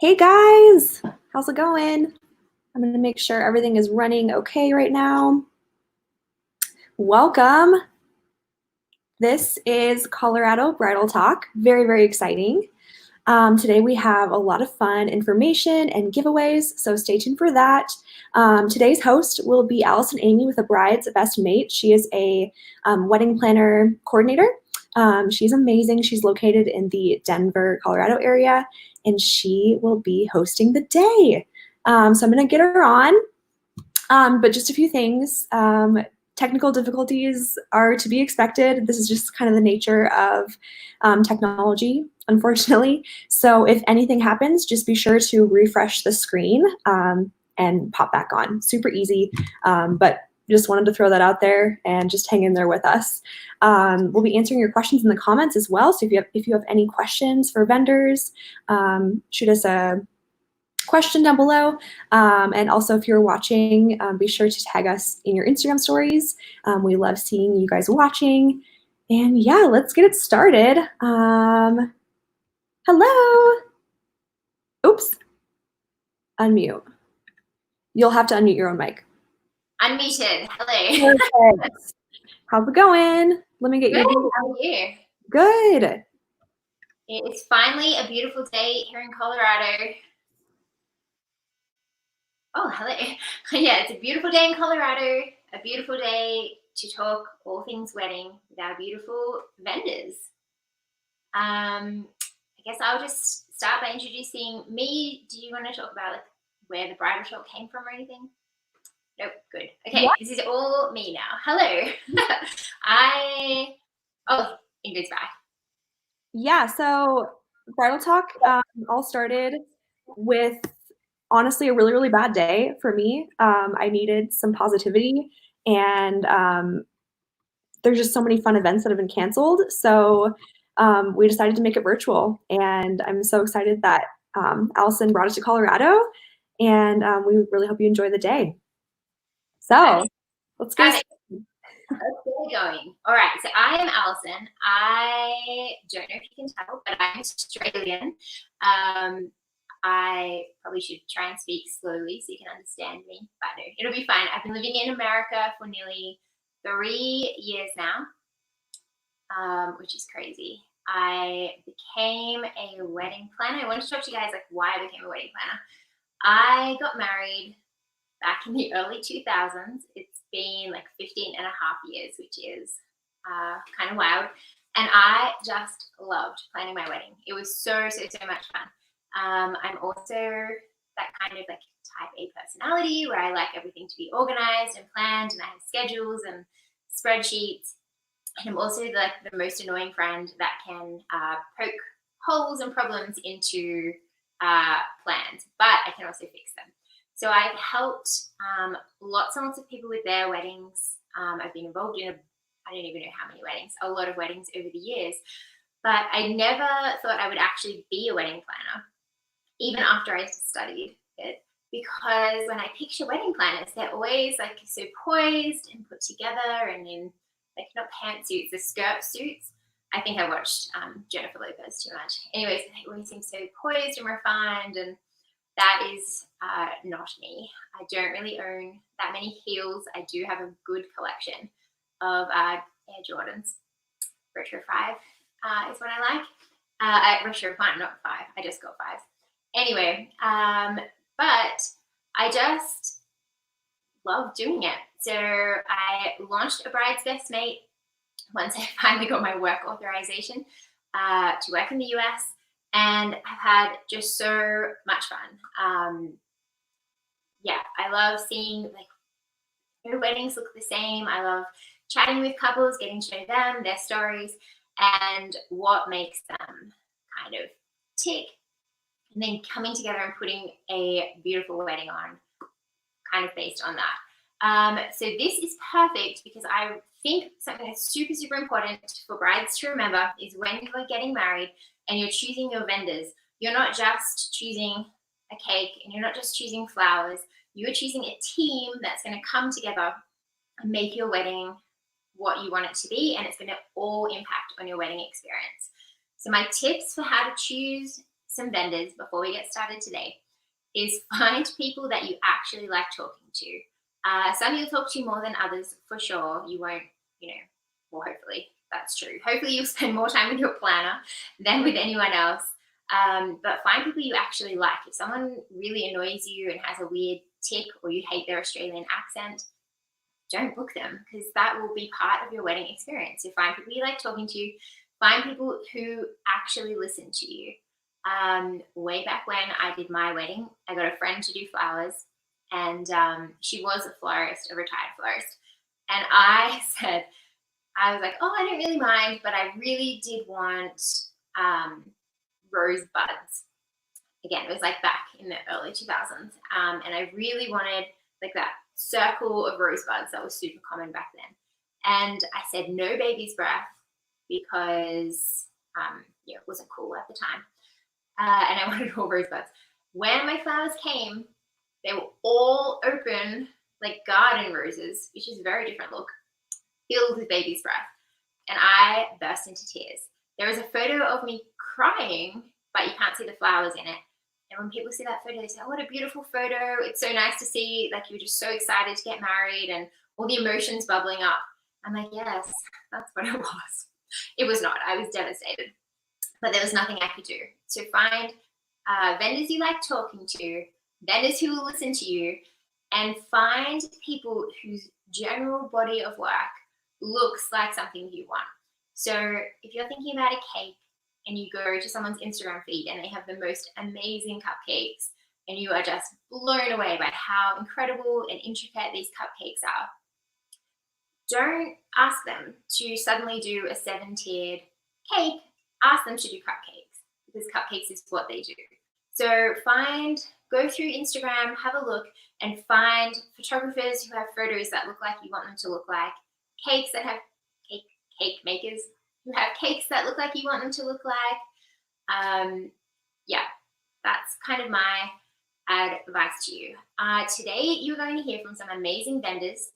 Hey guys, how's it going? I'm gonna make sure everything is running okay right now. Welcome. This is Colorado Bridal Talk. Very, very exciting. Today we have a lot of fun information and giveaways, so stay tuned for that. Today's host will be Allison Amy with The Bride's Best Mate. She is a wedding planner coordinator. She's amazing. She's located in the Denver, Colorado area, and she will be hosting the day. So I'm going to get her on, but just a few things. Technical difficulties are to be expected. This is just kind of the nature of technology, unfortunately. So if anything happens, just be sure to refresh the screen and pop back on. Super easy, but just wanted to throw that out there and just hang in there with us. We'll be answering your questions in the comments as well. So if you have any questions for vendors, shoot us a question down below. And also, if you're watching, be sure to tag us in your Instagram stories. We love seeing you guys watching. And yeah, let's get it started. Hello. Oops. Unmute. You'll have to unmute your own mic. Unmuted. Hello. Perfect. How's it going? Let me get Good. you. How are you? Good. It's finally a beautiful day here in Colorado. Oh, hello. Yeah, it's a beautiful day in Colorado. A beautiful day to talk all things wedding with our beautiful vendors. I guess I'll just start by introducing me. Do you want to talk about where the bridal shop came from or anything? Nope, good. Okay, yeah. This is all me now. Hello. Ingrid's back. Yeah, so Bridal Talk all started with honestly a really, really bad day for me. I needed some positivity, and there's just so many fun events that have been canceled. So we decided to make it virtual, and I'm so excited that Allison brought us to Colorado, and we really hope you enjoy the day. So let's get started. Let's get going. All right, so I am Allison. I don't know if you can tell, but I'm Australian. I probably should try and speak slowly so you can understand me, but no, it'll be fine. I've been living in America for nearly 3 years now, which is crazy. I became a wedding planner. I want to talk to you guys why I became a wedding planner. I got married back in the early 2000s. It's been 15 and a half years, which is kind of wild. And I just loved planning my wedding. It was so much fun. I'm also that kind of type A personality where I like everything to be organized and planned, and I have schedules and spreadsheets. And I'm also the most annoying friend that can poke holes and problems into plans, but I can also fix them. So I've helped lots and lots of people with their weddings. I've been involved in I don't even know how many weddings, a lot of weddings over the years. But I never thought I would actually be a wedding planner, even after I studied it. Because when I picture wedding planners, they're always so poised and put together and in not pantsuits, the skirt suits. I think I watched Jennifer Lopez too much. Anyways, they always seem so poised and refined, and that is not me. I don't really own that many heels. I do have a good collection of Air Jordans. Retro 5 is what I like. Retro 5, not 5. I just got 5. Anyway, but I just love doing it. So I launched A Bride's Best Mate once I finally got my work authorization to work in the US. And I've had just so much fun. Yeah, I love seeing no weddings look the same. I love chatting with couples, getting to know them, their stories, and what makes them kind of tick, and then coming together and putting a beautiful wedding on, kind of based on that. So this is perfect because I think something that's super, super important for brides to remember is when you are getting married and you're choosing your vendors, you're not just choosing a cake and you're not just choosing flowers. You're choosing a team that's going to come together and make your wedding what you want it to be, and it's going to all impact on your wedding experience. So my tips for how to choose some vendors before we get started today is find people that you actually like talking to. Some you'll talk to more than others, for sure. You won't, well, hopefully that's true. Hopefully you'll spend more time with your planner than with anyone else. But find people you actually like. If someone really annoys you and has a weird tick, or you hate their Australian accent, don't book them, because that will be part of your wedding experience. So find people you like talking to, find people who actually listen to you. Way back when I did my wedding, I got a friend to do flowers, and she was a florist, a retired florist. And I was like, oh, I don't really mind, but I really did want rose buds. Again, it was like back in the early 2000s. And I really wanted like that circle of rose buds that was super common back then. And I said no baby's breath because it wasn't cool at the time. And I wanted all rose buds. When my flowers came, they were all open, like garden roses, which is a very different look, filled with baby's breath. And I burst into tears. There was a photo of me crying, but you can't see the flowers in it. And when people see that photo, they say, oh, what a beautiful photo. It's so nice to see, like, you were just so excited to get married and all the emotions bubbling up. I'm like, yes, that's what it was. It was not. I was devastated. But there was nothing I could do. So find vendors you like talking to, vendors who will listen to you, and find people whose general body of work looks like something you want. So if you're thinking about a cake and you go to someone's Instagram feed and they have the most amazing cupcakes and you are just blown away by how incredible and intricate these cupcakes are, don't ask them to suddenly do a 7-tiered cake. Ask them to do cupcakes, because cupcakes is what they do. So go through Instagram, have a look, and find photographers who have photos that look like you want them to look like, cakes that have cake makers who have cakes that look like you want them to look like. Yeah, that's kind of my advice to you. Today, you're going to hear from some amazing vendors.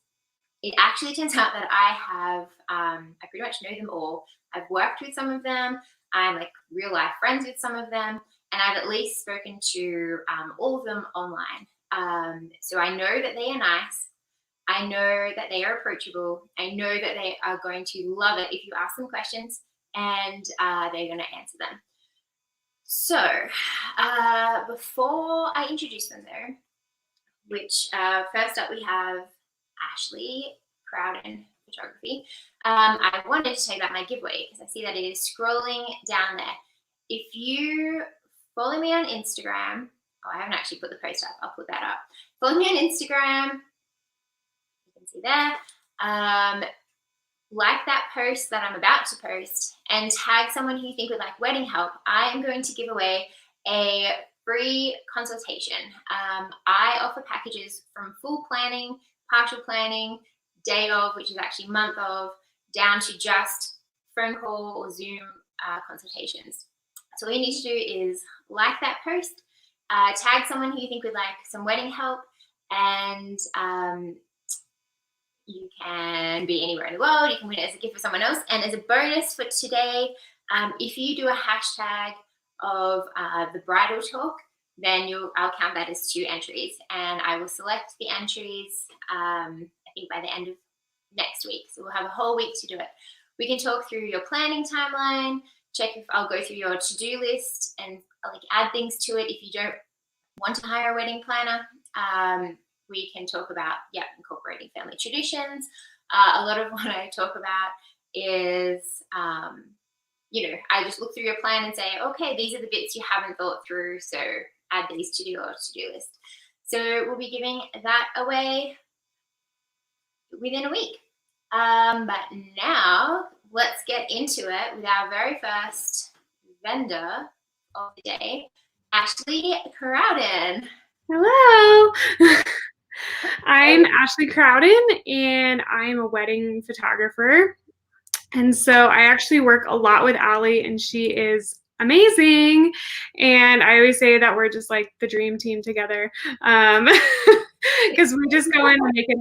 It actually turns out that I pretty much know them all. I've worked with some of them. I'm like real life friends with some of them, and I've at least spoken to all of them online. So I know that they are nice. I know that they are approachable. I know that they are going to love it if you ask them questions, and they're going to answer them. So before I introduce them though, which first up we have Ashley Crowden Photography. I wanted to tell you about my giveaway because I see that it is scrolling down there. If you follow me on Instagram, I haven't actually put the post up, I'll put that up. Follow me on Instagram, you can see there. Like that post that I'm about to post and tag someone who you think would like wedding help. I am going to give away a free consultation. I offer packages from full planning, partial planning, day of, which is actually month of, down to just phone call or Zoom consultations. So all you need to do is like that post, tag someone who you think would like some wedding help, and you can be anywhere in the world. You can win it as a gift for someone else. And as a bonus for today, if you do a hashtag of the bridal talk, then I'll count that as 2 entries, and I will select the entries I think by the end of next week. So we'll have a whole week to do it. We can talk through your planning timeline, check if I'll go through your to-do list and like add things to it if you don't want to hire a wedding planner. We can talk about incorporating family traditions. A lot of what I talk about is I just look through your plan and say, okay, these are the bits you haven't thought through, so add these to your to-do list. So we'll be giving that away within a week. But now let's get into it with our very first vendor of the day, Ashley Crowden. Hello. I'm Ashley Crowden, and I'm a wedding photographer. And so I actually work a lot with Allie, and she is amazing. And I always say that we're just like the dream team together, because we just go in and make it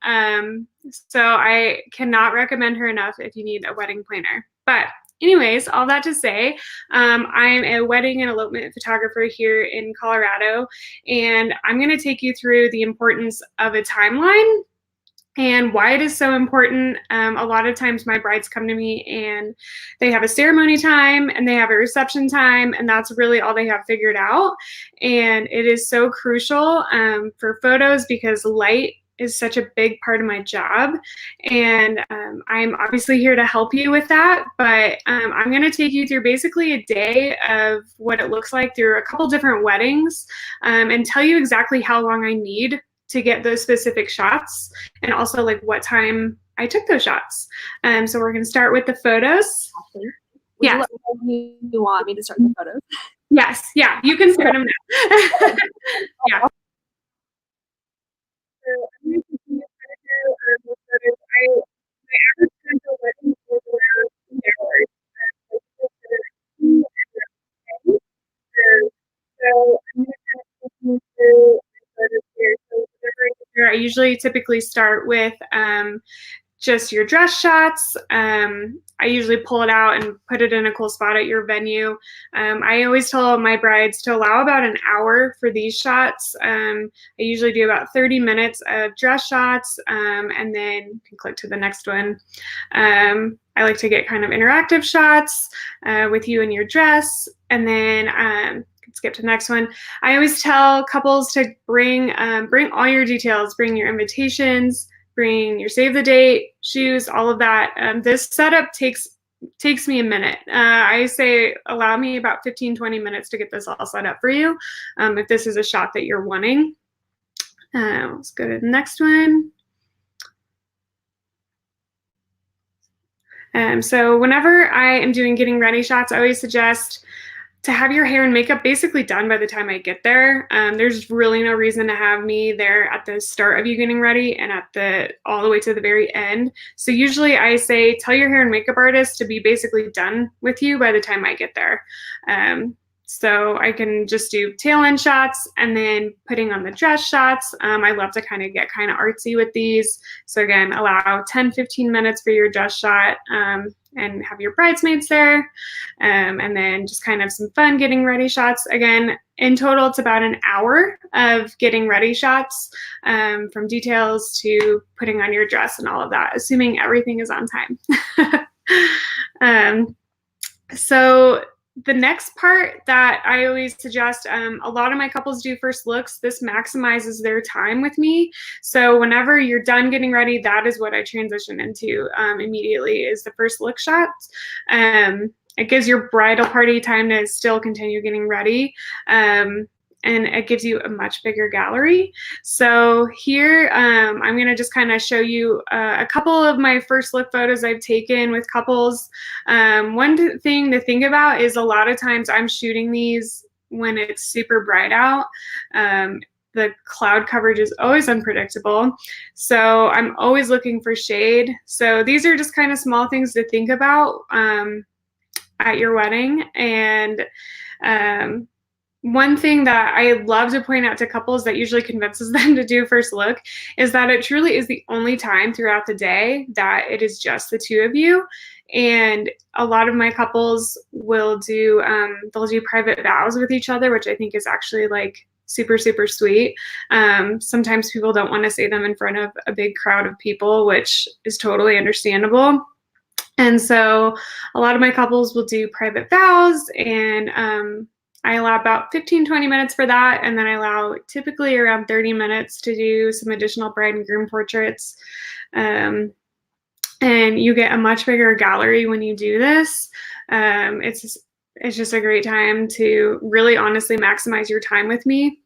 happen. So I cannot recommend her enough if you need a wedding planner. But anyways, all that to say, I'm a wedding and elopement photographer here in Colorado, and I'm going to take you through the importance of a timeline and why it is so important. A lot of times my brides come to me and they have a ceremony time and they have a reception time, and that's really all they have figured out. And it is so crucial for photos because light is such a big part of my job. And I'm obviously here to help you with that, but I'm going to take you through basically a day of what it looks like through a couple different weddings, and tell you exactly how long I need to get those specific shots, and also like what time I took those shots. So we're going to start with the photos. Would you let me know who you want me to start the photos? Yes, yeah, you can start them now. Yeah. So I'm going to continue to do photos. My average time for wedding is around 2 hours. So I'm going to kind of continue through my photos here. So whenever I get there, I usually typically start with just your dress shots. I usually pull it out and put it in a cool spot at your venue. I always tell my brides to allow about an hour for these shots. I usually do about 30 minutes of dress shots, and then you can click to the next one. I like to get kind of interactive shots with you in your dress, and then skip to the next one. I always tell couples to bring all your details, bring your invitations, bring your save the date, shoes, all of that. This setup takes me a minute. I say allow me about 15-20 minutes to get this all set up for you, if this is a shot that you're wanting. Let's go to the next one. So whenever I am doing getting ready shots, I always suggest to have your hair and makeup basically done by the time I get there. There's really no reason to have me there at the start of you getting ready and all the way to the very end. So usually I say, tell your hair and makeup artist to be basically done with you by the time I get there. So I can just do tail end shots and then putting on the dress shots. I love to kind of get kind of artsy with these. So again, allow 10-15 minutes for your dress shot, and have your bridesmaids there, and then just kind of some fun getting ready shots. Again, in total, it's about an hour of getting ready shots, from details to putting on your dress and all of that, assuming everything is on time. So the next part that I always suggest, a lot of my couples do first looks. This maximizes their time with me. So whenever you're done getting ready, that is what I transition into immediately, is the first look shots. It gives your bridal party time to still continue getting ready. And it gives you a much bigger gallery. So here, I'm gonna just kind of show you a couple of my first look photos I've taken with couples. One thing to think about is a lot of times I'm shooting these when it's super bright out. The cloud coverage is always unpredictable. So I'm always looking for shade. So these are just kind of small things to think about at your wedding. And one thing that I love to point out to couples that usually convinces them to do first look is that it truly is the only time throughout the day that it is just the two of you. And a lot of my couples will do, they'll do private vows with each other, which I think is actually like super, super sweet. Sometimes people don't want to say them in front of a big crowd of people, which is totally understandable. And so a lot of my couples will do private vows, and I allow about 15-20 minutes for that, and then I allow typically around 30 minutes to do some additional bride and groom portraits. And you get a much bigger gallery when you do this. It's just a great time to really honestly maximize your time with me.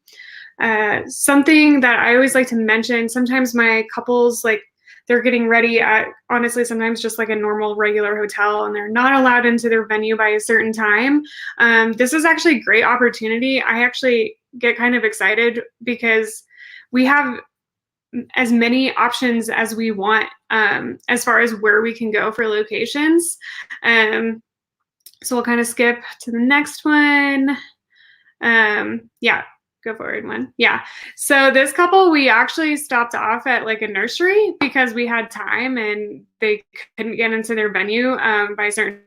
Something that I always like to mention, sometimes my couples, like, they're getting ready at, honestly, sometimes just like a normal regular hotel, and they're not allowed into their venue by a certain time. This is actually a great opportunity. I actually get kind of excited because we have as many options as we want, as far as where we can go for locations. So we'll kind of skip to the next one. Yeah. go forward one. Yeah. So this couple, we actually stopped off at like a nursery because we had time and they couldn't get into their venue by a certain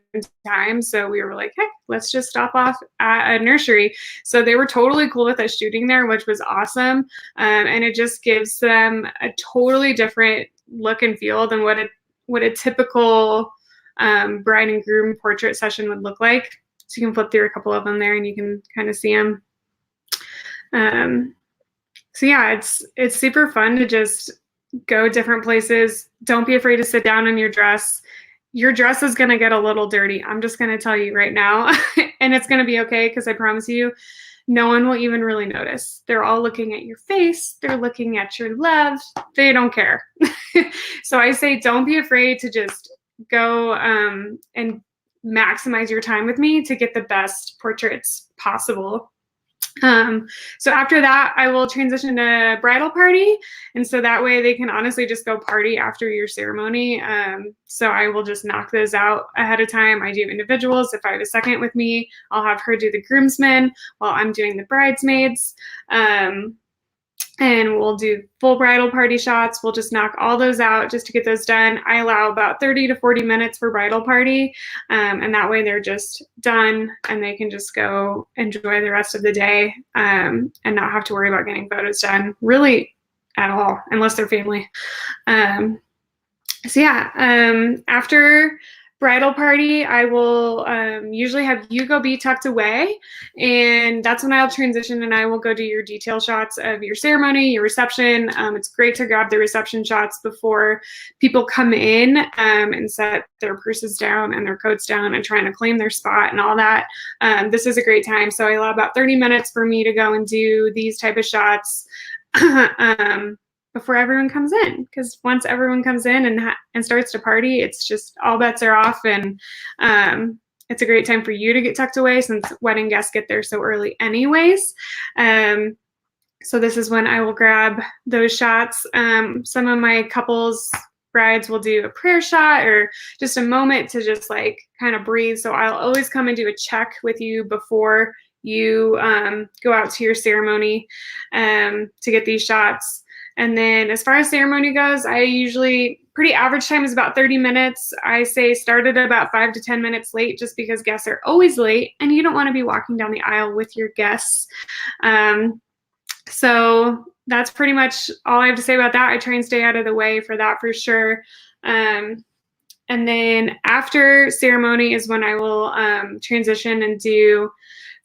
time. So we were like, heck, let's just stop off at a nursery. So they were totally cool with us shooting there, which was awesome. And it just gives them a totally different look and feel than what a typical bride and groom portrait session would look like. So you can flip through a couple of them there and you can kind of see them. So yeah, it's super fun to just go different places. Don't be afraid to sit down in your dress. Your dress is going to get a little dirty. I'm just going to tell you right now, and it's going to be okay because I promise you, no one will even really notice. They're all looking at your face. They're looking at your love. They don't care. So I say, don't be afraid to just go and maximize your time with me to get the best portraits possible. So after that, I will transition to bridal party. And so that way they can honestly just go party after your ceremony. So I will just knock those out ahead of time. I do individuals. If I have a second with me, I'll have her do the groomsmen while I'm doing the bridesmaids. And we'll do full bridal party shots. We'll just knock all those out just to get those done. I allow about 30 to 40 minutes for bridal party. And that way they're just done and they can just go enjoy the rest of the day and not have to worry about getting photos done really at all, unless they're family. So yeah, after bridal party, I will usually have you go be tucked away, and that's when I'll transition and I will go do your detail shots of your ceremony, your reception. It's great to grab the reception shots before people come in and set their purses down and their coats down and trying to claim their spot and all that. This is a great time. So I allow about 30 minutes for me to go and do these type of shots before everyone comes in, because once everyone comes in and starts to party, it's just all bets are off, and it's a great time for you to get tucked away since wedding guests get there so early anyways. So this is when I will grab those shots. Some of my couples brides will do a prayer shot or just a moment to just like kind of breathe. So I'll always come and do a check with you before you go out to your ceremony to get these shots. And then as far as ceremony goes, I usually, pretty average time is about 30 minutes. I say start at about 5 to 10 minutes late just because guests are always late and you don't want to be walking down the aisle with your guests. So that's pretty much all I have to say about that. I try and stay out of the way for that for sure. And then after ceremony is when I will transition and do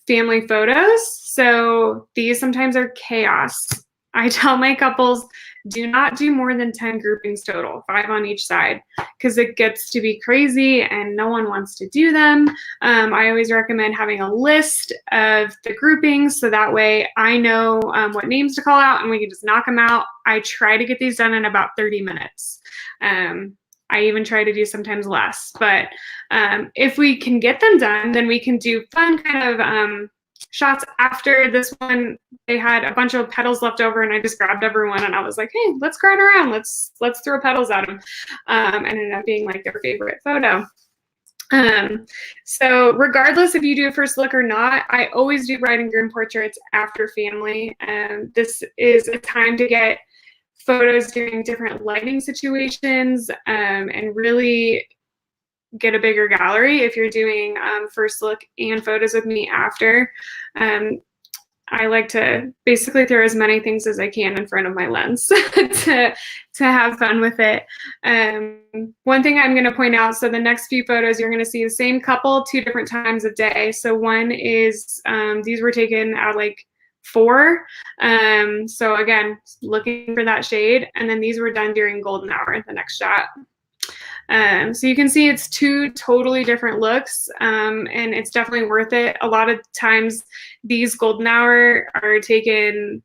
family photos. So these sometimes are chaos. I tell my couples, do not do more than 10 groupings total, 5 on each side, because it gets to be crazy and no one wants to do them. I always recommend having a list of the groupings so that way I know what names to call out and we can just knock them out. I try to get these done in about 30 minutes. I even try to do sometimes less, but if we can get them done, then we can do fun kind of shots after this one. They had a bunch of petals left over and I just grabbed everyone and I was like, hey, let's crowd around. Let's throw petals at them. And it ended up being like their favorite photo. So regardless if you do a first look or not, I always do bride and groom portraits after family. This is a time to get photos during different lighting situations and really get a bigger gallery if you're doing first look and photos with me after. I like to basically throw as many things as I can in front of my lens to have fun with it. One thing I'm going to point out, so the next few photos, you're going to see the same couple 2 different times of day. So one is, these were taken at like 4. So again, looking for that shade. And then these were done during golden hour, the next shot. So you can see it's 2 totally different looks, and it's definitely worth it. A lot of times these golden hour are taken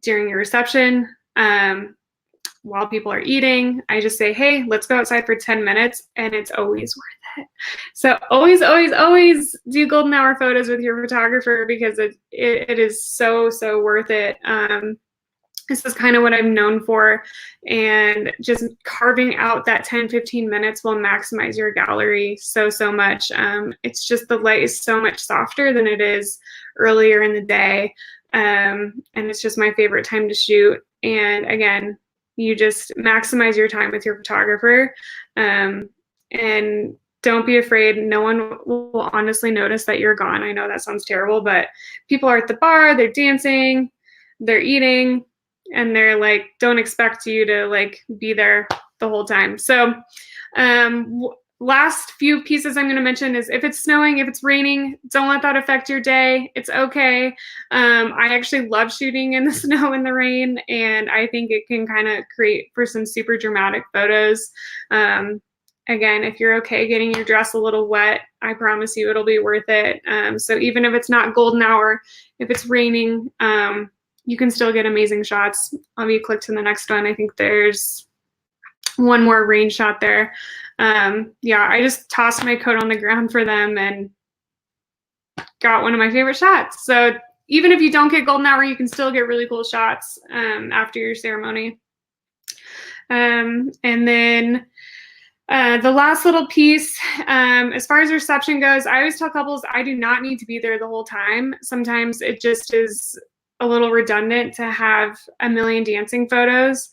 during your reception while people are eating. I just say, hey, let's go outside for 10 minutes, and it's always worth it. So always, always, always do golden hour photos with your photographer because it is so, so worth it. This is kind of what I'm known for, and just carving out that 10-15 minutes will maximize your gallery so much. It's just the light is so much softer than it is earlier in the day. And it's just my favorite time to shoot. And again, you just maximize your time with your photographer. And don't be afraid. No one will honestly notice that you're gone. I know that sounds terrible, but people are at the bar, they're dancing, they're eating, and they're like, don't expect you to like be there the whole time. So last few pieces I'm going to mention is if it's snowing, if it's raining, don't let that affect your day. It's okay. I actually love shooting in the snow and the rain, and I think it can kind of create for some super dramatic photos. Again, if you're okay getting your dress a little wet, I promise you it'll be worth it. So even if it's not golden hour, if it's raining, you can still get amazing shots. I'll be click to the next one. I think there's one more rain shot there. Yeah, I just tossed my coat on the ground for them and got one of my favorite shots. So even if you don't get golden hour, you can still get really cool shots after your ceremony. And then the last little piece, as far as reception goes, I always tell couples I do not need to be there the whole time. Sometimes it just is a little redundant to have a million dancing photos.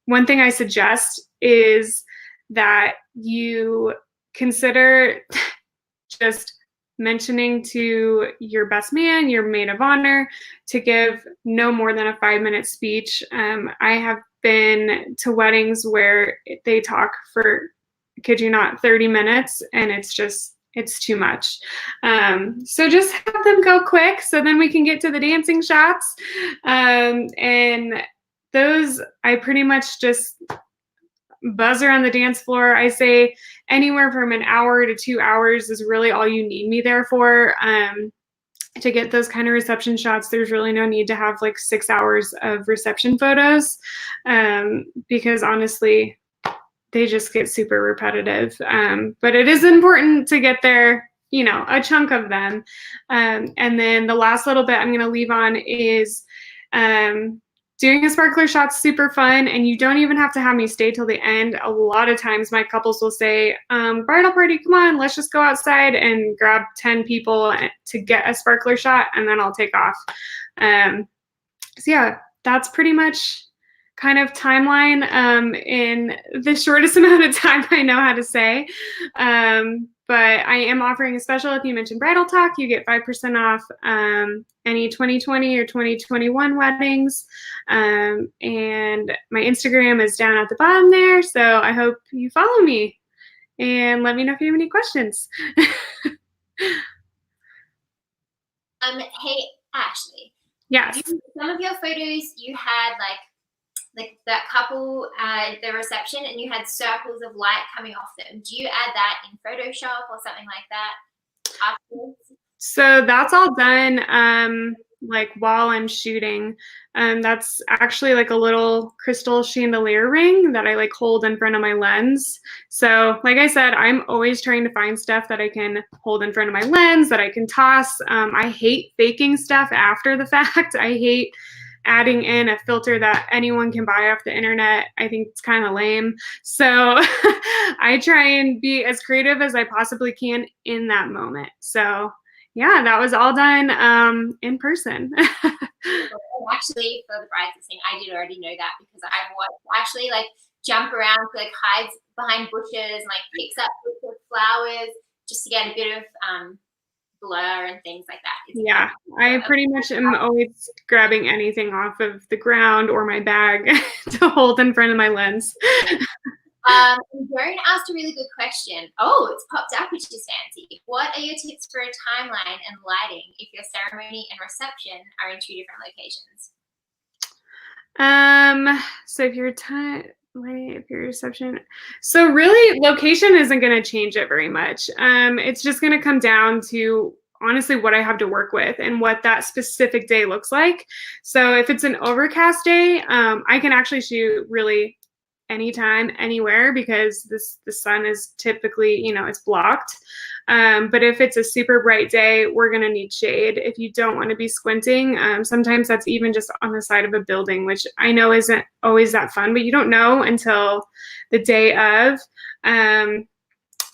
One thing I suggest is that you consider just mentioning to your best man, your maid of honor, to give no more than a 5-minute speech. I have been to weddings where they talk for, kid you not, 30 minutes, and it's too much. So just have them go quick so then we can get to the dancing shots. And those, I pretty much just buzz around the dance floor. I say anywhere from an hour to 2 hours is really all you need me there for. To get those kind of reception shots, there's really no need to have like 6 hours of reception photos, because honestly, they just get super repetitive. But it is important to get there, you know, a chunk of them. And then the last little bit I'm going to leave on is doing a sparkler shot's super fun, and you don't even have to have me stay till the end. A lot of times my couples will say, bridal party, come on, let's just go outside and grab 10 people to get a sparkler shot, and then I'll take off. So yeah, that's pretty much kind of timeline in the shortest amount of time I know how to say. But I am offering a special. If you mention Bridal Talk, you get 5% off any 2020 or 2021 weddings. And my Instagram is down at the bottom there. So I hope you follow me and let me know if you have any questions. Hey, Ashley. Yes. Some of your photos, you had like that couple at the reception, and you had circles of light coming off them. Do you add that in Photoshop or something like that afterwards? So that's all done like while I'm shooting. That's actually like a little crystal chandelier ring that I like hold in front of my lens. So like I said, I'm always trying to find stuff that I can hold in front of my lens, that I can toss. I hate faking stuff after the fact. I hate adding in a filter that anyone can buy off the internet. I think it's kind of lame. So I try and be as creative as I possibly can in that moment. So yeah, that was all done in person. Actually, for the brides listening, I did already know that because I've watched Ashley like jump around, like hides behind bushes, and like picks up flowers just to get a bit of blur and things like that. Yeah, I pretty much am always grabbing anything off of the ground or my bag to hold in front of my lens. Joan asked a really good question. Oh, it's popped up, which is fancy. What are your tips for a timeline and lighting if your ceremony and reception are in 2 different locations? So if your reception, so really location isn't going to change it very much. It's just going to come down to honestly what I have to work with and what that specific day looks like. So if it's an overcast day, I can actually shoot really anytime, anywhere, because the sun is typically, you know, it's blocked. But if it's a super bright day, we're going to need shade. If you don't want to be squinting, sometimes that's even just on the side of a building, which I know isn't always that fun, but you don't know until the day of.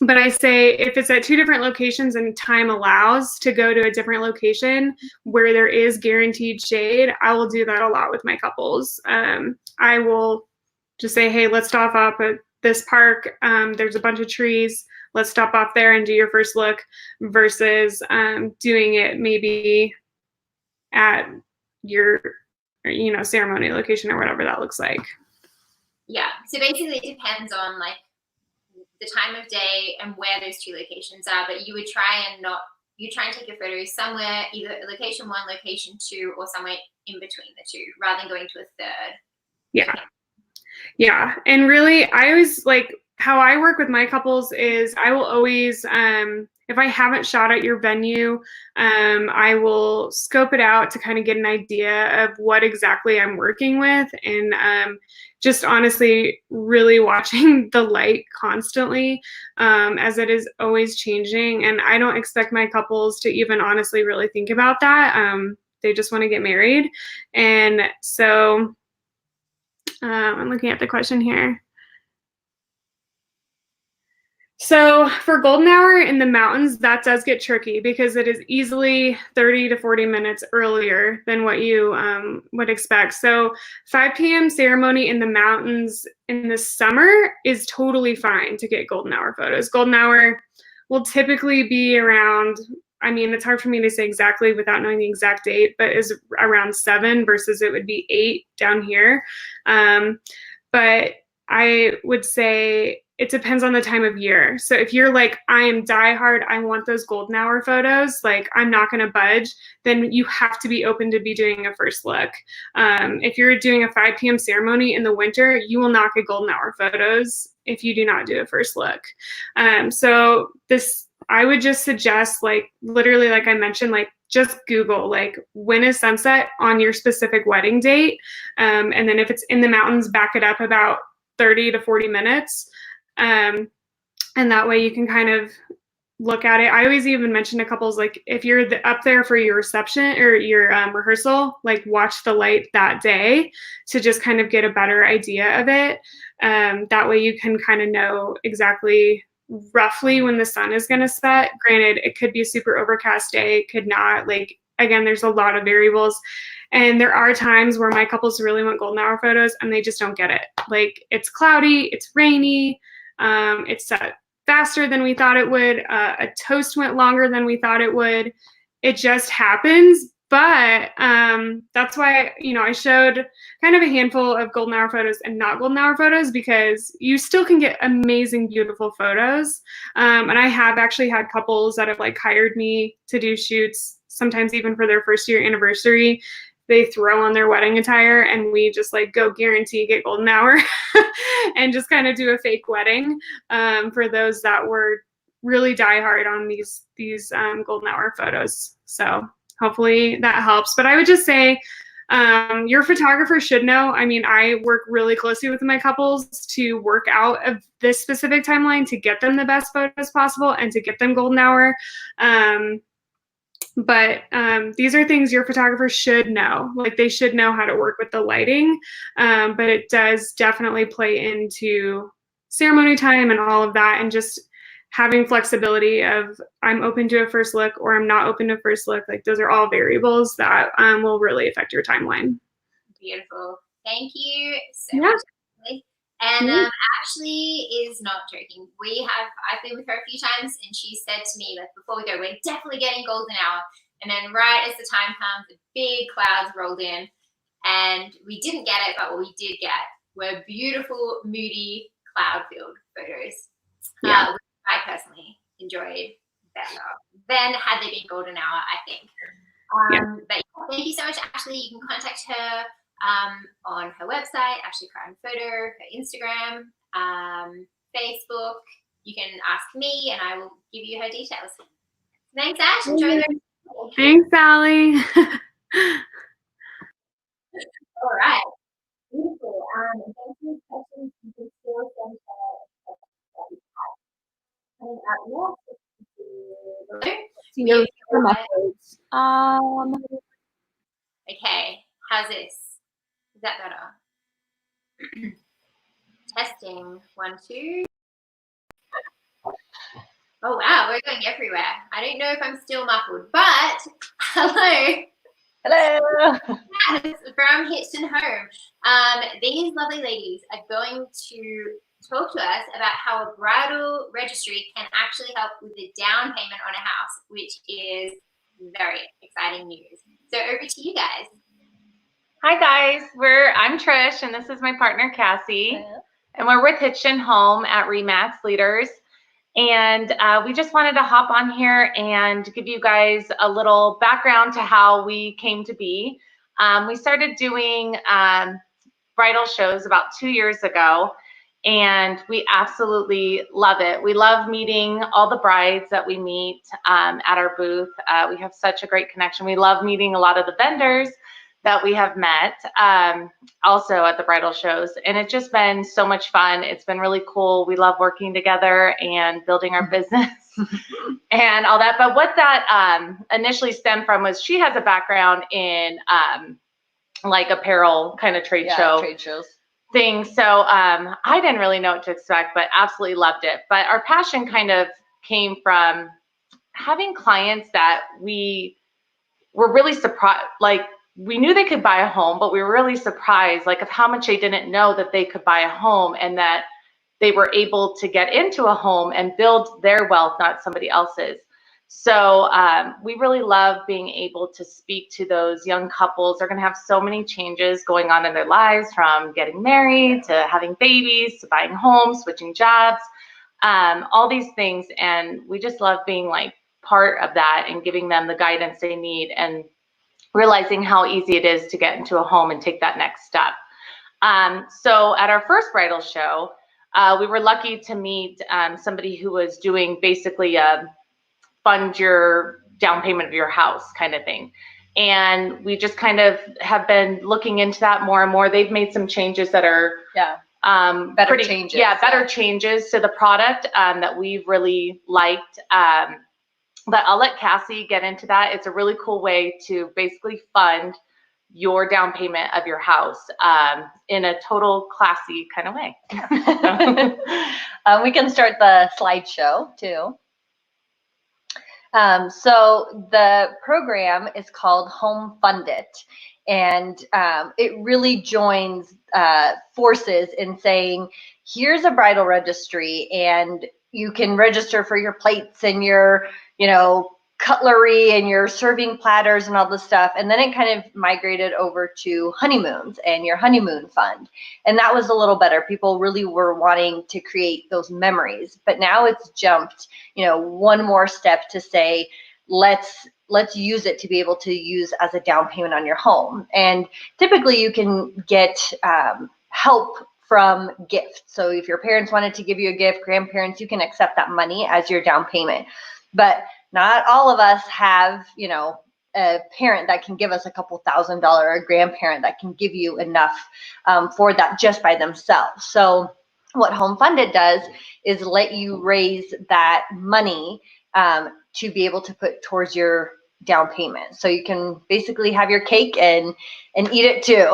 But I say if it's at 2 different locations and time allows to go to a different location where there is guaranteed shade, I will do that a lot with my couples. I will just say, hey, let's stop off at this park. There's a bunch of trees. Let's stop off there and do your first look versus doing it maybe at your, ceremony location or whatever that looks like. Yeah. So basically it depends on like the time of day and where those 2 locations are, but you would try and take your photos somewhere, either location 1, location 2, or somewhere in between the 2, rather than going to a third. Yeah. Yeah. And really, I always like how I work with my couples is I will always, if I haven't shot at your venue, I will scope it out to kind of get an idea of what exactly I'm working with, and just honestly really watching the light constantly, as it is always changing. And I don't expect my couples to even honestly really think about that. They just want to get married. And so I'm looking at the question here. So for golden hour in the mountains, that does get tricky because it is easily 30 to 40 minutes earlier than what you would expect. So 5 p.m. ceremony in the mountains in the summer is totally fine to get golden hour photos. Golden hour will typically be around, I mean, it's hard for me to say exactly without knowing the exact date, but is around 7 versus it would be 8 down here. But I would say it depends on the time of year. So if you're like, I am diehard, I want those golden hour photos, like I'm not going to budge, then you have to be open to be doing a first look. If you're doing a 5 p.m. ceremony in the winter, you will not get golden hour photos if you do not do a first look. So this, I would just suggest, like literally, like I mentioned, like just Google like when is sunset on your specific wedding date, and then if it's in the mountains, back it up about 30 to 40 minutes. And that way you can kind of look at it. I always even mention to couples, like if you're up there for your reception or your rehearsal, like watch the light that day to just kind of get a better idea of it. That way you can kind of know exactly roughly when the sun is going to set. Granted, it could be a super overcast day, it could not. Like, again, there's a lot of variables. And there are times where my couples really want golden hour photos and they just don't get it. Like it's cloudy, it's rainy, it's set faster than we thought it would. A toast went longer than we thought it would. It just happens. But that's why, I showed kind of a handful of golden hour photos and not golden hour photos, because you still can get amazing, beautiful photos. And I have actually had couples that have like hired me to do shoots, sometimes even for their first year anniversary. They throw on their wedding attire and we just like go guarantee get golden hour and just kind of do a fake wedding for those that were really diehard on these golden hour photos. So hopefully that helps. But I would just say your photographer should know. I mean, I work really closely with my couples to work out of this specific timeline to get them the best photos possible and to get them golden hour. But these are things your photographer should know. Like they should know how to work with the lighting, but it does definitely play into ceremony time and all of that, and just having flexibility of I'm open to a first look or I'm not open to a first look. Like those are all variables that will really affect your timeline. Beautiful. Thank you so much. And Ashley is not joking. I've been with her a few times and she said to me, like, before we go, we're definitely getting golden hour. And then right as the time comes, the big clouds rolled in and we didn't get it, but what we did get were beautiful, moody, cloud-filled photos. Which I personally enjoyed better than had they been golden hour, I think. But thank you so much, Ashley. You can contact her on her website, Ashley Crowden Photo, her Instagram, Facebook. You can ask me and I will give you her details. Thanks, Ash. Enjoy the Thanks, Sally. All right. Beautiful. Thank you for questions. You can still send coming up next. Okay. How's this? Is that better? Testing. 1, 2. Oh wow, we're going everywhere. I don't know if I'm still muffled, but hello. Hello. From Hitchin Home. These lovely ladies are going to talk to us about how a bridal registry can actually help with the down payment on a house, which is very exciting news. So over to you guys. Hi guys, I'm Trish and this is my partner Cassie. And we're with Hitchin Home at RE/MAX Leaders. And we just wanted to hop on here and give you guys a little background to how we came to be. We started doing bridal shows about 2 years ago, and we absolutely love it. We love meeting all the brides that we meet at our booth. We have such a great connection. We love meeting a lot of the vendors that we have met also at the bridal shows, and it's just been so much fun. It's been really cool. We love working together and building our business and all that. But what that initially stemmed from was she has a background in like apparel kind of trade shows things. So I didn't really know what to expect, but absolutely loved it. But our passion kind of came from having clients that we were really surprised, like we knew they could buy a home, but we were really surprised like of how much they didn't know that they could buy a home, and that they were able to get into a home and build their wealth, not somebody else's. So we really love being able to speak to those young couples. They're going to have so many changes going on in their lives, from getting married to having babies to buying homes, switching jobs, all these things. And we just love being like part of that and giving them the guidance they need and realizing how easy it is to get into a home and take that next step. So at our first bridal show, we were lucky to meet somebody who was doing basically a fund your down payment of your house kind of thing. And we just kind of have been looking into that more and more. They've made some changes that are better changes to the product that we've really liked. But I'll let Cassie get into that. It's a really cool way to basically fund your down payment of your house in a total classy kind of way. We can start the slideshow too. So the program is called Home Fund It, and it really joins forces in saying, here's a bridal registry, and you can register for your plates and your, cutlery and your serving platters and all this stuff. And then it kind of migrated over to honeymoons and your honeymoon fund. And that was a little better. People really were wanting to create those memories. But now it's jumped, one more step to say, let's use it to be able to use as a down payment on your home. And typically you can get help from gifts. So if your parents wanted to give you a gift, grandparents, you can accept that money as your down payment. But not all of us have, a parent that can give us a couple $1,000, a grandparent that can give you enough for that just by themselves. So what Home Fund It does is let you raise that money to be able to put towards your down payment. So you can basically have your cake and eat it too.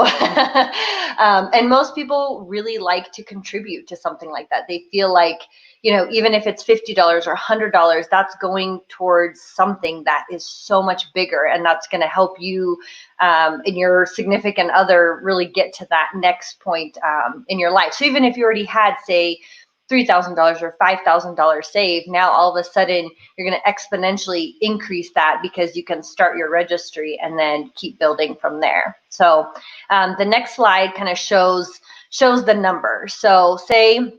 And most people really like to contribute to something like that. They feel like, even if it's $50 or $100, that's going towards something that is so much bigger, and that's going to help you and your significant other really get to that next point in your life. So even if you already had, say, $3,000 or $5,000 saved, now all of a sudden you're going to exponentially increase that because you can start your registry and then keep building from there. So the next slide kind of shows the number. So say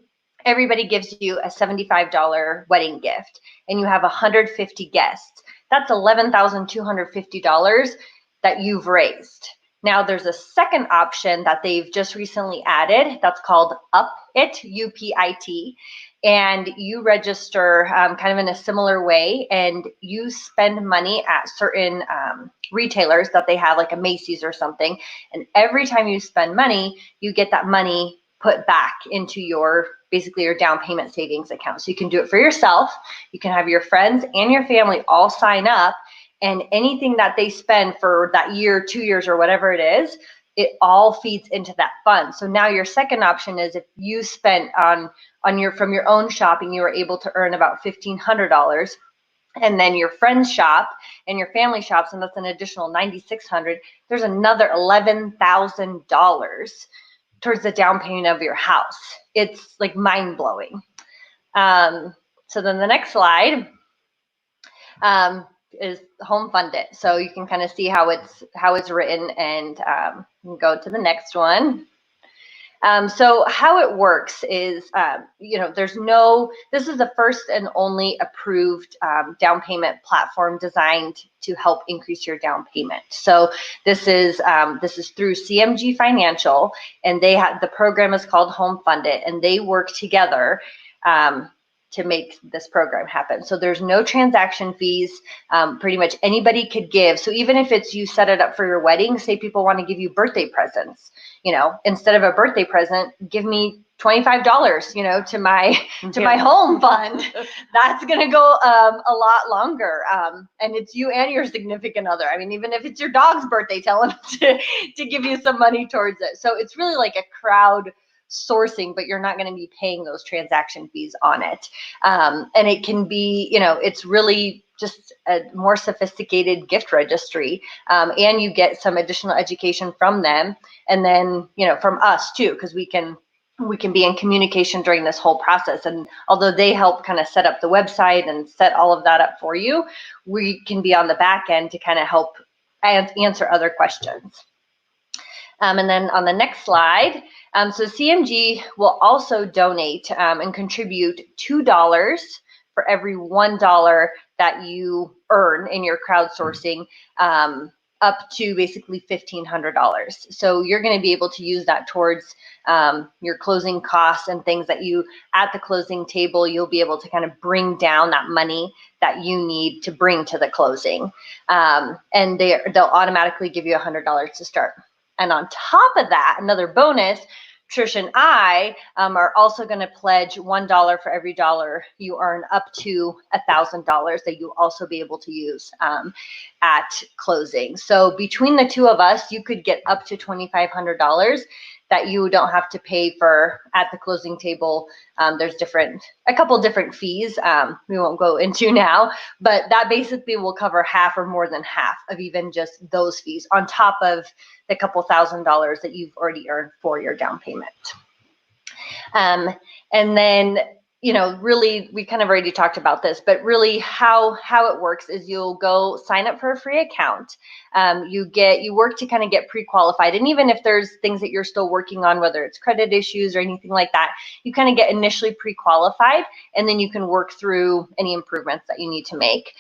everybody gives you a $75 wedding gift and you have 150 guests. That's $11,250 that you've raised. Now there's a second option that they've just recently added that's called Up It, UPIT, and you register kind of in a similar way, and you spend money at certain retailers that they have, like a Macy's or something, and every time you spend money, you get that money put back into your, basically your down payment savings account. So you can do it for yourself, you can have your friends and your family all sign up, and anything that they spend for that year, 2 years, or whatever it is, it all feeds into that fund. So now your second option is if you spent on from your own shopping, you were able to earn about $1,500. And then your friends shop and your family shops, and that's an additional $9,600. There's another $11,000 towards the down payment of your house. It's like mind blowing. So then the next slide is home funded. So you can kind of see how it's written, and you can go to the next one. So how it works is, this is the first and only approved down payment platform designed to help increase your down payment. So this is through CMG Financial, and the program is called Home Funded, and they work together to make this program happen. So there's no transaction fees. Pretty much anybody could give. So even if it's you set it up for your wedding, say people want to give you birthday presents, instead of a birthday present, give me $25, to my home fund. That's going to go a lot longer. And it's you and your significant other. I mean, even if it's your dog's birthday, tell them to give you some money towards it. So it's really like a crowd sourcing, but you're not going to be paying those transaction fees on it. And it can be, it's really just a more sophisticated gift registry. And you get some additional education from them. And then, from us too, because we can be in communication during this whole process. And although they help kind of set up the website and set all of that up for you, we can be on the back end to kind of help answer other questions. And then on the next slide, so CMG will also donate and contribute $2 for every $1 that you earn in your crowdsourcing, up to basically $1,500. So you're going to be able to use that towards your closing costs and things that at the closing table, you'll be able to kind of bring down that money that you need to bring to the closing. And they'll automatically give you $100 to start. And on top of that, another bonus, Trish and I are also going to pledge $1 for every dollar you earn, up to $1,000 that you'll also be able to use at closing. So between the two of us, you could get up to $2,500 that you don't have to pay for at the closing table. There's a couple different fees we won't go into now, but that basically will cover half or more than half of even just those fees on top of the couple $1,000s that you've already earned for your down payment. And then, really, we kind of already talked about this, but really how it works is you'll go sign up for a free account. You work to kind of get pre-qualified. And even if there's things that you're still working on, whether it's credit issues or anything like that, you kind of get initially pre-qualified, and then you can work through any improvements that you need to make.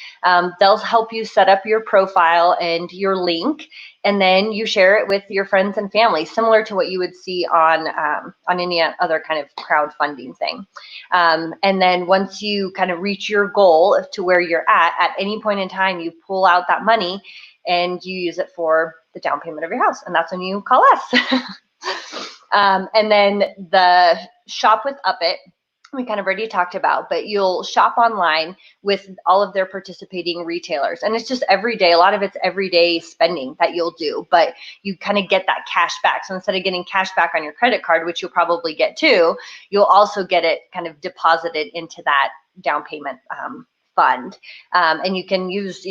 They'll help you set up your profile and your link, and then you share it with your friends and family, similar to what you would see on any other kind of crowdfunding thing. And then once you kind of reach your goal to where you're at any point in time, you pull out that money and you use it for the down payment of your house. And that's when you call us. And then the shop with Up It, we kind of already talked about, but you'll shop online with all of their participating retailers. And it's just everyday, a lot of it's everyday spending that you'll do, but you kind of get that cash back. So instead of getting cash back on your credit card, which you'll probably get too, you'll also get it kind of deposited into that down payment fund. And you can use,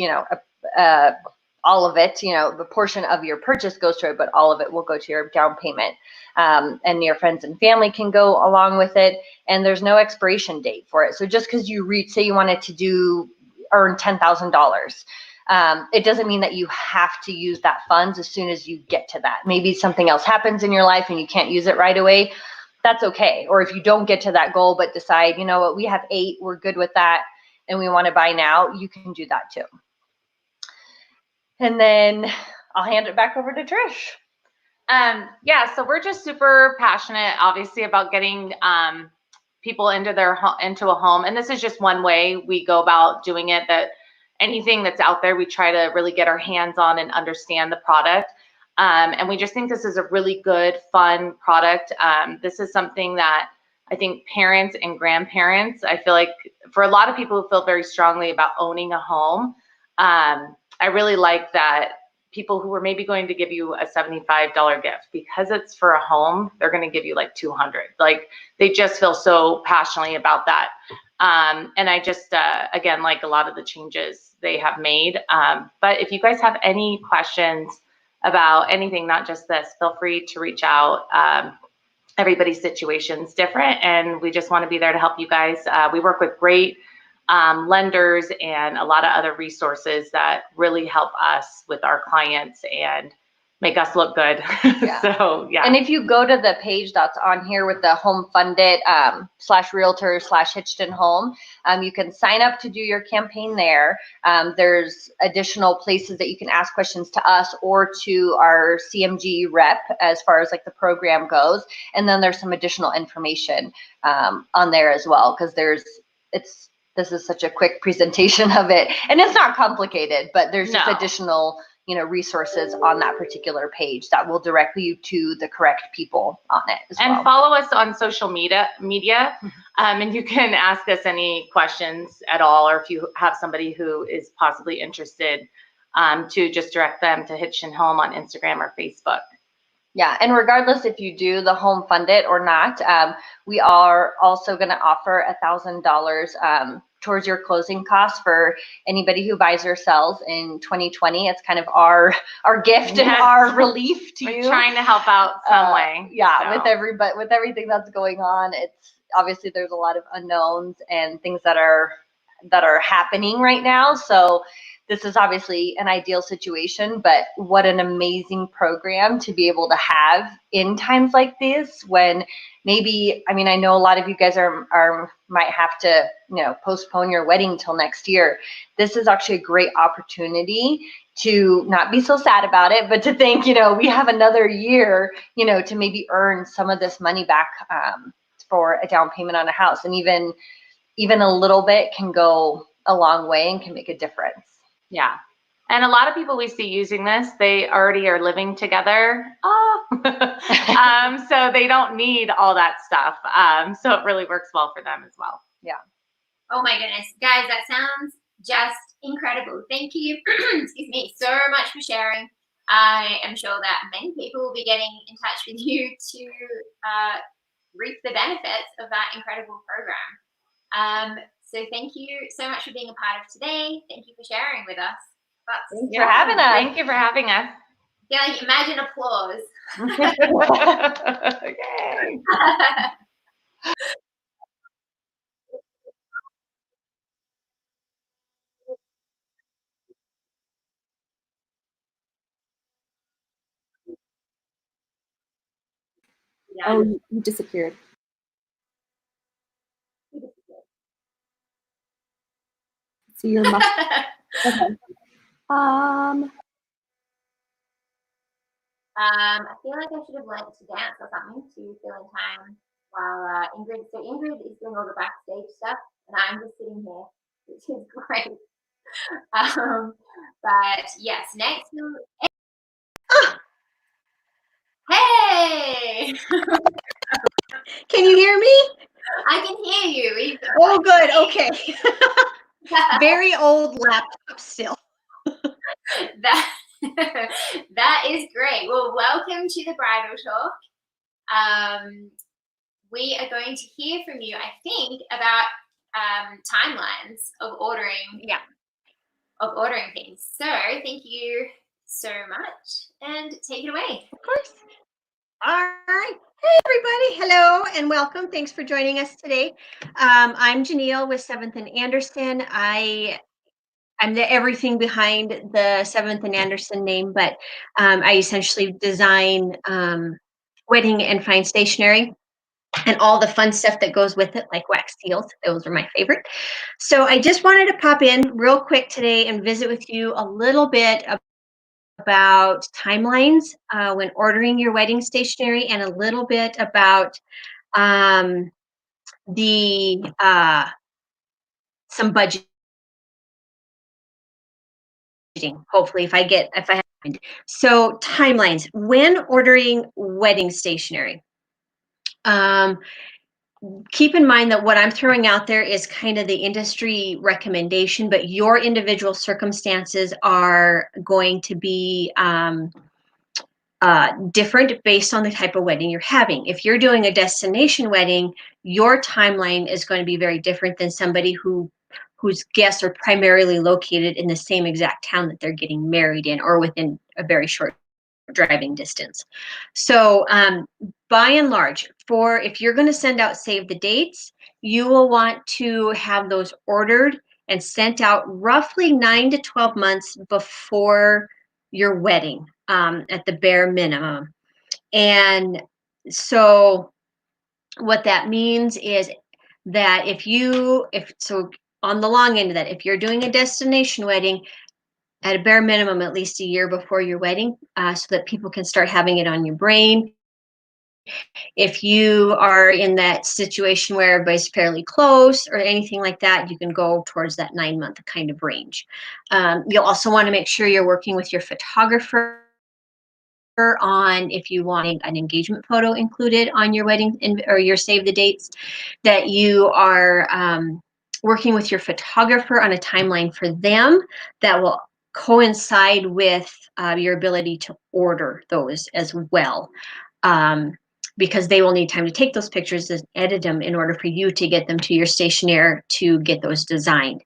all of it, the portion of your purchase goes to it, but all of it will go to your down payment. And your friends and family can go along with it. And there's no expiration date for it. So just because you say you wanted to earn $10,000, it doesn't mean that you have to use that funds as soon as you get to that. Maybe something else happens in your life and you can't use it right away. That's okay. Or if you don't get to that goal, but decide, you know what, we have 8, we're good with that, and we want to buy now, you can do that too. And then I'll hand it back over to Trish. Yeah, so we're just super passionate, obviously, about getting people into a home. And this is just one way we go about doing it, that anything that's out there, we try to really get our hands on and understand the product. And we just think this is a really good, fun product. This is something that I think parents and grandparents, I feel like for a lot of people who feel very strongly about owning a home, I really like that people who are maybe going to give you a $75 gift, because it's for a home, they're going to give you like 200. Like they just feel so passionately about that. And I just, again, like a lot of the changes they have made. But if you guys have any questions about anything, not just this, feel free to reach out. Everybody's situation is different, and we just want to be there to help you guys. We work with great lenders and a lot of other resources that really help us with our clients and make us look good. Yeah. So, yeah. And if you go to the page that's on here with the Home Funded /realtor /Hitched Home, you can sign up to do your campaign there. There's additional places that you can ask questions to us or to our CMG rep as far as like the program goes. And then there's some additional information on there as well, because this is such a quick presentation of it, and it's not complicated, but there's just additional, resources on that particular page that will direct you to the correct people on it as well. And follow us on social media, and you can ask us any questions at all, or if you have somebody who is possibly interested, to just direct them to Hitched Home on Instagram or Facebook. Yeah, and regardless if you do the Home Funded or not, we are also going to offer $1,000 towards your closing costs for anybody who buys or sells in 2020. It's kind of our gift and our relief to you. We're trying to help out some way. Yeah, so. with everything that's going on, it's obviously there's a lot of unknowns and things that are happening right now. So this is obviously an ideal situation, but what an amazing program to be able to have in times like this, when maybe, I know a lot of you guys might have to, postpone your wedding till next year. This is actually a great opportunity to not be so sad about it, but to think, we have another year, to maybe earn some of this money back for a down payment on a house. And even a little bit can go a long way and can make a difference. Yeah. And a lot of people we see using this, they already are living together. So they don't need all that stuff. So it really works well for them as well. Yeah. Oh my goodness, guys, that sounds just incredible. Thank you, excuse me, so much for sharing. I am sure that many people will be getting in touch with you to reap the benefits of that incredible program. So thank you so much for being a part of today. Thank you for sharing with us. Thanks for having us. Thank you for having us. Yeah, like imagine applause. Yay. Yeah. Oh, you disappeared. So you're okay. I feel like I should have learned to dance or something to fill in time while Ingrid is doing all the backstage stuff, and I'm just sitting here, which is great. But yes, next we'll... Hey! Can you hear me? I can hear you. Oh, good. Okay. Very old laptop still. That is great. Well, welcome to the Bridal Talk. We are going to hear from you, I think, about timelines of ordering. Yeah. Of ordering things. So thank you so much, and take it away. Of course. All right. Hey, everybody. Hello and welcome. Thanks for joining us today. I'm Janelle with 7th and Anderson. I'm the everything behind the 7th and Anderson name, but I essentially design wedding and fine stationery and all the fun stuff that goes with it, like wax seals. Those are my favorite. So I just wanted to pop in real quick today and visit with you a little bit about timelines when ordering your wedding stationery, and a little bit about some budget. Hopefully, if I have. So timelines when ordering wedding stationery. keep in mind that what I'm throwing out there is kind of the industry recommendation, but your individual circumstances are going to be different based on the type of wedding you're having. If you're doing a destination wedding, your timeline is going to be very different than somebody whose guests are primarily located in the same exact town that they're getting married in or within a very short driving distance. So by and large, if you're going to send out save the dates, you will want to have those ordered and sent out roughly 9 to 12 months before your wedding, at the bare minimum. And so what that means is that so on the long end of that, if you're doing a destination wedding, at a bare minimum, at least a year before your wedding, so that people can start having it on your brain. If you are in that situation where everybody's fairly close or anything like that, you can go towards that 9-month kind of range. You'll also want to make sure you're working with your photographer on if you want an engagement photo included on your wedding or your save the dates, that you are working with your photographer on a timeline for them that will coincide with your ability to order those as well, because they will need time to take those pictures and edit them in order for you to get them to your stationery to get those designed.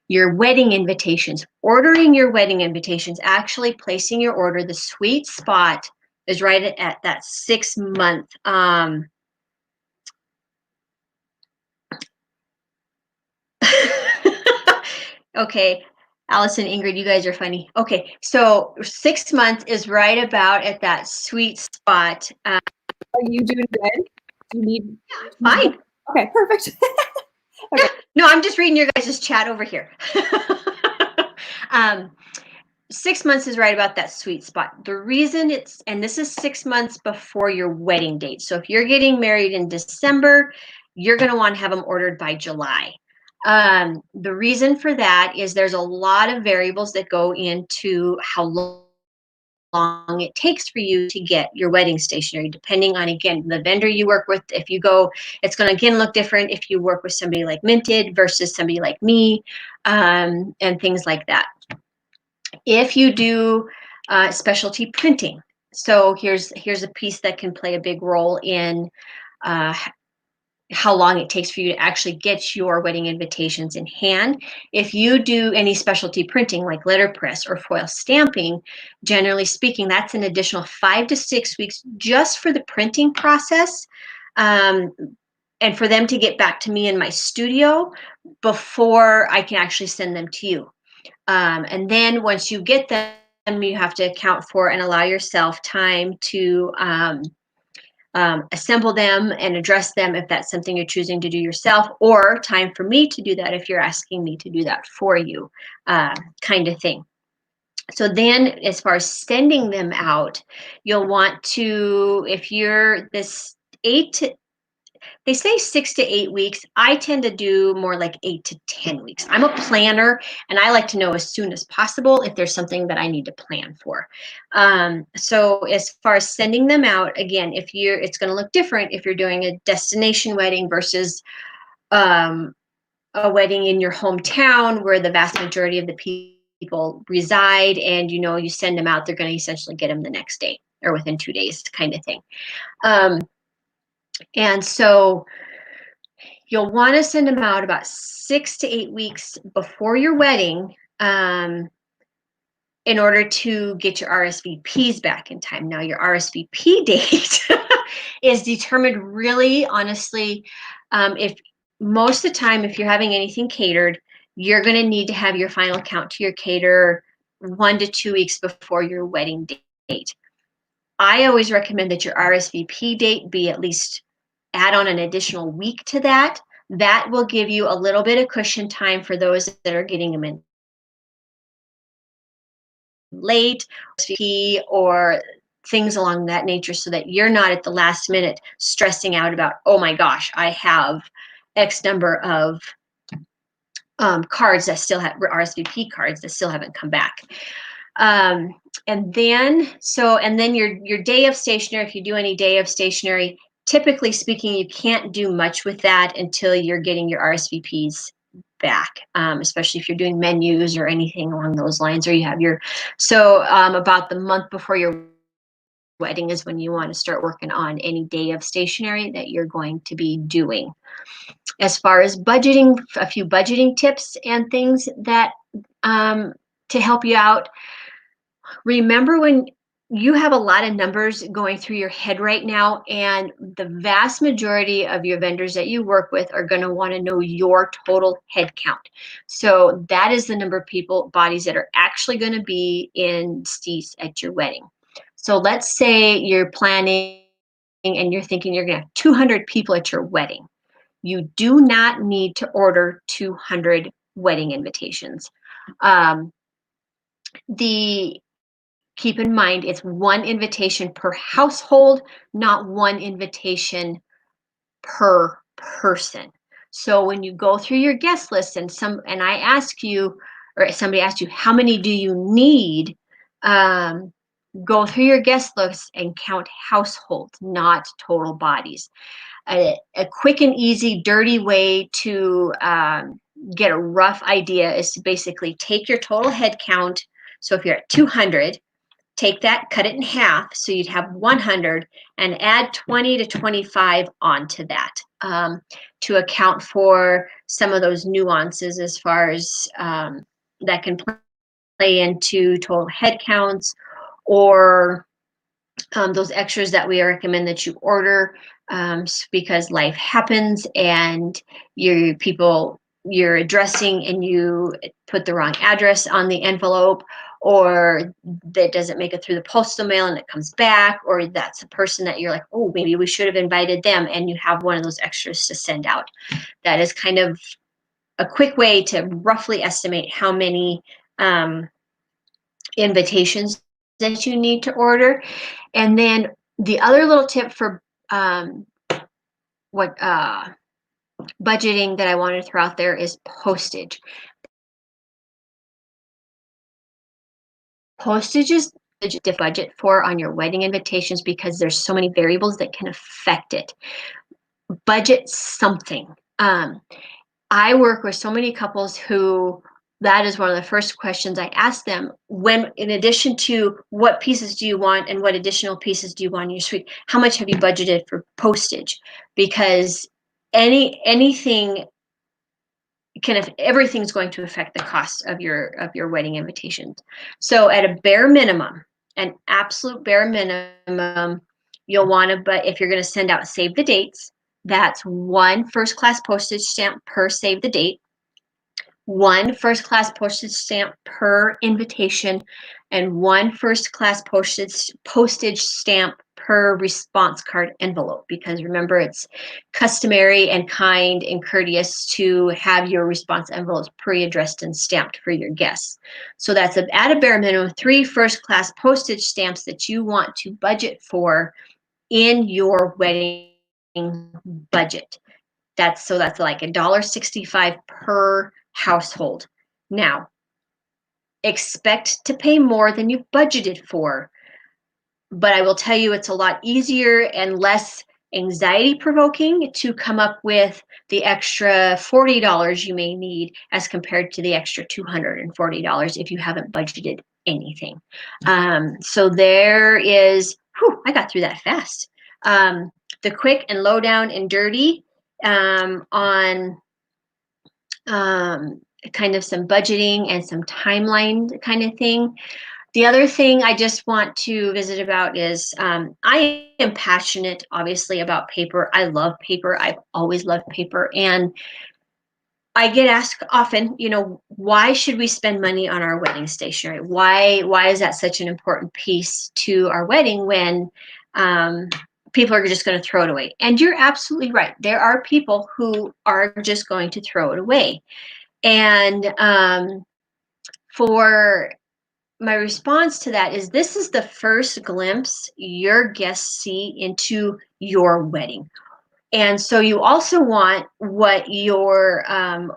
Your wedding invitations, ordering your wedding invitations, actually placing your order, the sweet spot is right at that 6-month. Okay, Allison, Ingrid, you guys are funny. Okay, so 6 months is right about at that sweet spot. Are you doing good? Do you need? Fine. Okay, perfect. Okay. No, I'm just reading your guys' chat over here. 6 months is right about that sweet spot. The reason and this is 6 months before your wedding date. So if you're getting married in December, you're going to want to have them ordered by July. The reason for that is there's a lot of variables that go into how long it takes for you to get your wedding stationery, depending on, again, the vendor you work with. If you go, it's going to again look different if you work with somebody like Minted versus somebody like me, and things like that. If you do specialty printing, so here's a piece that can play a big role in how long it takes for you to actually get your wedding invitations in hand. If you do any specialty printing like letterpress or foil stamping, generally speaking, that's an additional 5 to 6 weeks just for the printing process, and for them to get back to me in my studio before I can actually send them to you. And then once you get them, you have to account for and allow yourself time to assemble them and address them if that's something you're choosing to do yourself, or time for me to do that if you're asking me to do that for you, kind of thing. So then as far as sending them out, you'll want to, if you're this they say 6 to 8 weeks. I tend to do more like 8 to 10 weeks. I'm a planner and I like to know as soon as possible if there's something that I need to plan for. So as far as sending them out, again, it's going to look different if you're doing a destination wedding versus a wedding in your hometown where the vast majority of the people reside, and you send them out, they're going to essentially get them the next day or within 2 days kind of thing. And so you'll want to send them out about 6 to 8 weeks before your wedding, in order to get your RSVPs back in time. Now, your RSVP date is determined really honestly, if most of the time, if you're having anything catered, you're going to need to have your final count to your caterer 1 to 2 weeks before your wedding date. I always recommend that your RSVP date be at least add on an additional week to that. That will give you a little bit of cushion time for those that are getting them in late, or things along that nature, so that you're not at the last minute stressing out about, oh my gosh, I have X number of cards that still have RSVP cards that still haven't come back. And then your day of stationery, if you do any day of stationery, typically speaking, you can't do much with that until you're getting your RSVPs back, especially if you're doing menus or anything along those lines, or you have your, so about the month before your wedding is when you want to start working on any day of stationery that you're going to be doing. As far as budgeting, a few budgeting tips and things that to help you out. Remember, when you have a lot of numbers going through your head right now, and the vast majority of your vendors that you work with are going to want to know your total head count. So that is the number of people, bodies that are actually going to be in seats at your wedding. So let's say you're planning and you're thinking you're going to have 200 people at your wedding. You do not need to order 200 wedding invitations. Keep in mind, it's one invitation per household, not one invitation per person. So when you go through your guest list and I ask you, or somebody asks you, how many do you need? Go through your guest list and count households, not total bodies. A quick and easy, dirty way to get a rough idea is to basically take your total head count. So if you're at 200, take that, cut it in half, so you'd have 100, and add 20 to 25 onto that to account for some of those nuances as far as that can play into total head counts, or those extras that we recommend that you order because life happens and you're addressing and you put the wrong address on the envelope, or that doesn't make it through the postal mail and it comes back, or that's a person that you're like, oh, maybe we should have invited them, and you have one of those extras to send out. That is kind of a quick way to roughly estimate how many invitations that you need to order. And then the other little tip for budgeting that I wanted to throw out there is postage. Postage is to budget for on your wedding invitations because there's so many variables that can affect it. Budget something. I work with so many couples who that is one of the first questions I ask them, when, in addition to what pieces do you want and what additional pieces do you want in your suite, how much have you budgeted for postage? Because anything everything's going to affect the cost of your wedding invitations. So at a bare minimum, an absolute bare minimum, you'll want to, but if you're going to send out save the dates, that's one first class postage stamp per save the date, one first class postage stamp per invitation, and one first class postage stamp per response card envelope, because remember, it's customary and kind and courteous to have your response envelopes pre-addressed and stamped for your guests. So that's at a bare minimum 3 first class postage stamps that you want to budget for in your wedding budget. That's like $1.65 per household. Now, expect to pay more than you've budgeted for, but I will tell you it's a lot easier and less anxiety provoking to come up with the extra $40 you may need as compared to the extra $240 if you haven't budgeted anything. So there is, I got through that fast. The quick and low down and dirty on kind of some budgeting and some timeline kind of thing. The other thing I just want to visit about is I am passionate, obviously, about paper. I love paper. I've always loved paper. And I get asked often, why should we spend money on our wedding stationery? Why is that such an important piece to our wedding when people are just going to throw it away? And you're absolutely right. There are people who are just going to throw it away. And for my response to that is, this is the first glimpse your guests see into your wedding. And so you also want what your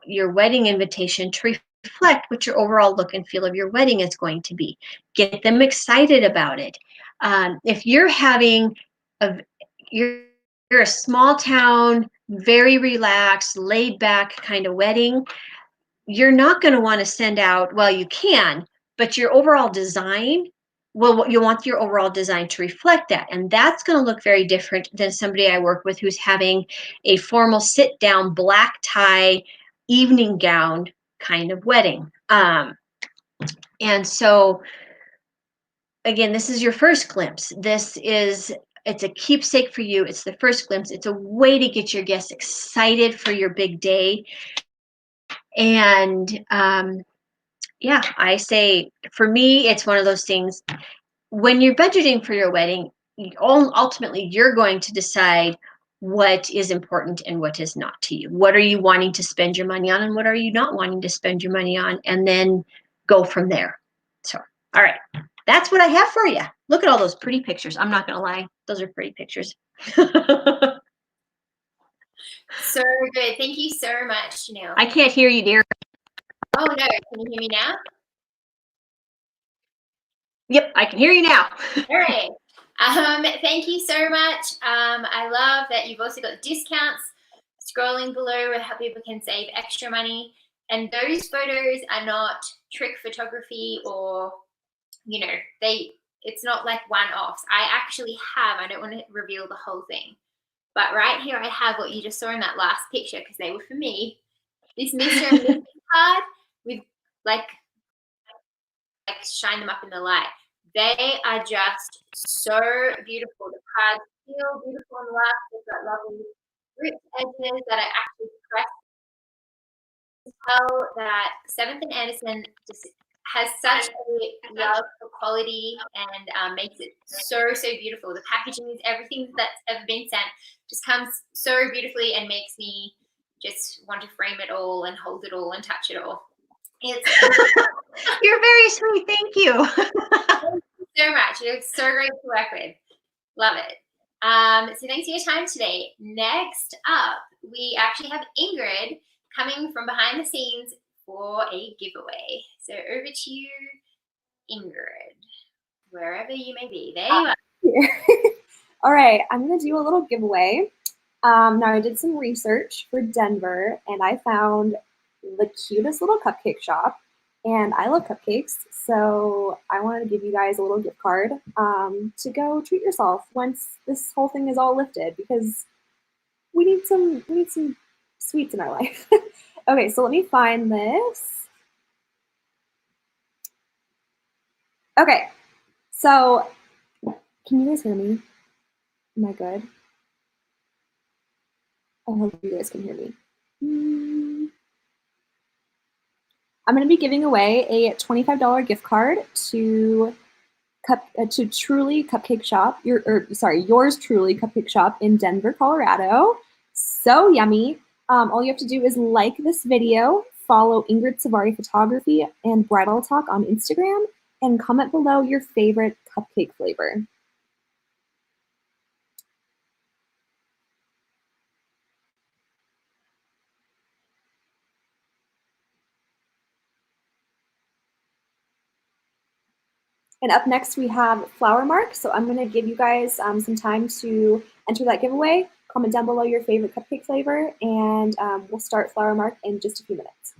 wedding invitation to reflect what your overall look and feel of your wedding is going to be. Get them excited about it. If you're having you're you're a small town, very relaxed, laid back kind of wedding, you're not going to want to send out, well, you can, but your overall design, well, you want your overall design to reflect that. And that's going to look very different than somebody I work with who's having a formal sit down, black tie, evening gown kind of wedding. And so, again, this is your first glimpse. It's a keepsake for you. It's the first glimpse. It's a way to get your guests excited for your big day. And yeah, I say for me, it's one of those things when you're budgeting for your wedding, ultimately you're going to decide what is important and what is not to you. What are you wanting to spend your money on and what are you not wanting to spend your money on? And then go from there. So, all right, that's what I have for you. Look at all those pretty pictures. I'm not going to lie. Those are pretty pictures. So good. Thank you so much, Janelle. I can't hear you, dear. Oh, no. Can you hear me now? Yep, I can hear you now. All right. Thank you so much. I love that you've also got discounts scrolling below where how people can save extra money. And those photos are not trick photography or, you know, it's not like one-offs. I actually have, I don't want to reveal the whole thing, but right here I have what you just saw in that last picture because they were for me. This Mr. and Mrs. card with like shine them up in the light. They are just so beautiful. The cards feel beautiful on the left. They've got lovely ripped edges that I actually press. Tell that 7th and Anderson just has such a love for quality and makes it so, so beautiful. The packaging is everything that's ever been sent just comes so beautifully and makes me just want to frame it all and hold it all and touch it all. You're very sweet. Thank you. Thank you so much. It's so great to work with. Love it. So thanks for your time today. Next up, we actually have Ingrid coming from behind the scenes for a giveaway. So over to you, Ingrid, wherever you may be. There you are. All right, I'm going to do a little giveaway. Now, I did some research for Denver, and I found the cutest little cupcake shop, and I love cupcakes, so I wanted to give you guys a little gift card to go treat yourself once this whole thing is all lifted, because we need some sweets in our life. Okay, so let me find this. Okay, so can you guys hear me? Am I good? I hope you guys can hear me. I'm going to be giving away a $25 gift card to Truly Cupcake Shop. Yours Truly Cupcake Shop in Denver, Colorado. So yummy. All you have to do is like this video, follow Ingrid Svare Photography and Bridal Talk on Instagram, and comment below your favorite cupcake flavor. And up next we have Flower Mark. So I'm going to give you guys some time to enter that giveaway. Comment down below your favorite cupcake flavor, and we'll start Flower Mark in just a few minutes.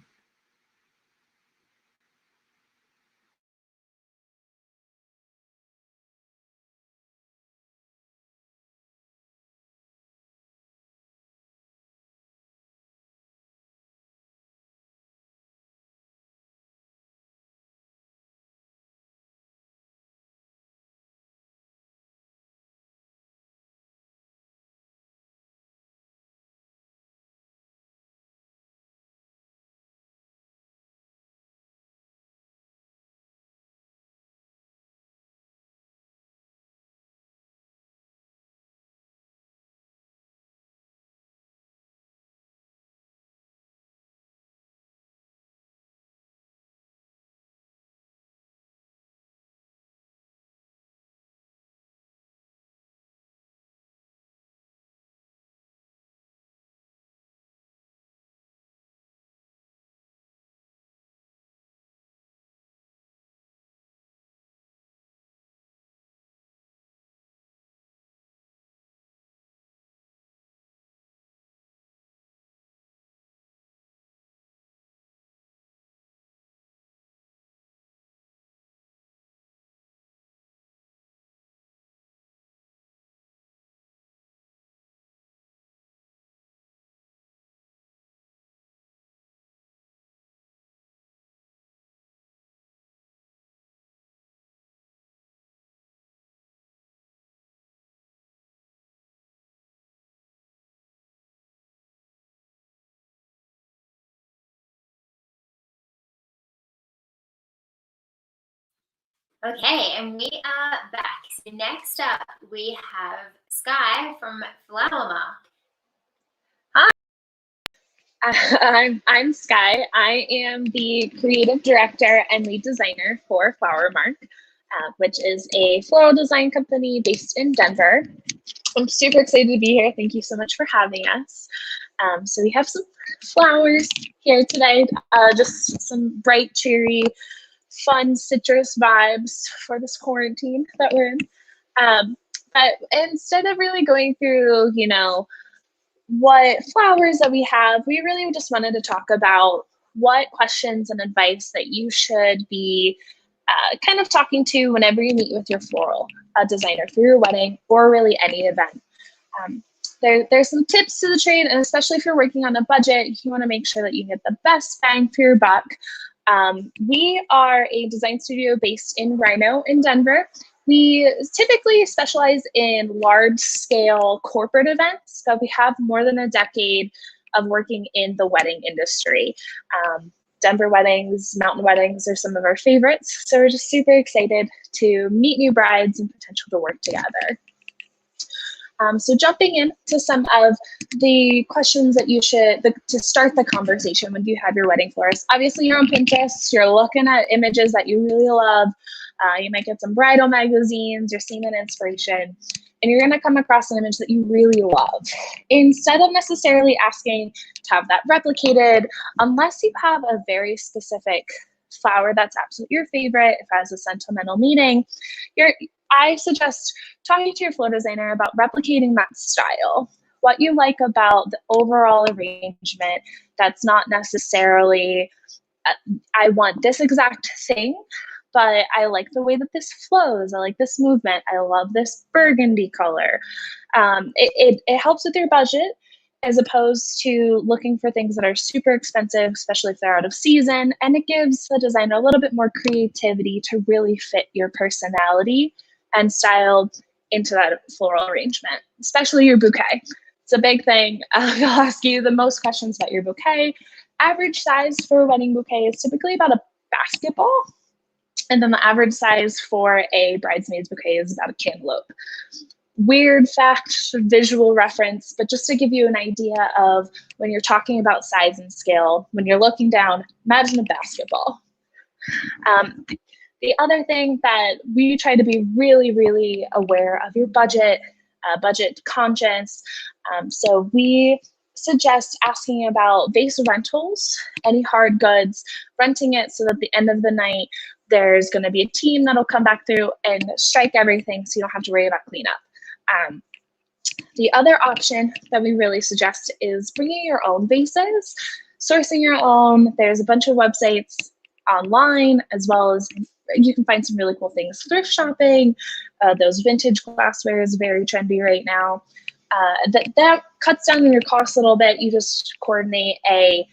Okay, and we are back. So next up, we have Sky from Flower. I'm Sky. I am the creative director and lead designer for Flower Mark, which is a floral design company based in Denver. I'm super excited to be here. Thank you so much for having us. So we have some flowers here today, just some bright, cheery, fun citrus vibes for this quarantine that we're in. But instead of really going through, what flowers that we have, we really just wanted to talk about what questions and advice that you should be kind of talking to whenever you meet with your floral designer for your wedding or really any event. There's some tips to the trade, and especially if you're working on a budget, you want to make sure that you get the best bang for your buck. We are a design studio based in Reno in Denver. We typically specialize in large-scale corporate events, but we have more than a decade of working in the wedding industry. Denver weddings, mountain weddings are some of our favorites, so we're just super excited to meet new brides and potential to work together. So jumping into some of the questions that you should, to start the conversation when you have your wedding florist. Obviously you're on Pinterest, you're looking at images that you really love. You might get some bridal magazines, you're seeing an inspiration, and you're gonna come across an image that you really love. Instead of necessarily asking to have that replicated, unless you have a very specific flower that's absolutely your favorite, if it has a sentimental meaning, I suggest talking to your floral designer about replicating that style. What you like about the overall arrangement that's not necessarily, I want this exact thing, but I like the way that this flows. I like this movement. I love this burgundy color. It helps with your budget as opposed to looking for things that are super expensive, especially if they're out of season. And it gives the designer a little bit more creativity to really fit your personality and style into that floral arrangement, especially your bouquet. It's a big thing. I'll ask you the most questions about your bouquet. Average size for a wedding bouquet is typically about a basketball. And then the average size for a bridesmaid's bouquet is about a cantaloupe. Weird fact, visual reference, but just to give you an idea of when you're talking about size and scale, when you're looking down, imagine a basketball. The other thing that we try to be really, really aware of your budget, budget conscious. So we suggest asking about base rentals, any hard goods, renting it so that at the end of the night, there's going to be a team that'll come back through and strike everything so you don't have to worry about cleanup. The other option that we really suggest is bringing your own vases, sourcing your own. There's a bunch of websites online, as well as you can find some really cool things. Thrift shopping, those vintage glassware is very trendy right now. That cuts down on your costs a little bit. You just coordinate a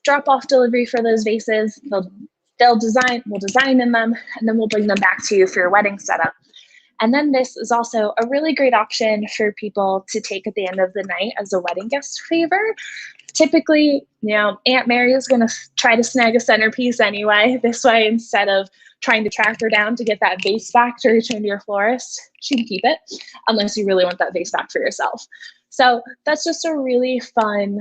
drop-off delivery for those vases. We'll design in them, and then we'll bring them back to you for your wedding setup. And then this is also a really great option for people to take at the end of the night as a wedding guest favor. Typically, Aunt Mary is going to try to snag a centerpiece anyway. This way, instead of trying to track her down to get that vase back to return to your florist, she can keep it, unless you really want that vase back for yourself. So that's just a really fun,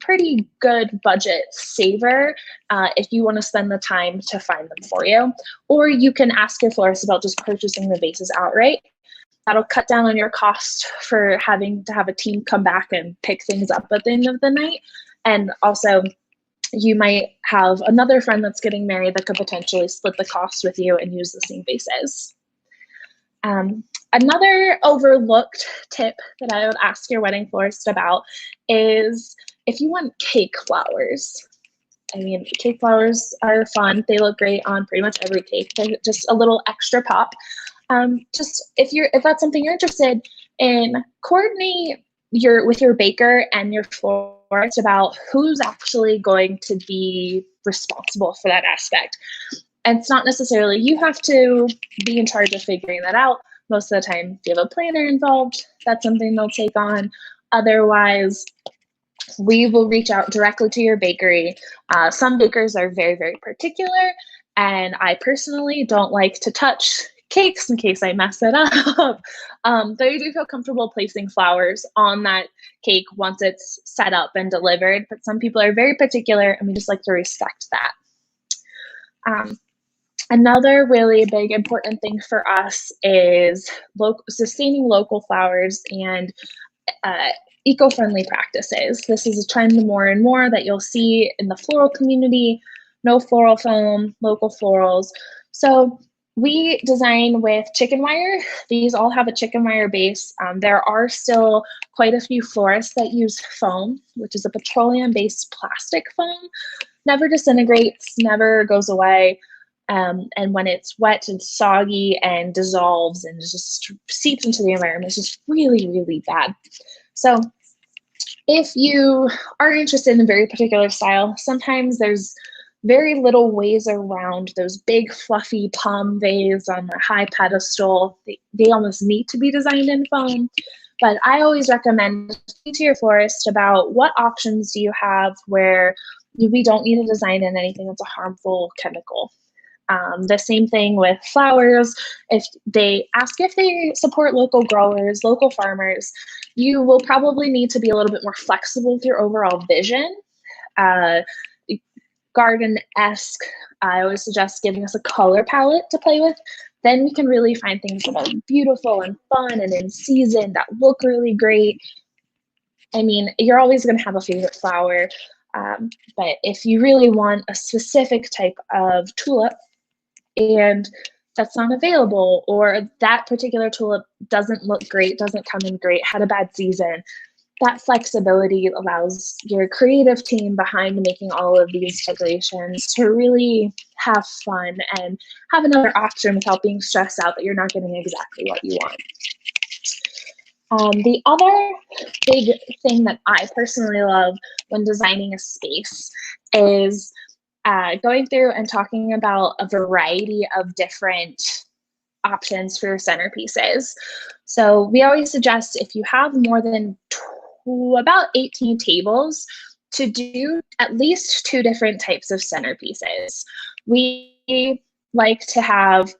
pretty good budget saver if you want to spend the time to find them for you. Or you can ask your florist about just purchasing the vases outright. That'll cut down on your cost for having to have a team come back and pick things up at the end of the night. And also, you might have another friend that's getting married that could potentially split the cost with you and use the same vases. Another overlooked tip that I would ask your wedding florist about is if you want cake flowers. I mean, cake flowers are fun. They look great on pretty much every cake. They're just a little extra pop. Just if that's something you're interested in, coordinate with your baker and your florist about who's actually going to be responsible for that aspect. And it's not necessarily you have to be in charge of figuring that out. Most of the time, if you have a planner involved, that's something they'll take on. Otherwise, we will reach out directly to your bakery. Some bakers are very, very particular And I personally don't like to touch cakes in case I mess it up. But I do feel comfortable placing flowers on that cake once it's set up and delivered. But some people are very particular, and we just like to respect that. Another really big important thing for us is sustaining local flowers and eco-friendly practices. This is a trend more and more that you'll see in the floral community. No floral foam, local florals. So we design with chicken wire. These all have a chicken wire base. There are still quite a few florists that use foam, which is a petroleum-based plastic foam. Never disintegrates, never goes away. And when it's wet and soggy and dissolves and just seeps into the environment, it's just really, really bad. So if you are interested in a very particular style, sometimes there's very little ways around those big fluffy palm vase on the high pedestal. They almost need to be designed in foam. But I always recommend speaking to your florist about what options do you have where we don't need to design in anything that's a harmful chemical. The same thing with flowers. If they ask if they support local growers, local farmers, you will probably need to be a little bit more flexible with your overall vision. Garden-esque, I always suggest giving us a color palette to play with. Then we can really find things that are beautiful and fun and in season that look really great. I mean, you're always going to have a favorite flower, but if you really want a specific type of tulip and that's not available, or that particular tulip doesn't look great, doesn't come in great, had a bad season, that flexibility allows your creative team behind making all of these decorations to really have fun and have another option without being stressed out that you're not getting exactly what you want. The other big thing that I personally love when designing a space is going through and talking about a variety of different options for your centerpieces. So we always suggest if you have more than about 18 tables to do at least 2 different types of centerpieces. We like to have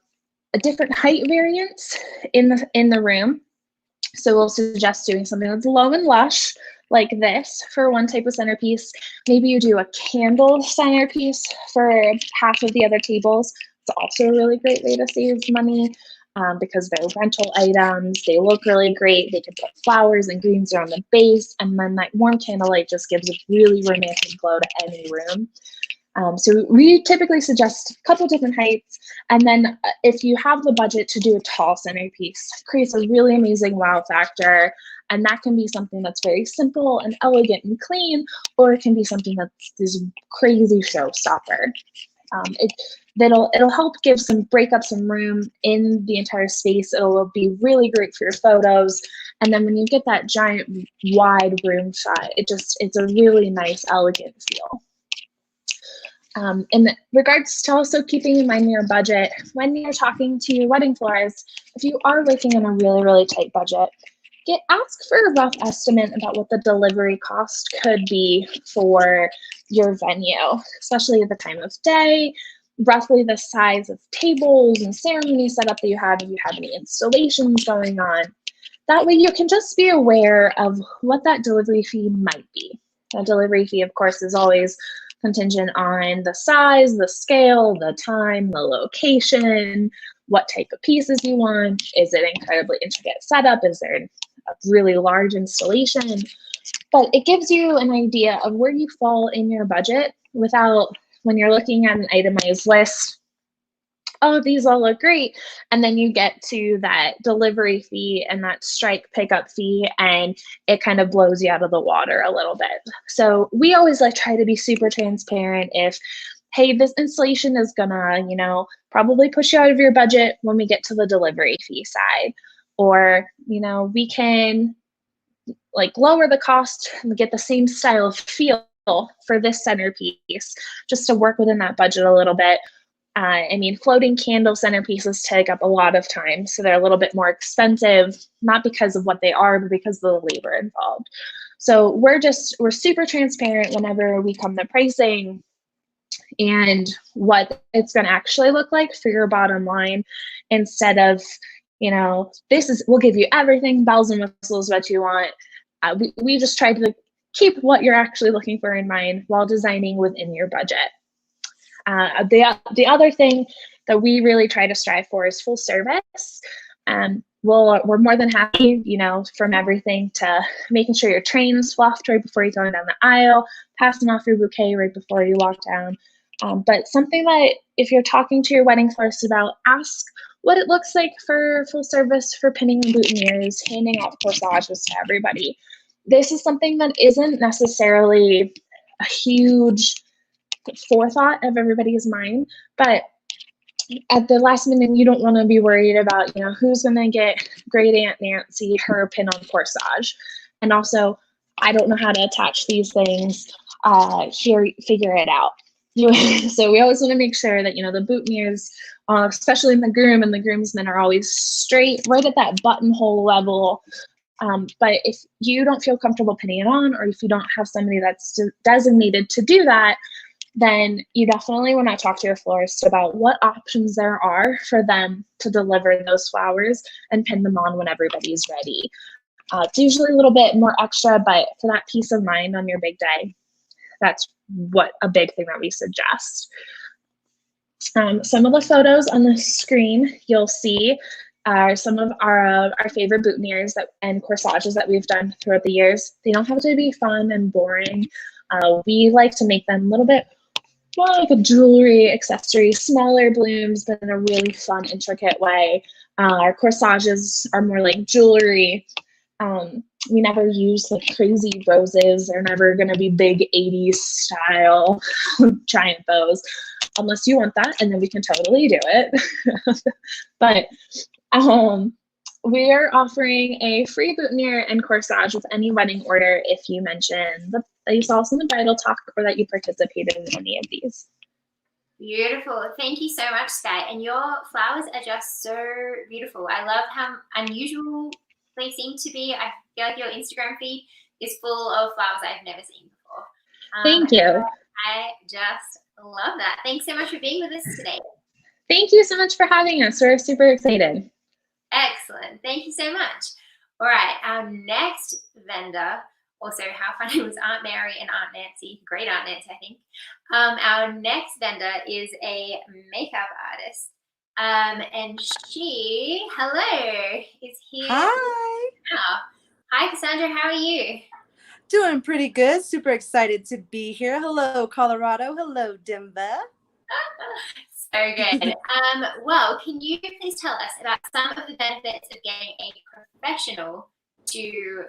a different height variance in the room. So we'll suggest doing something that's low and lush like this for one type of centerpiece. Maybe you do a candle centerpiece for half of the other tables. It's also a really great way to save money because they're rental items. They look really great. They can put flowers and greens around the base, and then that warm candlelight just gives a really romantic glow to any room. So we typically suggest a couple different heights, and then if you have the budget to do a tall centerpiece, it creates a really amazing wow factor, and that can be something that's very simple and elegant and clean, or it can be something that's this crazy showstopper. It'll help break up some room in the entire space. It'll be really great for your photos, and then when you get that giant wide room shot, it's a really nice, elegant feel. In regards to also keeping in mind your budget, when you're talking to your wedding florist, if you are working on a really, really tight budget, ask for a rough estimate about what the delivery cost could be for your venue, especially at the time of day, roughly the size of tables and ceremony setup that you have, if you have any installations going on. That way you can just be aware of what that delivery fee might be. The delivery fee, of course, is always contingent on the size, the scale, the time, the location, what type of pieces you want. Is it incredibly intricate setup? Is there a really large installation? But it gives you an idea of where you fall in your budget without, when you're looking at an itemized list, oh, these all look great. And then you get to that delivery fee and that strike pickup fee, and it kind of blows you out of the water a little bit. So we always try to be super transparent. If, hey, this installation is gonna, probably push you out of your budget when we get to the delivery fee side. Or, we can lower the cost and get the same style of feel for this centerpiece just to work within that budget a little bit. Floating candle centerpieces take up a lot of time, so they're a little bit more expensive, not because of what they are, but because of the labor involved. So we're super transparent whenever we come to pricing. and what it's going to actually look like for your bottom line, instead of, we'll give you everything, bells and whistles, what you want. We just try to keep what you're actually looking for in mind while designing within your budget. The other thing that we really try to strive for is full service. We're more than happy, from everything to making sure your train is fluffed right before you go down the aisle, passing off your bouquet right before you walk down. But something that if you're talking to your wedding florist about, ask what it looks like for full service, for pinning and boutonnieres, handing out corsages to everybody. This is something that isn't necessarily a huge forethought of everybody's mind, but at the last minute, you don't want to be worried about, who's going to get great Aunt Nancy her pin on corsage. And also, I don't know how to attach these things. Here, figure it out. So we always want to make sure that, the boutonnieres, especially in the groom and the groomsmen, are always straight, right at that buttonhole level. But if you don't feel comfortable pinning it on, or if you don't have somebody that's designated to do that, then you definitely want to talk to your florist about what options there are for them to deliver those flowers and pin them on when everybody's ready. It's usually a little bit more extra, but for that peace of mind on your big day, that's a big thing that we suggest. Some of the photos on the screen you'll see are some of our favorite boutonnieres and corsages that we've done throughout the years. They don't have to be fun and boring. We like to make them a little bit more like a jewelry accessory, smaller blooms, but in a really fun, intricate way. Our corsages are more like jewelry. We never use like crazy roses. They're never going to be big 80s style giant bows, unless you want that, and then we can totally do it. But we are offering a free boutonniere and corsage with any wedding order if you mention that you saw us in the Bridal Talk or that you participated in any of these. Beautiful. Thank you so much, Sky. And your flowers are just so beautiful. I love how unusual they seem to be. I feel like your Instagram feed is full of flowers I've never seen before. Thank you. I just love that. Thanks so much for being with us today. Thank you so much for having us. We're super excited. Excellent. Thank you so much. All right. Our next vendor, also how funny was Aunt Mary and Aunt Nancy, great Aunt Nancy, I think. Our next vendor is a makeup artist. And she, hello, is here. Hi. Now. Hi, Cassandra. How are you? Doing pretty good. Super excited to be here. Hello, Colorado. Hello, Denver. So good. Well, can you please tell us about some of the benefits of getting a professional to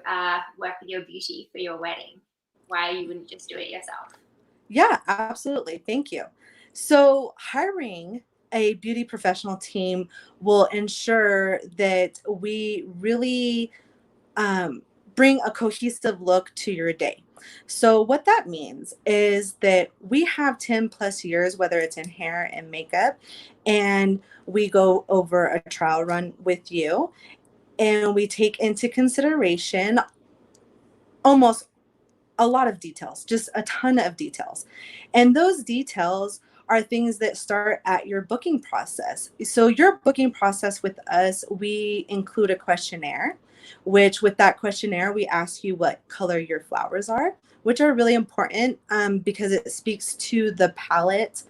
work with your beauty for your wedding? Why you wouldn't just do it yourself? Yeah, absolutely. Thank you. So hiring a beauty professional team will ensure that we really bring a cohesive look to your day. So what that means is that we have 10 plus years, whether it's in hair and makeup, and we go over a trial run with you, and we take into consideration almost a lot of details, just a ton of details. And those details are things that start at your booking process. So your booking process with us, we include a questionnaire, which with that questionnaire, we ask you what color your flowers are, which are really important because it speaks to the palette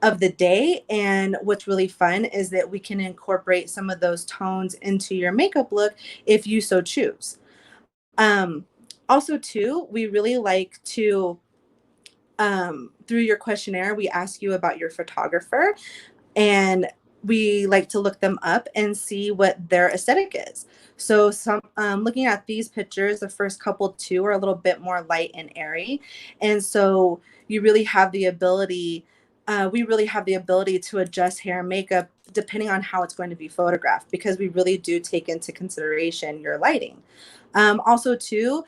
of the day. And what's really fun is that we can incorporate some of those tones into your makeup look if you so choose. Also, too, we really like to, through your questionnaire, we ask you about your photographer, and we like to look them up and see what their aesthetic is. So looking at these pictures, the first couple two are a little bit more light and airy. And so you really have the ability, we really have the ability to adjust hair and makeup depending on how it's going to be photographed, because we really do take into consideration your lighting. Also, too,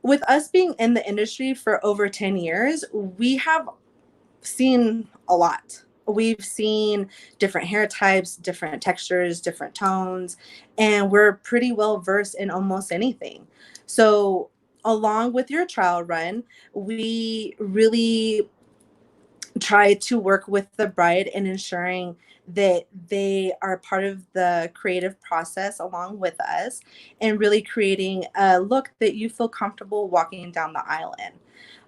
with us being in the industry for over 10 years, we have seen a lot. We've seen different hair types, different textures, different tones, and we're pretty well versed in almost anything. So along with your trial run, we really try to work with the bride in ensuring that they are part of the creative process along with us, and really creating a look that you feel comfortable walking down the aisle in.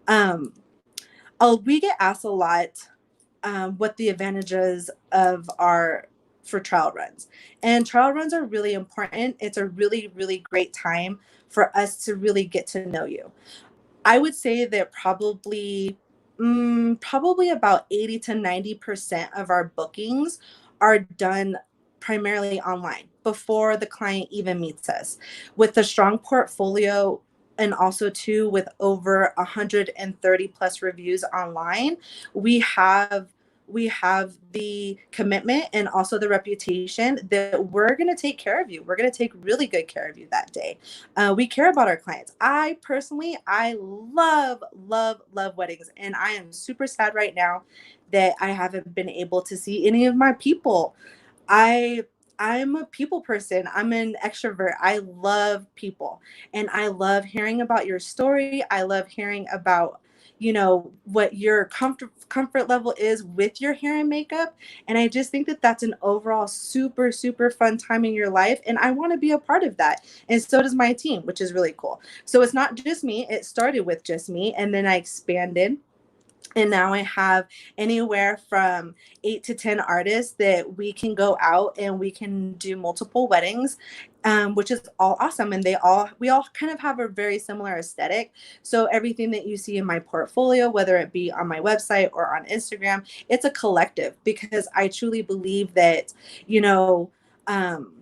Um, we get asked a lot what the advantages of our for trial runs. And trial runs are really important. It's a really, really great time for us to really get to know you. I would say that probably about 80 to 90% of our bookings are done primarily online before the client even meets us. With a strong portfolio, and also too with over 130 plus reviews online, we have the commitment and also the reputation that we're going to take care of you. We're going to take really good care of you that day. We care about our clients. I personally, I love, love, love weddings. And I am super sad right now that I haven't been able to see any of my people. I I'm a people person. I'm an extrovert. I love people, and I love hearing about your story. I love hearing about, what your comfort level is with your hair and makeup. And I just think that that's an overall super, super fun time in your life. And I want to be a part of that. And so does my team, which is really cool. So it's not just me. It started with just me, and then I expanded, and now I have anywhere from 8 to 10 artists that we can go out and we can do multiple weddings, which is all awesome. And we all kind of have a very similar aesthetic. So everything that you see in my portfolio, whether it be on my website or on Instagram, it's a collective, because I truly believe that, you know, um,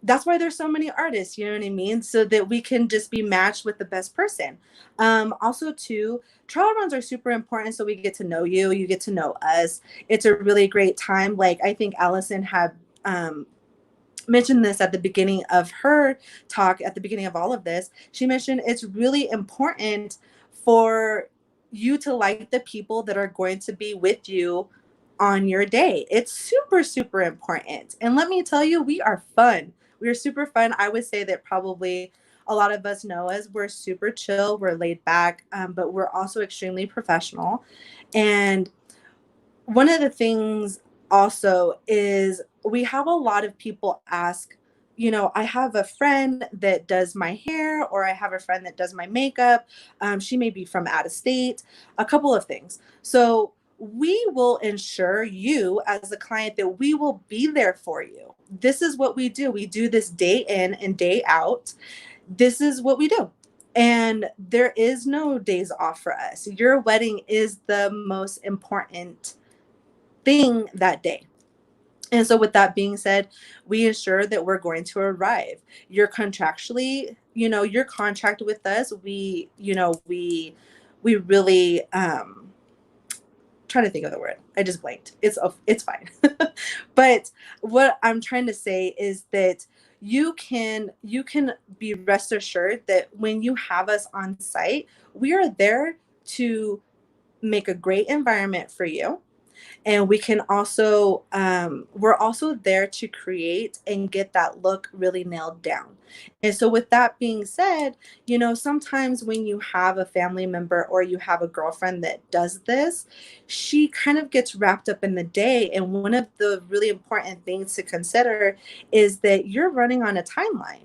that's why there's so many artists, you know what I mean? So that we can just be matched with the best person. Also, too, trial runs are super important, so we get to know you, you get to know us. It's a really great time. Like, I think Allison had mentioned this at the beginning of her talk, at the beginning of all of this. She mentioned it's really important for you to like the people that are going to be with you on your day. It's super, super important. And let me tell you, we are fun. We are super fun. I would say that probably a lot of us know us. We're super chill, we're laid back, but we're also extremely professional. And one of the things also is we have a lot of people ask, I have a friend that does my hair, or I have a friend that does my makeup. She may be from out of state, a couple of things. So we will ensure you as a client that we will be there for you. This is what we do. We do this day in and day out. This is what we do. And there is no days off for us. Your wedding is the most important thing that day. And so with that being said, we ensure that we're going to arrive. You're contractually, your contract with us, we really trying to think of the word. I just blanked. It's fine. But what I'm trying to say is that you can be rest assured that when you have us on site, we are there to make a great environment for you. And we can also we're also there to create and get that look really nailed down. And so with that being said, sometimes when you have a family member or you have a girlfriend that does this, she kind of gets wrapped up in the day. And one of the really important things to consider is that you're running on a timeline.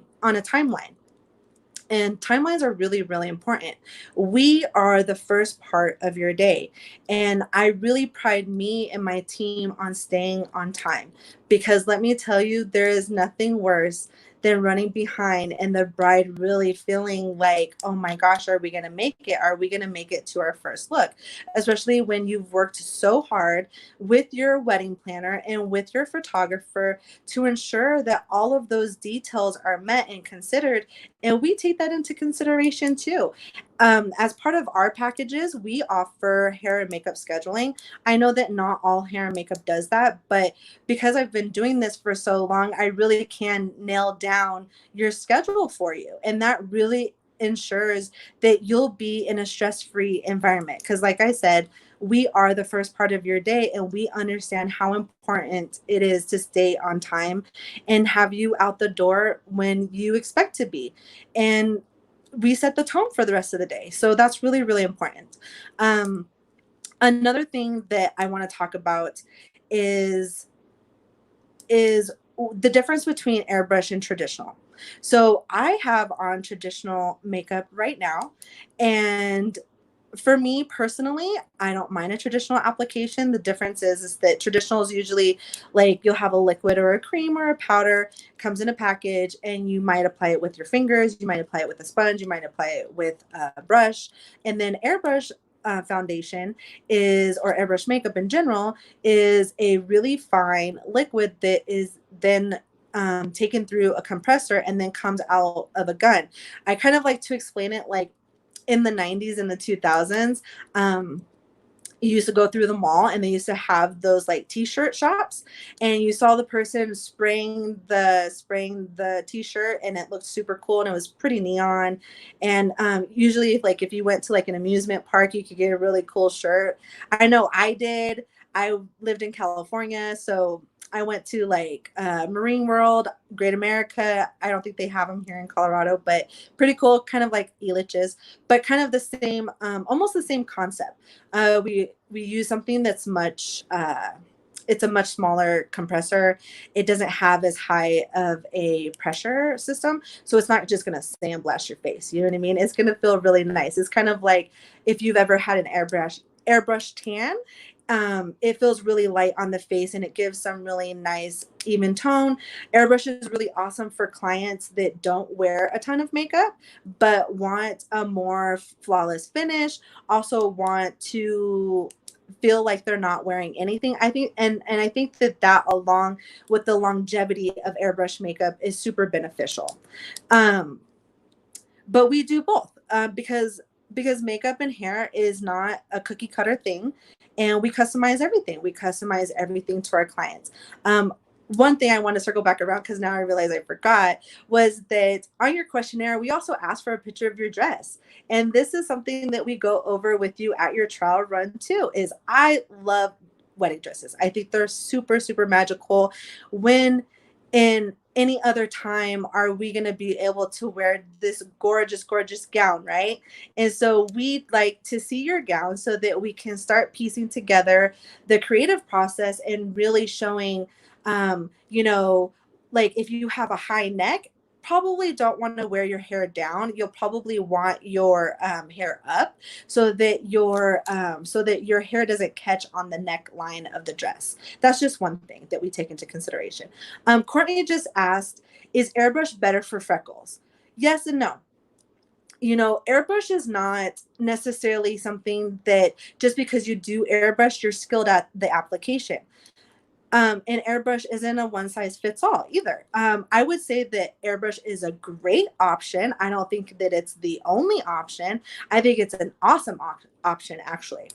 And timelines are really, really important. We are the first part of your day. And I really pride me and my team on staying on time, because let me tell you, there is nothing worse than running behind and the bride really feeling like, oh my gosh, are we going to make it? Are we going to make it to our first look? Especially when you've worked so hard with your wedding planner and with your photographer to ensure that all of those details are met and considered. And we take that into consideration too. As part of our packages, we offer hair and makeup scheduling. I know that not all hair and makeup does that, but because I've been doing this for so long, I really can nail down your schedule for you. And that really ensures that you'll be in a stress-free environment. Because like I said, we are the first part of your day, and we understand how important it is to stay on time and have you out the door when you expect to be. And we set the tone for the rest of the day. So that's really, really important. Another thing that I want to talk about is the difference between airbrush and traditional. So I have on traditional makeup right now, and for me personally, I don't mind a traditional application. The difference is that traditional is usually like you'll have a liquid or a cream or a powder, comes in a package, and you might apply it with your fingers, you might apply it with a sponge, you might apply it with a brush. And then airbrush foundation is, or airbrush makeup in general, is a really fine liquid that is then taken through a compressor and then comes out of a gun. I kind of like to explain it like in the 90s and the 2000s, you used to go through the mall and they used to have those like t-shirt shops, and you saw the person spraying the t-shirt, and it looked super cool and it was pretty neon. And usually like if you went to like an amusement park, you could get a really cool shirt. I know I did. I lived in California, so I went to like Marine World, Great America. I don't think they have them here in Colorado, but pretty cool, kind of like Elitch's, but kind of the same, almost the same concept. We use something that's much it's a much smaller compressor. It doesn't have as high of a pressure system, so it's not just going to sandblast your face. You know what I mean? It's going to feel really nice. It's kind of like if you've ever had an airbrush tan. It feels really light on the face and it gives some really nice even tone. Airbrush is really awesome for clients that don't wear a ton of makeup but want a more flawless finish, also want to feel like they're not wearing anything. I think and I think that along with the longevity of airbrush makeup is super beneficial. But we do both because makeup and hair is not a cookie cutter thing, and we customize everything. We customize everything to our clients. One thing I want to circle back around, because now I realize I forgot, was that on your questionnaire, we also asked for a picture of your dress. And this is something that we go over with you at your trial run too, is I love wedding dresses. I think they're super, super magical. When in any other time are we going to be able to wear this gorgeous, gorgeous gown, right? And so we'd like to see your gown so that we can start piecing together the creative process and really showing, you know, like if you have a high neck, probably don't want to wear your hair down. You'll probably want your hair up so that your hair doesn't catch on the neckline of the dress. That's just one thing that we take into consideration. Courtney just asked, is airbrush better for freckles? Yes and no. You know, airbrush is not necessarily something that just because you do airbrush, you're skilled at the application. And airbrush isn't a one size fits all either. I would say that airbrush is a great option. I don't think that it's the only option. I think it's an awesome option, actually.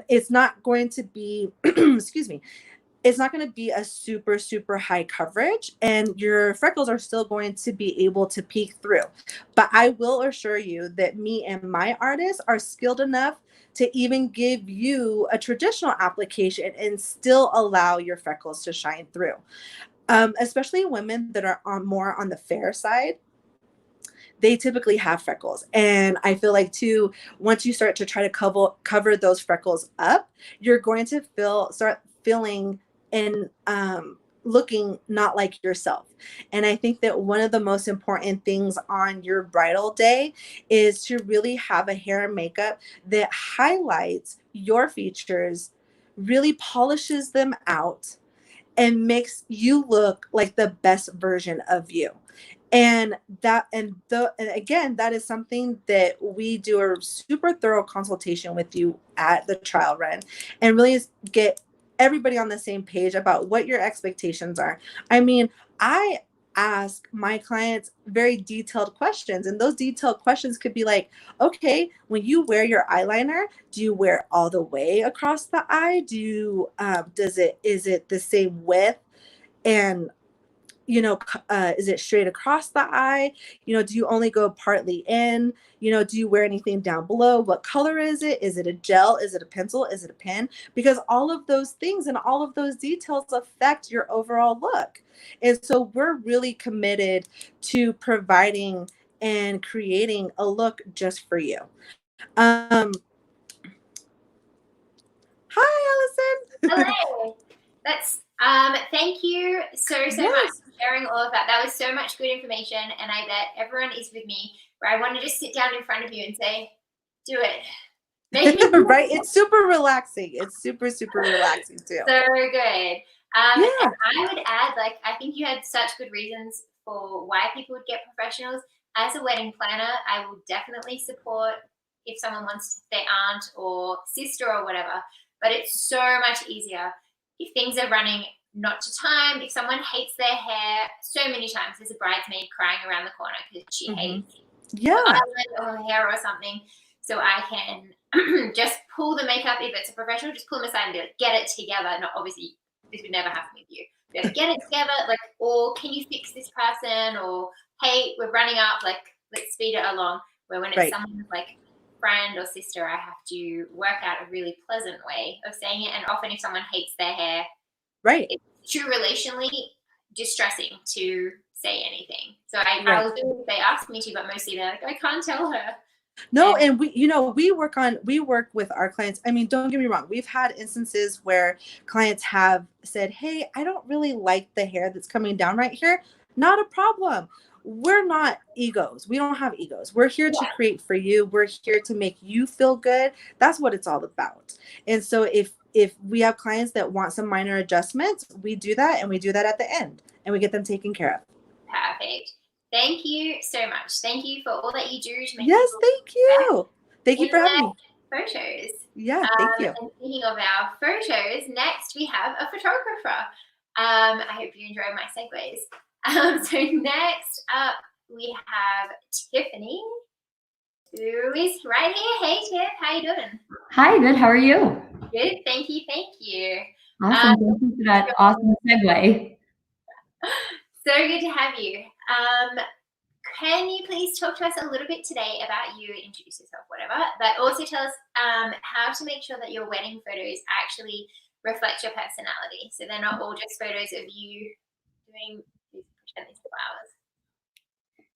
It's not going to be, excuse me, it's not going to be a super, super high coverage, and your freckles are still going to be able to peek through. But I will assure you that me and my artists are skilled enough to even give you a traditional application and still allow your freckles to shine through. Especially women that are more on the fair side, they typically have freckles. And I feel like too, once you start to try to cover those freckles up, you're going to start feeling and looking not like yourself. And I think that one of the most important things on your bridal day is to really have a hair and makeup that highlights your features, really polishes them out, and makes you look like the best version of you. And again, that is something that we do a super thorough consultation with you at the trial run and really get everybody on the same page about what your expectations are. I mean, I ask my clients very detailed questions, and those detailed questions could be like, okay, when you wear your eyeliner, do you wear it all the way across the eye? Is it the same width? And is it straight across the eye? Do you only go partly in? Do you wear anything down below? What color is it? Is it a gel? Is it a pencil? Is it a pen? Because all of those things and all of those details affect your overall look. And so we're really committed to providing and creating a look just for you. Hi, Allison. Hello. That's thank you so much for sharing all of that. That was so much good information, and I bet everyone is with me where I want to just sit down in front of you and say, do it. Make me Right? It's super relaxing. It's super, super relaxing too. So good. Yeah. And I would add, like, I think you had such good reasons for why people would get professionals. As a wedding planner, I will definitely support if someone wants their aunt or sister or whatever, but it's so much easier if things are running not to time, if someone hates their hair. So many times there's a bridesmaid crying around the corner because she hates the eyelid or her hair or something. So I can just pull the makeup. If it's a professional, just pull them aside and be like, get it together. Not obviously, this would never happen with you. Be like, get it together, like, or can you fix this person? Or hey, we're running up, like, let's speed it along. Where when it's someone like friend or sister, I have to work out a really pleasant way of saying it. And often if someone hates their hair, it's too relationally distressing to say anything. So I'll do what they ask me to, but mostly they're like, I can't tell her. No, and we work with our clients. I mean, don't get me wrong. We've had instances where clients have said, hey, I don't really like the hair that's coming down right here. Not a problem. We're not egos. We don't have egos. We're here to create for you. We're here to make you feel good. That's what it's all about. And so if we have clients that want some minor adjustments, we do that, and we do that at the end, and we get them taken care of. Perfect. Thank you so much. Thank you for all that you do to make thank you. Thank you for having me. Photos. Yeah, thank you. And speaking of our photos, next we have a photographer. I hope you enjoy my segues. So next up we have Tiffany, who is right here. Hey Tiff, how you doing? Hi, good. How are you? Good, thank you, thank you. Awesome. Thank you for that awesome segue. So good to have you. Can you please talk to us a little bit today about you, introduce yourself, whatever, but also tell us how to make sure that your wedding photos actually reflect your personality. So they're not all just photos of you doing these flowers.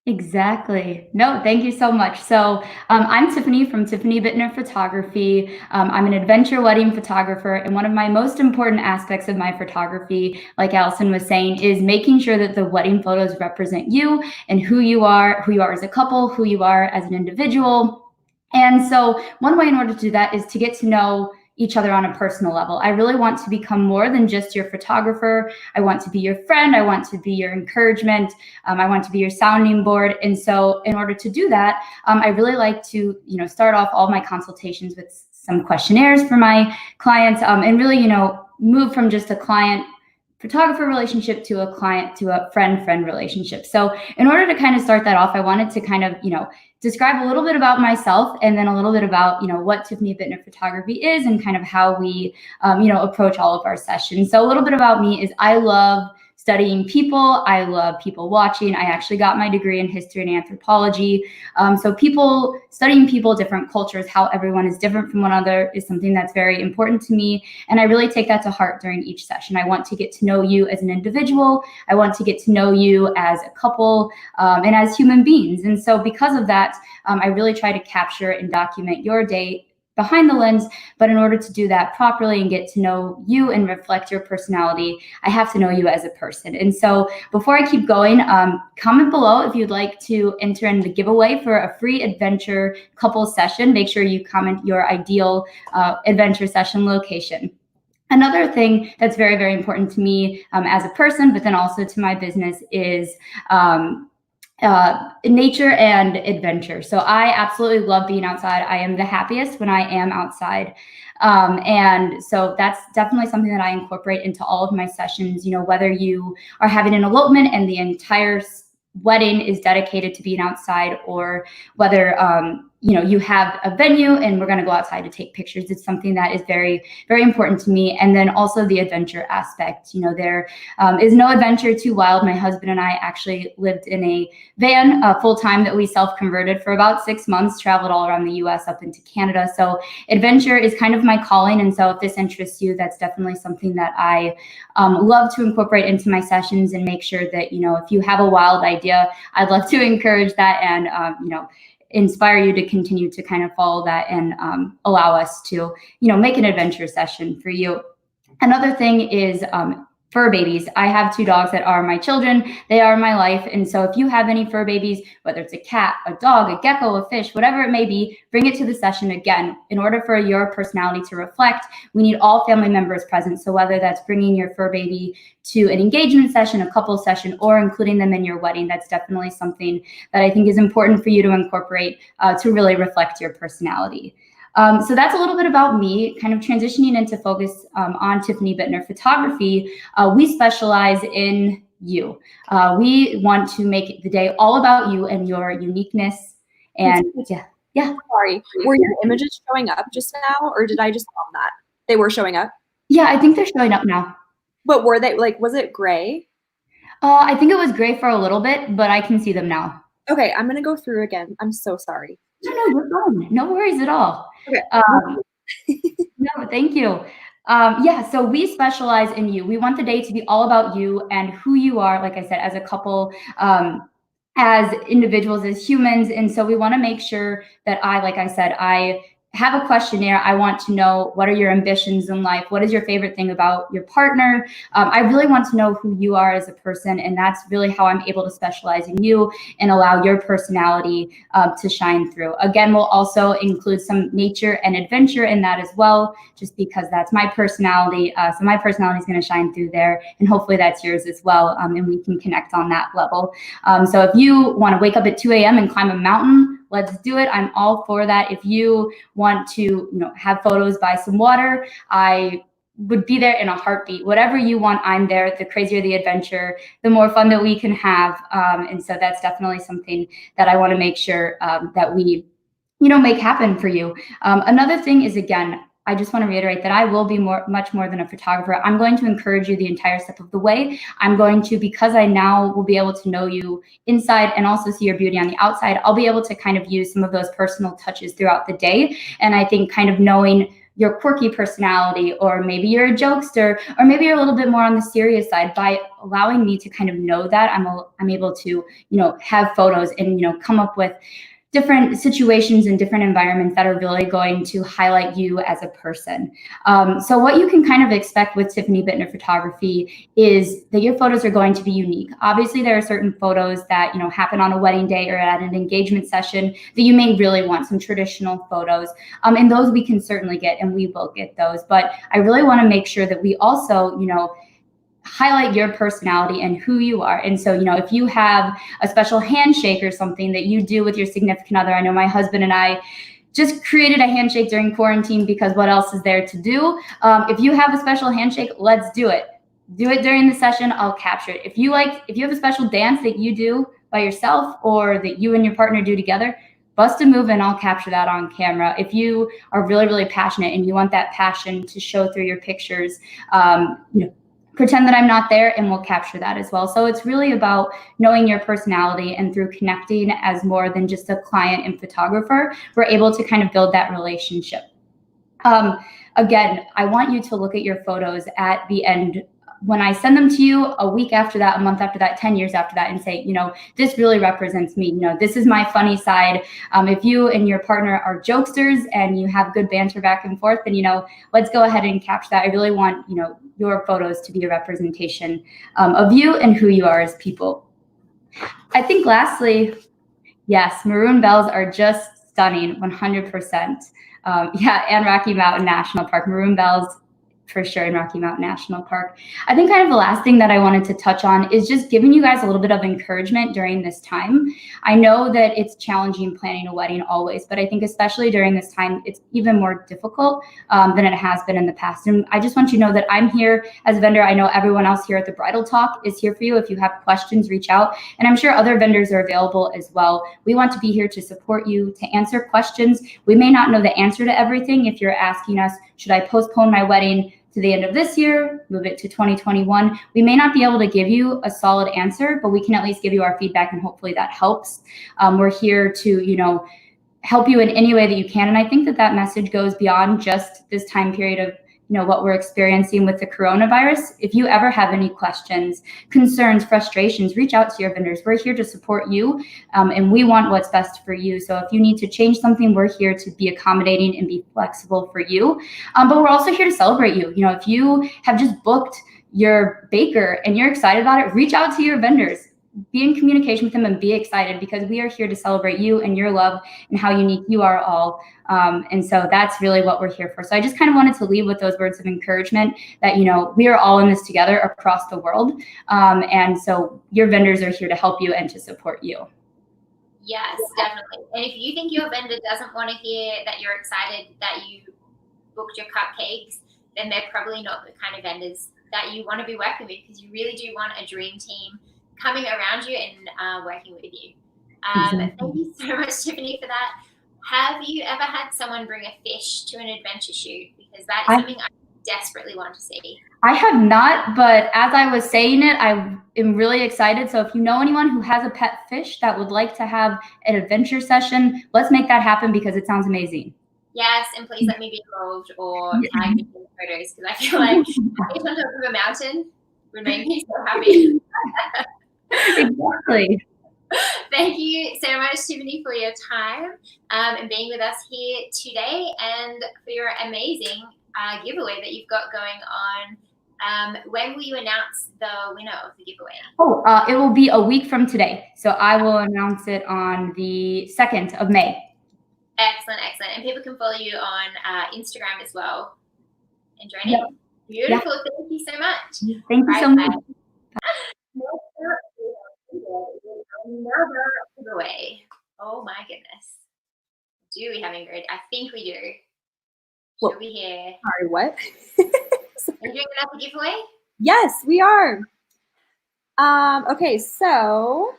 Exactly. No, thank you so much. So I'm Tiffany from Tiffany Bittner Photography. I'm an adventure wedding photographer, and one of my most important aspects of my photography, like Allison was saying, is making sure that the wedding photos represent you and who you are as a couple, who you are as an individual. And so one way in order to do that is to get to know each other on a personal level. I really want to become more than just your photographer. I want to be your friend. I want to be your encouragement. I want to be your sounding board. And so in order to do that, I really like to, start off all my consultations with some questionnaires for my clients, and really, move from just a client photographer relationship to a client to a friend relationship. So in order to kind of start that off, I wanted to kind of, describe a little bit about myself, and then a little bit about, what Tiffany Bittner Photography is and kind of how we, approach all of our sessions. So a little bit about me is I love studying people. I love people watching. I actually got my degree in history and anthropology. So studying people, different cultures, how everyone is different from one another is something that's very important to me. And I really take that to heart during each session. I want to get to know you as an individual. I want to get to know you as a couple, and as human beings. And so because of that, I really try to capture and document your day behind the lens. But in order to do that properly and get to know you and reflect your personality, I have to know you as a person. And so before I keep going, comment below if you'd like to enter in the giveaway for a free adventure couple session. Make sure you comment your ideal adventure session location. Another thing that's very, very important to me as a person, but then also to my business, is nature and adventure. So I absolutely love being outside. I am the happiest when I am outside. And so that's definitely something that I incorporate into all of my sessions. Whether you are having an elopement and the entire wedding is dedicated to being outside, or whether you have a venue and we're going to go outside to take pictures. It's something that is very, very important to me. And then also the adventure aspect. There is no adventure too wild. My husband and I actually lived in a van full time that we self-converted for about 6 months, traveled all around the US up into Canada. So adventure is kind of my calling. And so if this interests you, that's definitely something that I love to incorporate into my sessions, and make sure that, if you have a wild idea, I'd love to encourage that. And, inspire you to continue to kind of follow that and allow us to, make an adventure session for you. Another thing is fur babies. I have 2 dogs that are my children. They are my life. And so if you have any fur babies, whether it's a cat, a dog, a gecko, a fish, whatever it may be, bring it to the session. Again, in order for your personality to reflect, we need all family members present. So whether that's bringing your fur baby to an engagement session, a couple session, or including them in your wedding, that's definitely something that I think is important for you to incorporate to really reflect your personality. So that's a little bit about me, kind of transitioning into focus on Tiffany Bittner Photography. We specialize in you. We want to make the day all about you and your uniqueness. And yeah. Sorry, were your images showing up just now, or did I just film that? They were showing up? Yeah, I think they're showing up now. But were they, like, was it gray? I think it was gray for a little bit, but I can see them now. Okay, I'm gonna go through again. I'm so sorry. No, you're fine. No worries at all. Okay. No, thank you. Yeah, so we specialize in you. We want the day to be all about you and who you are, like I said, as a couple, as individuals, as humans. And so we want to make sure that like I said, I have a questionnaire. I want to know, what are your ambitions in life? What is your favorite thing about your partner? I really want to know who you are as a person, and that's really how I'm able to specialize in you and allow your personality to shine through. Again, we'll also include some nature and adventure in that as well, just because that's my personality. So my personality is going to shine through there, and hopefully that's yours as well, and we can connect on that level. So if you want to wake up at 2 a.m. and climb a mountain, let's do it. I'm all for that. If you want to, have photos by some water, I would be there in a heartbeat. Whatever you want, I'm there. The crazier the adventure, the more fun that we can have. And so that's definitely something that I want to make sure that we, make happen for you. Another thing is, again, I just want to reiterate that I will be much more than a photographer. I'm going to encourage you the entire step of the way. I'm going to, because I now will be able to know you inside and also see your beauty on the outside, I'll be able to kind of use some of those personal touches throughout the day. And I think kind of knowing your quirky personality, or maybe you're a jokester, or maybe you're a little bit more on the serious side, by allowing me to kind of know that, I'm able to, have photos and, come up with different situations and different environments that are really going to highlight you as a person. So what you can kind of expect with Tiffany Bittner Photography is that your photos are going to be unique. Obviously, there are certain photos that, happen on a wedding day or at an engagement session that you may really want some traditional photos. And those we can certainly get, and we will get those. But I really want to make sure that we also, highlight your personality and who you are. And so, if you have a special handshake or something that you do with your significant other, I know my husband and I just created a handshake during quarantine because what else is there to do? If you have a special handshake, let's do it. Do it during the session. I'll capture it. If you have a special dance that you do by yourself or that you and your partner do together, bust a move and I'll capture that on camera. If you are really, really passionate and you want that passion to show through your pictures, pretend that I'm not there and we'll capture that as well. So it's really about knowing your personality, and through connecting as more than just a client and photographer, we're able to kind of build that relationship. Again, I want you to look at your photos at the end when I send them to you a week after that, a month after that, 10 years after that, and say, this really represents me. This is my funny side. If you and your partner are jokesters and you have good banter back and forth, then, let's go ahead and capture that. I really want, your photos to be a representation of you and who you are as people. I think lastly, yes, maroon bells are just stunning, 100%. And Rocky Mountain National Park, maroon bells for sure in Rocky Mountain National Park. I think kind of the last thing that I wanted to touch on is just giving you guys a little bit of encouragement during this time. I know that it's challenging planning a wedding always, but I think especially during this time, it's even more difficult than it has been in the past. And I just want you to know that I'm here as a vendor. I know everyone else here at the Bridal Talk is here for you. If you have questions, reach out. And I'm sure other vendors are available as well. We want to be here to support you, to answer questions. We may not know the answer to everything. If you're asking us, should I postpone my wedding to the end of this year, move it to 2021. We may not be able to give you a solid answer, but we can at least give you our feedback, and hopefully that helps. We're here to, help you in any way that you can. And I think that message goes beyond just this time period of what we're experiencing with the coronavirus. If you ever have any questions, concerns, frustrations, reach out to your vendors. We're here to support you, and we want what's best for you. So if you need to change something, we're here to be accommodating and be flexible for you. But we're also here to celebrate you. If you have just booked your baker and you're excited about it, reach out to your vendors. Be in communication with them and be excited, because we are here to celebrate you and your love and how unique you are all. And so that's really what we're here for. So I just kind of wanted to leave with those words of encouragement that, we are all in this together across the world. And so your vendors are here to help you and to support you. Yes, definitely. And if you think your vendor doesn't want to hear that you're excited that you booked your cupcakes, then they're probably not the kind of vendors that you want to be working with, because you really do want a dream team coming around you and working with you. Thank you so much, Tiffany, for that. Have you ever had someone bring a fish to an adventure shoot? Because that is something I desperately want to see. I have not, but as I was saying it, I am really excited. So if you know anyone who has a pet fish that would like to have an adventure session, let's make that happen, because it sounds amazing. Yes, and please let me be involved or tag me in the photos, because I feel like fish on top of a mountain would make me so happy. Exactly. Thank you so much, Tiffany, for your time and being with us here today, and for your amazing giveaway that you've got going on. When will you announce the winner of the giveaway? Oh, it will be a week from today. So I will announce it on the 2nd of May. Excellent, excellent. And people can follow you on Instagram as well and join Yep. in. Beautiful. Yep. Thank you so much. Thank you so much. Another giveaway. Oh my goodness. Do we have Ingrid? I think we do. Should we hear? Sorry, what? Are you doing another giveaway? Yes, we are. Okay, so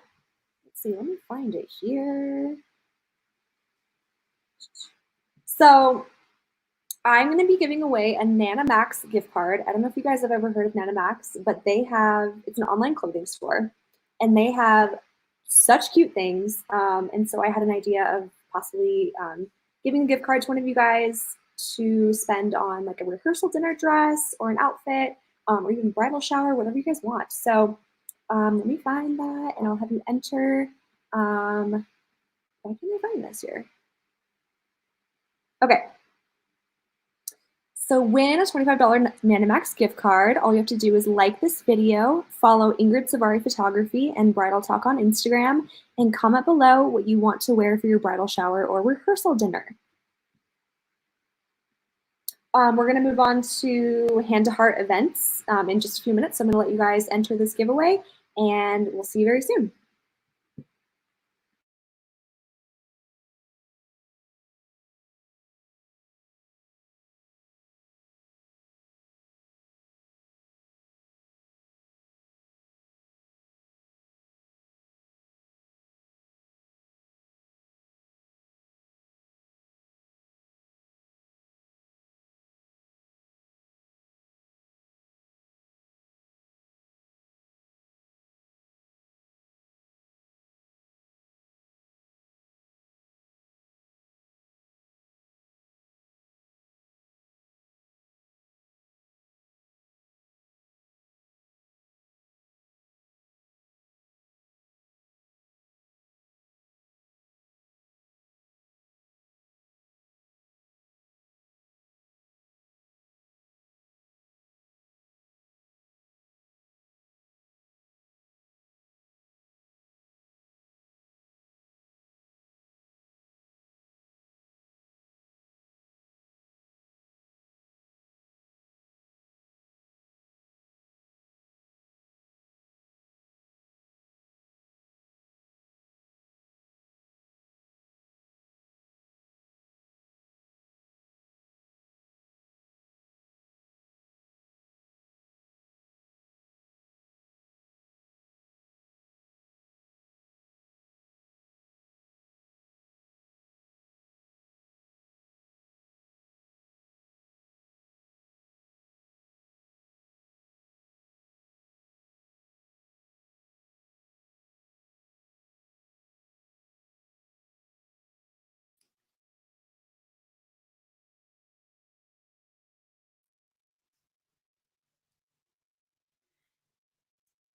let's see. Let me find it here. So I'm going to be giving away a Nana Max gift card. I don't know if you guys have ever heard of Nana Max, but it's an online clothing store, and they have such cute things. And so I had an idea of possibly giving a gift card to one of you guys to spend on like a rehearsal dinner dress or an outfit, or even bridal shower, whatever you guys want. So let me find that, and I'll have you enter. Why can't I find this here? Okay. So win a $25 NanaMax gift card. All you have to do is like this video, follow Ingrid Svare Photography and Bridal Talk on Instagram, and comment below what you want to wear for your bridal shower or rehearsal dinner. We're going to move on to Hand to Heart events in just a few minutes. So I'm going to let you guys enter this giveaway, and we'll see you very soon.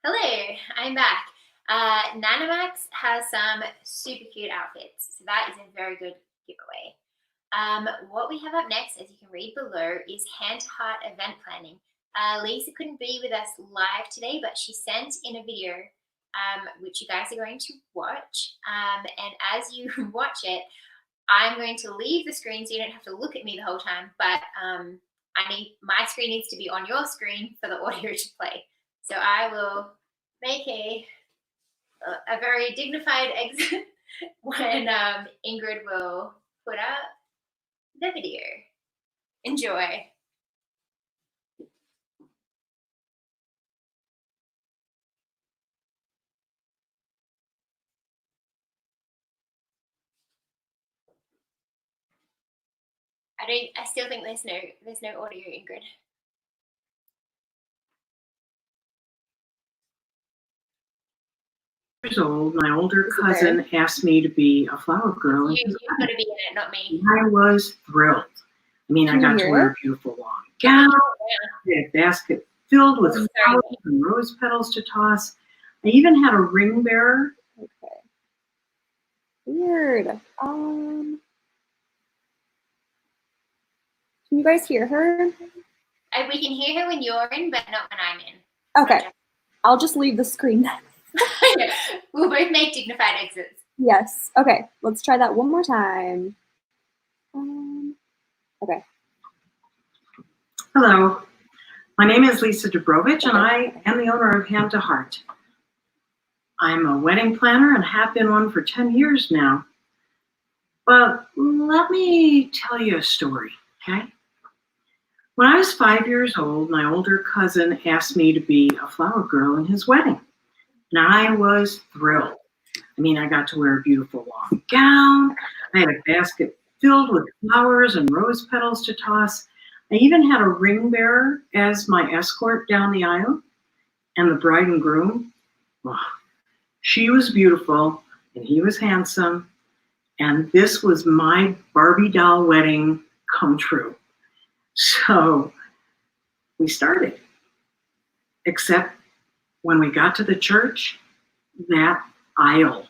Hello, I'm back. Nanamax has some super cute outfits, so that is a very good giveaway. What we have up next, as you can read below, is Hand to Heart event planning. Lisa couldn't be with us live today, but she sent in a video which you guys are going to watch. And as you watch it, I'm going to leave the screen so you don't have to look at me the whole time, but my screen needs to be on your screen for the audio to play. So I will make a very dignified exit when Ingrid will put up the video. Enjoy. I still think there's no audio, Ingrid. Years old, my older cousin asked me to be a flower girl. You've got to be in it, not me. I was thrilled. I mean, I got to wear a beautiful long gown, a basket filled with flowers and rose petals to toss. I even had a ring bearer. Okay. Weird. Can you guys hear her? We can hear her when you're in, but not when I'm in. Okay. I'll just leave the screen then. We'll both make dignified exits. Yes. Okay. Let's try that one more time. Okay. Hello. My name is Lisa Dubrovich, and I am the owner of Hand to Heart. I'm a wedding planner and have been one for 10 years now. But let me tell you a story, okay? When I was 5 years old, my older cousin asked me to be a flower girl in his wedding. And I was thrilled. I mean, I got to wear a beautiful long gown. I had a basket filled with flowers and rose petals to toss. I even had a ring bearer as my escort down the aisle. And the bride and groom, well, she was beautiful and he was handsome. And this was my Barbie doll wedding come true. So we started. Except when we got to the church, that aisle,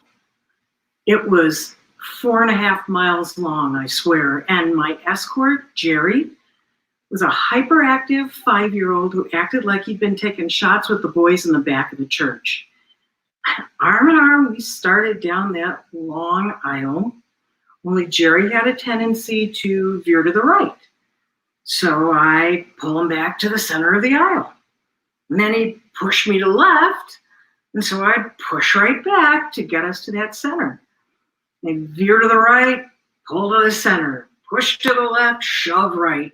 it was 4.5 miles long, I swear. And my escort, Jerry, was a hyperactive 5-year-old who acted like he'd been taking shots with the boys in the back of the church. Arm in arm, we started down that long aisle, only Jerry had a tendency to veer to the right. So I pull him back to the center of the aisle. And then he'd push me to the left, and so I'd push right back to get us to that center. They'd veer to the right, pull to the center, push to the left, shove right.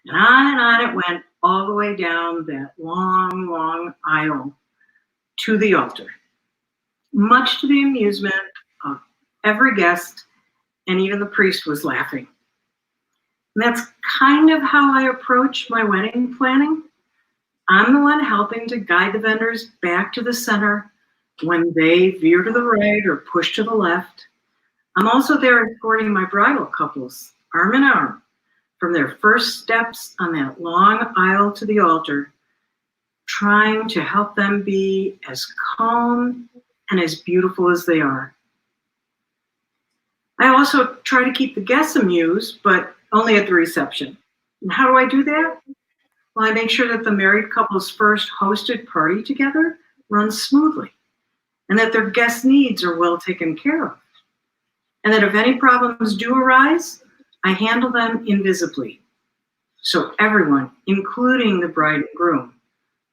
And on it went all the way down that long, long aisle to the altar. Much to the amusement of every guest, and even the priest was laughing. And that's kind of how I approach my wedding planning. I'm the one helping to guide the vendors back to the center when they veer to the right or push to the left. I'm also there escorting my bridal couples, arm in arm, from their first steps on that long aisle to the altar, trying to help them be as calm and as beautiful as they are. I also try to keep the guests amused, but only at the reception. And how do I do that? Well, I make sure that the married couple's first hosted party together runs smoothly, and that their guest needs are well taken care of. And that if any problems do arise, I handle them invisibly. So everyone, including the bride and groom,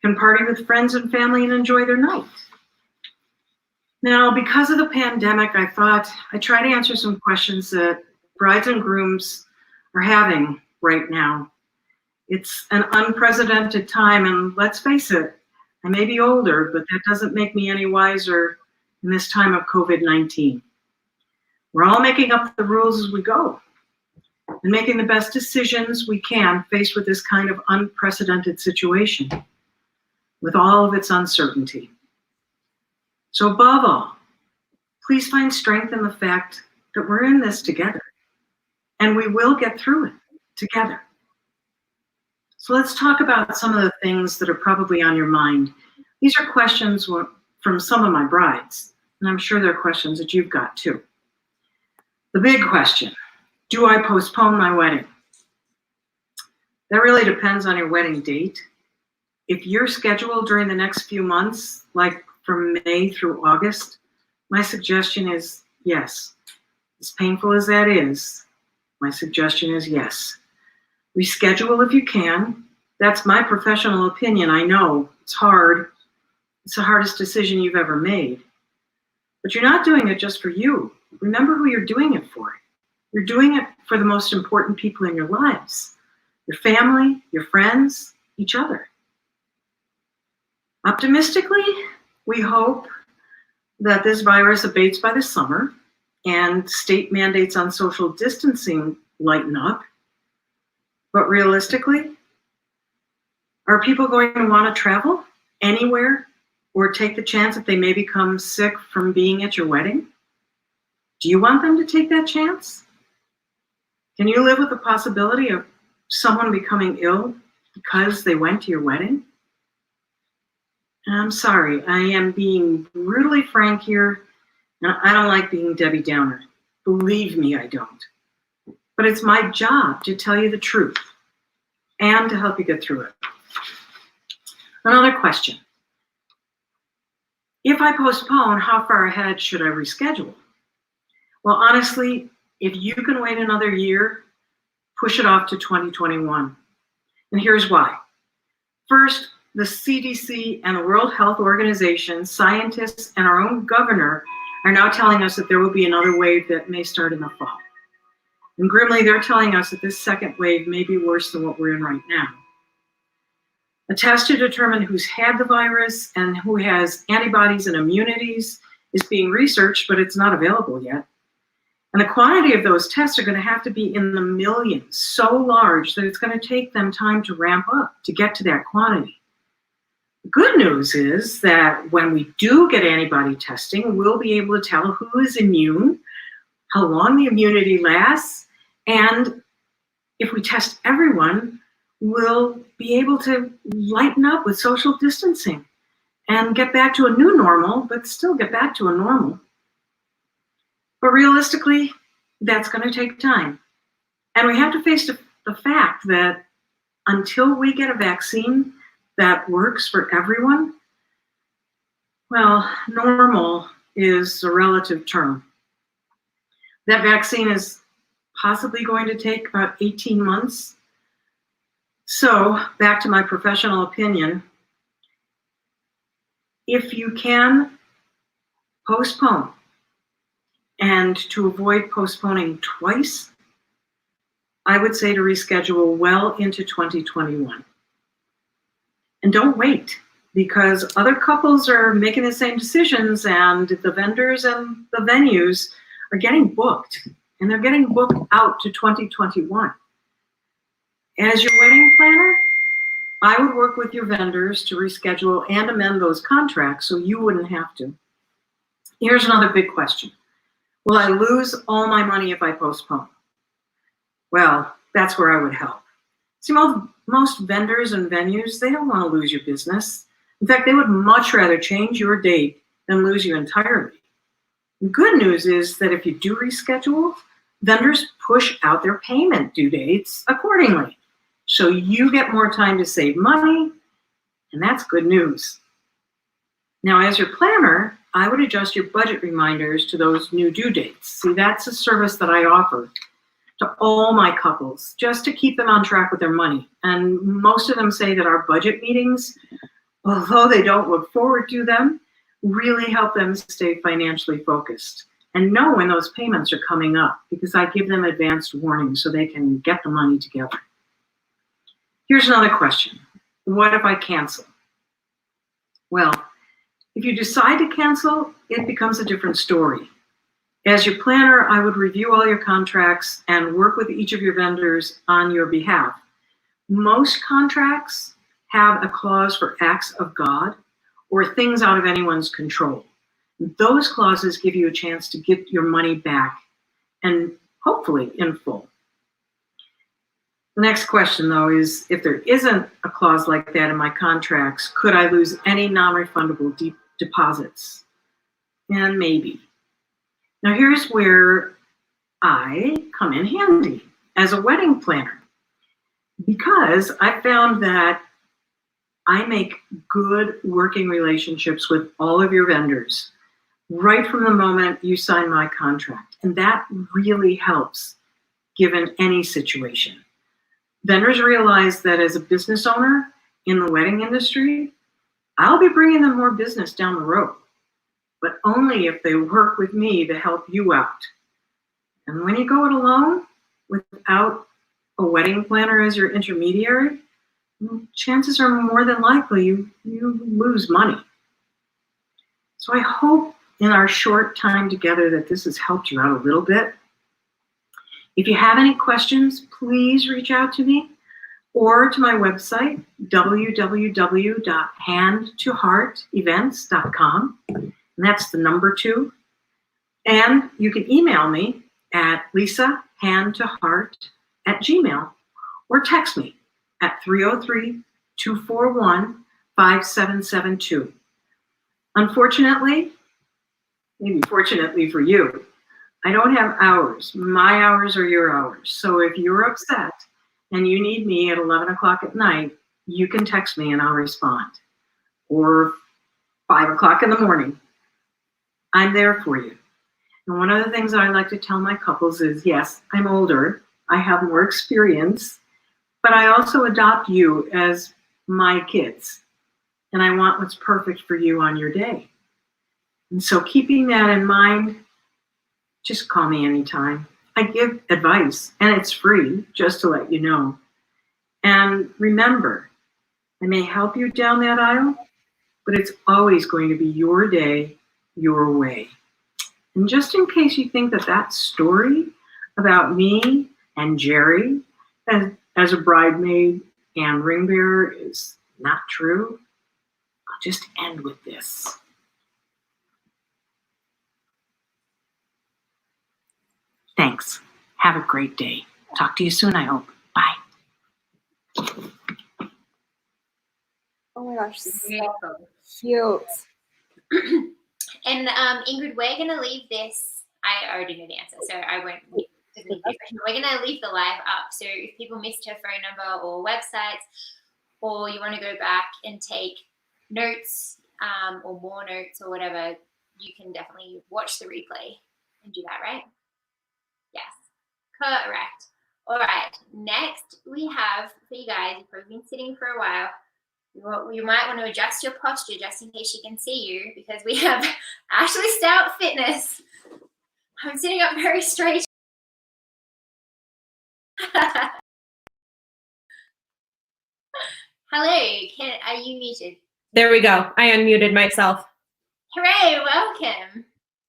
can party with friends and family and enjoy their night. Now, because of the pandemic, I thought I'd try to answer some questions that brides and grooms are having right now. It's an unprecedented time, and let's face it, I may be older, but that doesn't make me any wiser in this time of COVID-19. We're all making up the rules as we go and making the best decisions we can faced with this kind of unprecedented situation, with all of its uncertainty. So above all, please find strength in the fact that we're in this together, and we will get through it together. So let's talk about some of the things that are probably on your mind These are questions from some of my brides, and I'm sure they're questions that you've got too. The big question, do I postpone my wedding? That really depends on your wedding date. If you're scheduled during the next few months, like from May through August, my suggestion is yes. As painful as that is, my suggestion is yes. Reschedule if you can. That's my professional opinion. I know it's hard. It's the hardest decision you've ever made. But you're not doing it just for you. Remember who you're doing it for. You're doing it for the most important people in your lives. Your family, your friends, each other. Optimistically, we hope that this virus abates by the summer and state mandates on social distancing lighten up. But realistically, are people going to want to travel anywhere or take the chance that they may become sick from being at your wedding? Do you want them to take that chance? Can you live with the possibility of someone becoming ill because they went to your wedding? And I'm sorry, I am being brutally frank here, and I don't like being Debbie Downer. Believe me, I don't. But it's my job to tell you the truth and to help you get through it. Another question. If I postpone, how far ahead should I reschedule? Well, honestly, if you can wait another year, push it off to 2021. And here's why. First, the CDC and the World Health Organization, scientists, and our own governor are now telling us that there will be another wave that may start in the fall. And grimly, they're telling us that this second wave may be worse than what we're in right now. A test to determine who's had the virus and who has antibodies and immunities is being researched, but it's not available yet. And the quantity of those tests are going to have to be in the millions, so large that it's going to take them time to ramp up to get to that quantity. The good news is that when we do get antibody testing, we'll be able to tell who is immune, how long the immunity lasts, and if we test everyone, we'll be able to lighten up with social distancing and get back to a new normal, but still get back to a normal. But realistically, that's going to take time. And we have to face the fact that until we get a vaccine that works for everyone, well, normal is a relative term. That vaccine is possibly going to take about 18 months. So, back to my professional opinion, if you can postpone, and to avoid postponing twice, I would say to reschedule well into 2021. And don't wait, because other couples are making the same decisions and the vendors and the venues are getting booked, and they're getting booked out to 2021. As your wedding planner, I would work with your vendors to reschedule and amend those contracts so you wouldn't have to. Here's another big question. Will I lose all my money if I postpone? Well, that's where I would help. See, most vendors and venues, they don't want to lose your business. In fact, they would much rather change your date than lose you entirely. The good news is that if you do reschedule, vendors push out their payment due dates accordingly. So you get more time to save money, and that's good news. Now, as your planner, I would adjust your budget reminders to those new due dates. See, that's a service that I offer to all my couples, just to keep them on track with their money. And most of them say that our budget meetings, although they don't look forward to them, really help them stay financially focused and know when those payments are coming up, because I give them advanced warning so they can get the money together. Here's another question. What if I cancel? Well, if you decide to cancel, it becomes a different story. As your planner, I would review all your contracts and work with each of your vendors on your behalf. Most contracts have a clause for acts of God or things out of anyone's control. Those clauses give you a chance to get your money back, and hopefully in full. The next question, though, is if there isn't a clause like that in my contracts, could I lose any non-refundable deposits? And maybe. Now, here's where I come in handy as a wedding planner, because I found that I make good working relationships with all of your vendors right from the moment you sign my contract. And that really helps given any situation. Vendors realize that as a business owner in the wedding industry, I'll be bringing them more business down the road, but only if they work with me to help you out. And when you go it alone without a wedding planner as your intermediary, chances are more than likely you lose money. So I hope in our short time together that this has helped you out a little bit. If you have any questions, please reach out to me or to my website, www.handtoheartevents.com. And that's the number 2. And you can email me at lisahandtoheart@gmail.com or text me at 303-241-5772. Unfortunately, maybe fortunately for you, I don't have hours. My hours are your hours. So if you're upset and you need me at 11 o'clock at night, you can text me and I'll respond. Or 5 o'clock in the morning. I'm there for you. And one of the things I like to tell my couples is, yes, I'm older. I have more experience, but I also adopt you as my kids. And I want what's perfect for you on your day. And so keeping that in mind, just call me anytime. I give advice, and it's free, just to let you know. And remember, I may help you down that aisle, but it's always going to be your day, your way. And just in case you think that that story about me and Jerry as a bridesmaid and ring bearer is not true, I'll just end with this. Thanks. Have a great day. Talk to you soon, I hope. Bye. Oh my gosh, so Beautiful. cute. And Ingrid, we're going to leave this. I already know the answer, so I won't leave the question. We're going to leave the live up. So if people missed her phone number or websites, or you want to go back and take notes or more notes or whatever, you can definitely watch the replay and do that, right? Yes, correct. All right, next we have for you guys, you've probably been sitting for a while. You might want to adjust your posture just in case she can see you, because we have Ashley Stout Fitness. I'm sitting up very straight. Hello, are you muted? There we go. I unmuted myself. Hooray, welcome.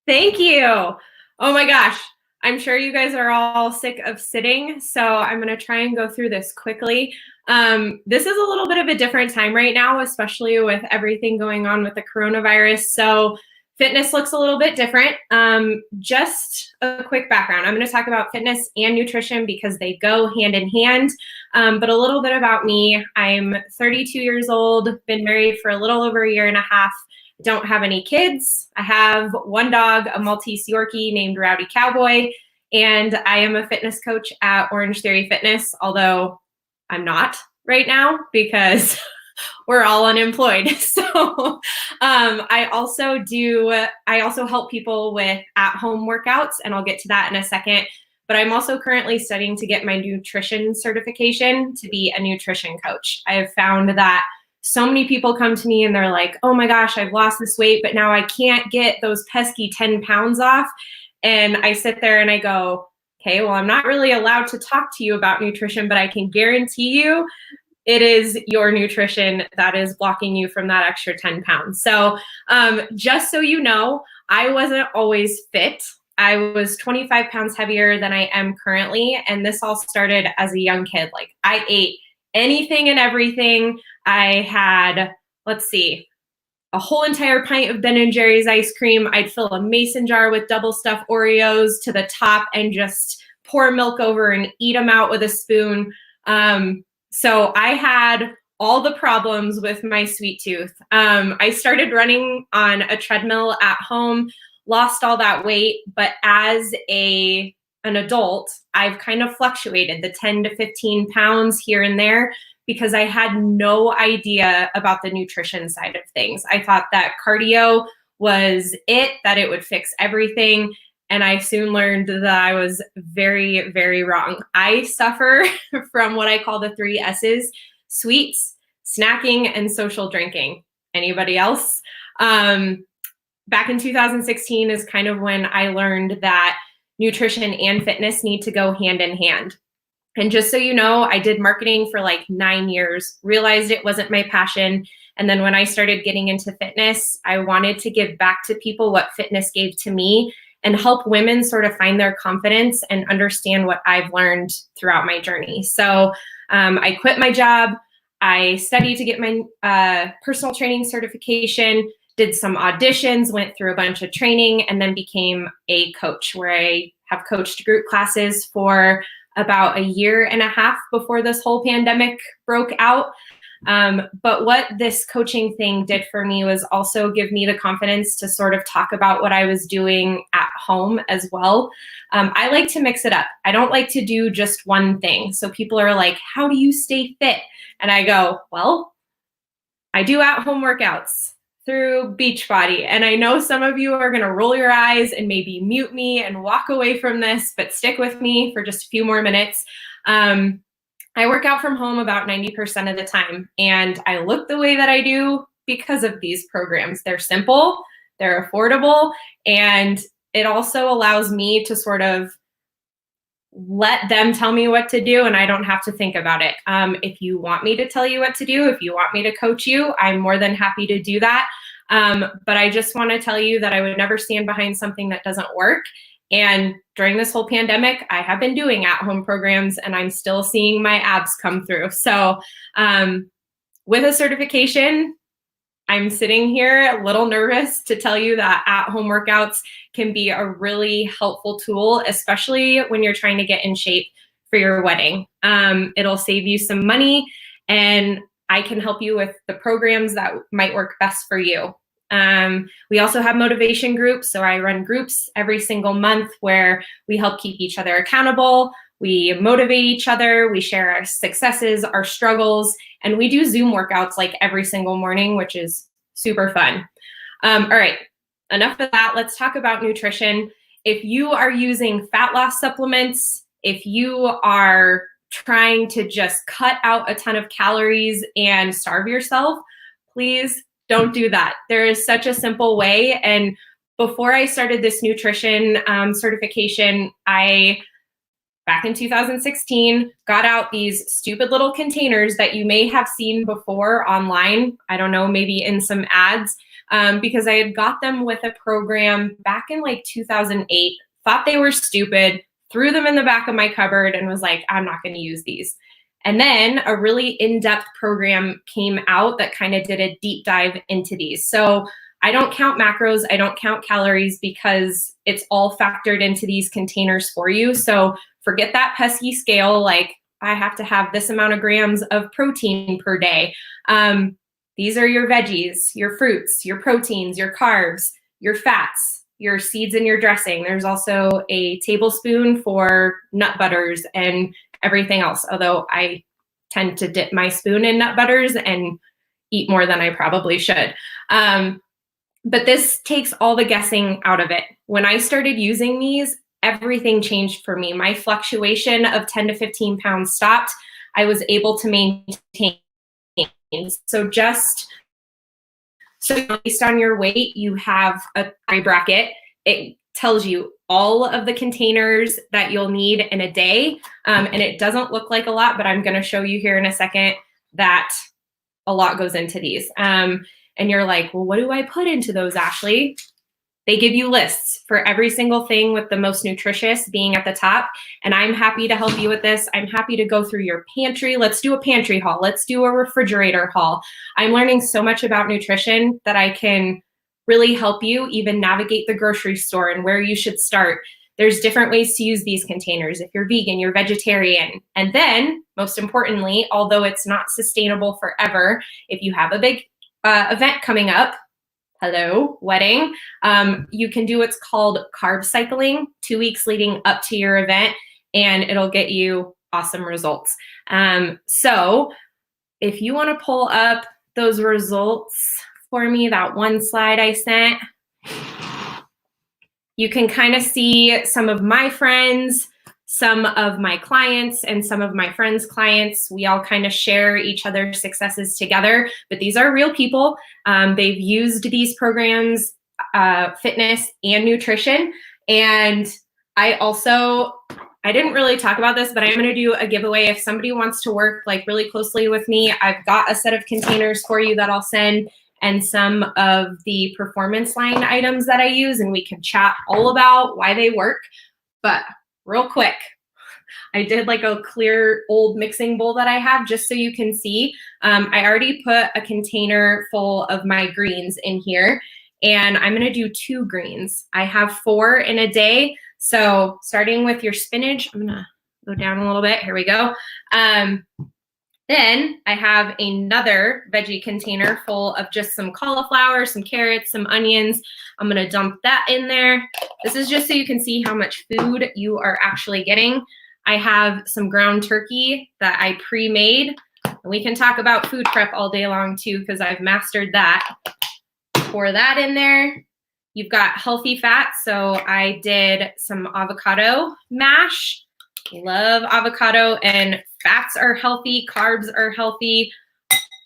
Thank you. Oh my gosh. I'm sure you guys are all sick of sitting, so I'm going to try and go through this quickly. This is a little bit of a different time right now, especially with everything going on with the coronavirus. So fitness looks a little bit different. Just a quick background. I'm going to talk about fitness and nutrition because they go hand in hand. But a little bit about me. I'm 32 years old, been married for a little over 1.5 years. Don't have any kids. I have one dog, a Maltese Yorkie named Rowdy Cowboy, and I am a fitness coach at Orange Theory Fitness, although I'm not right now because we're all unemployed. So I also help people with at-home workouts, and I'll get to that in a second. But I'm also currently studying to get my nutrition certification to be a nutrition coach. I have found that so many people come to me and they're like, oh my gosh, I've lost this weight, but now I can't get those pesky 10 pounds off. And I sit there and I go, okay, well, I'm not really allowed to talk to you about nutrition, but I can guarantee you it is your nutrition that is blocking you from that extra 10 pounds. So just so you know, I wasn't always fit. I was 25 pounds heavier than I am currently. And this all started as a young kid. Like I ate anything and everything. I had, a whole entire pint of Ben & Jerry's ice cream. I'd fill a mason jar with double stuffed Oreos to the top and just pour milk over and eat them out with a spoon. So I had all the problems with my sweet tooth. I started running on a treadmill at home, lost all that weight, but as an adult, I've kind of fluctuated the 10 to 15 pounds here and there because I had no idea about the nutrition side of things. I thought that cardio was it, that it would fix everything. And I soon learned that I was very, very wrong. I suffer from what I call the 3 S's: sweets, snacking, and social drinking. Anybody else? Back in 2016 is kind of when I learned that nutrition and fitness need to go hand in hand. And just so you know, I did marketing for like 9 years, realized it wasn't my passion. And then when I started getting into fitness, I wanted to give back to people what fitness gave to me and help women sort of find their confidence and understand what I've learned throughout my journey. So I quit my job. I studied to get my personal training certification, did some auditions, went through a bunch of training, and then became a coach, where I have coached group classes for about 1.5 years before this whole pandemic broke out. But what this coaching thing did for me was also give me the confidence to sort of talk about what I was doing at home as well. I like to mix it up. I don't like to do just one thing. So people are like, how do you stay fit? And I go, well, I do at-home workouts through Beachbody. And I know some of you are going to roll your eyes and maybe mute me and walk away from this, but stick with me for just a few more minutes. I work out from home about 90% of the time, and I look the way that I do because of these programs. They're simple, they're affordable, and it also allows me to sort of let them tell me what to do, and I don't have to think about it. If you want me to tell you what to do, if you want me to coach you, I'm more than happy to do that. But I just want to tell you that I would never stand behind something that doesn't work. And during this whole pandemic, I have been doing at-home programs, and I'm still seeing my abs come through. So with a certification, I'm sitting here a little nervous to tell you that at-home workouts can be a really helpful tool, especially when you're trying to get in shape for your wedding. It'll save you some money, and I can help you with the programs that might work best for you. We also have motivation groups. So I run groups every single month where we help keep each other accountable. We motivate each other. We share our successes, our struggles, and we do Zoom workouts like every single morning, which is super fun. All right, enough of that. Let's talk about nutrition. If you are using fat loss supplements, if you are trying to just cut out a ton of calories and starve yourself, please don't do that. There is such a simple way. And before I started this nutrition certification, back in 2016, got out these stupid little containers that you may have seen before online. I don't know, maybe in some ads, because I had got them with a program back in like 2008, thought they were stupid, threw them in the back of my cupboard and was like, I'm not going to use these. And then a really in-depth program came out that kind of did a deep dive into these. So I don't count macros, I don't count calories, because it's all factored into these containers for you. So forget that pesky scale, like I have to have this amount of grams of protein per day. These are your veggies, your fruits, your proteins, your carbs, your fats, your seeds in your dressing. There's also a tablespoon for nut butters and everything else, although I tend to dip my spoon in nut butters and eat more than I probably should. But this takes all the guessing out of it. When I started using these, everything changed for me. My fluctuation of 10 to 15 pounds stopped. I was able to maintain. So just so based on your weight, you have a bracket. It tells you all of the containers that you'll need in a day. And it doesn't look like a lot, but I'm going to show you here in a second that a lot goes into these. And you're like, well, what do I put into those, Ashley? They give you lists for every single thing, with the most nutritious being at the top. And I'm happy to help you with this. I'm happy to go through your pantry. Let's do a pantry haul. Let's do a refrigerator haul. I'm learning so much about nutrition that I can really help you even navigate the grocery store and where you should start. there's different ways to use these containers. If you're vegan, you're vegetarian. And then, most importantly, although it's not sustainable forever, if you have a big event coming up, hello, wedding, you can do what's called carb cycling 2 weeks leading up to your event, and it'll get you awesome results. So if you want to pull up those results for me, that one slide I sent, you can kind of see some of my friends, some of my clients, and some of my friends' clients. We all kind of share each other's successes together, but these are real people. They've used these programs, fitness and nutrition. And I didn't really talk about this, but I'm going to do a giveaway. If somebody wants to work like really closely with me, I've got a set of containers for you that I'll send, and some of the performance line items that I use, and we can chat all about why they work. But real quick, I did like a clear old mixing bowl that I have just so you can see. I already put a container full of my greens in here, and I'm gonna do 2 greens. I have 4 in a day. So starting with your spinach, I'm gonna go down a little bit, here we go. Then I have another veggie container full of just some cauliflower, some carrots, some onions. I'm gonna dump that in there. This is just so you can see how much food you are actually getting. I have some ground turkey that I pre-made. We can talk about food prep all day long too, because I've mastered that. Pour that in there. You've got healthy fats, so I did some avocado mash. Love avocado, and fats are healthy, carbs are healthy.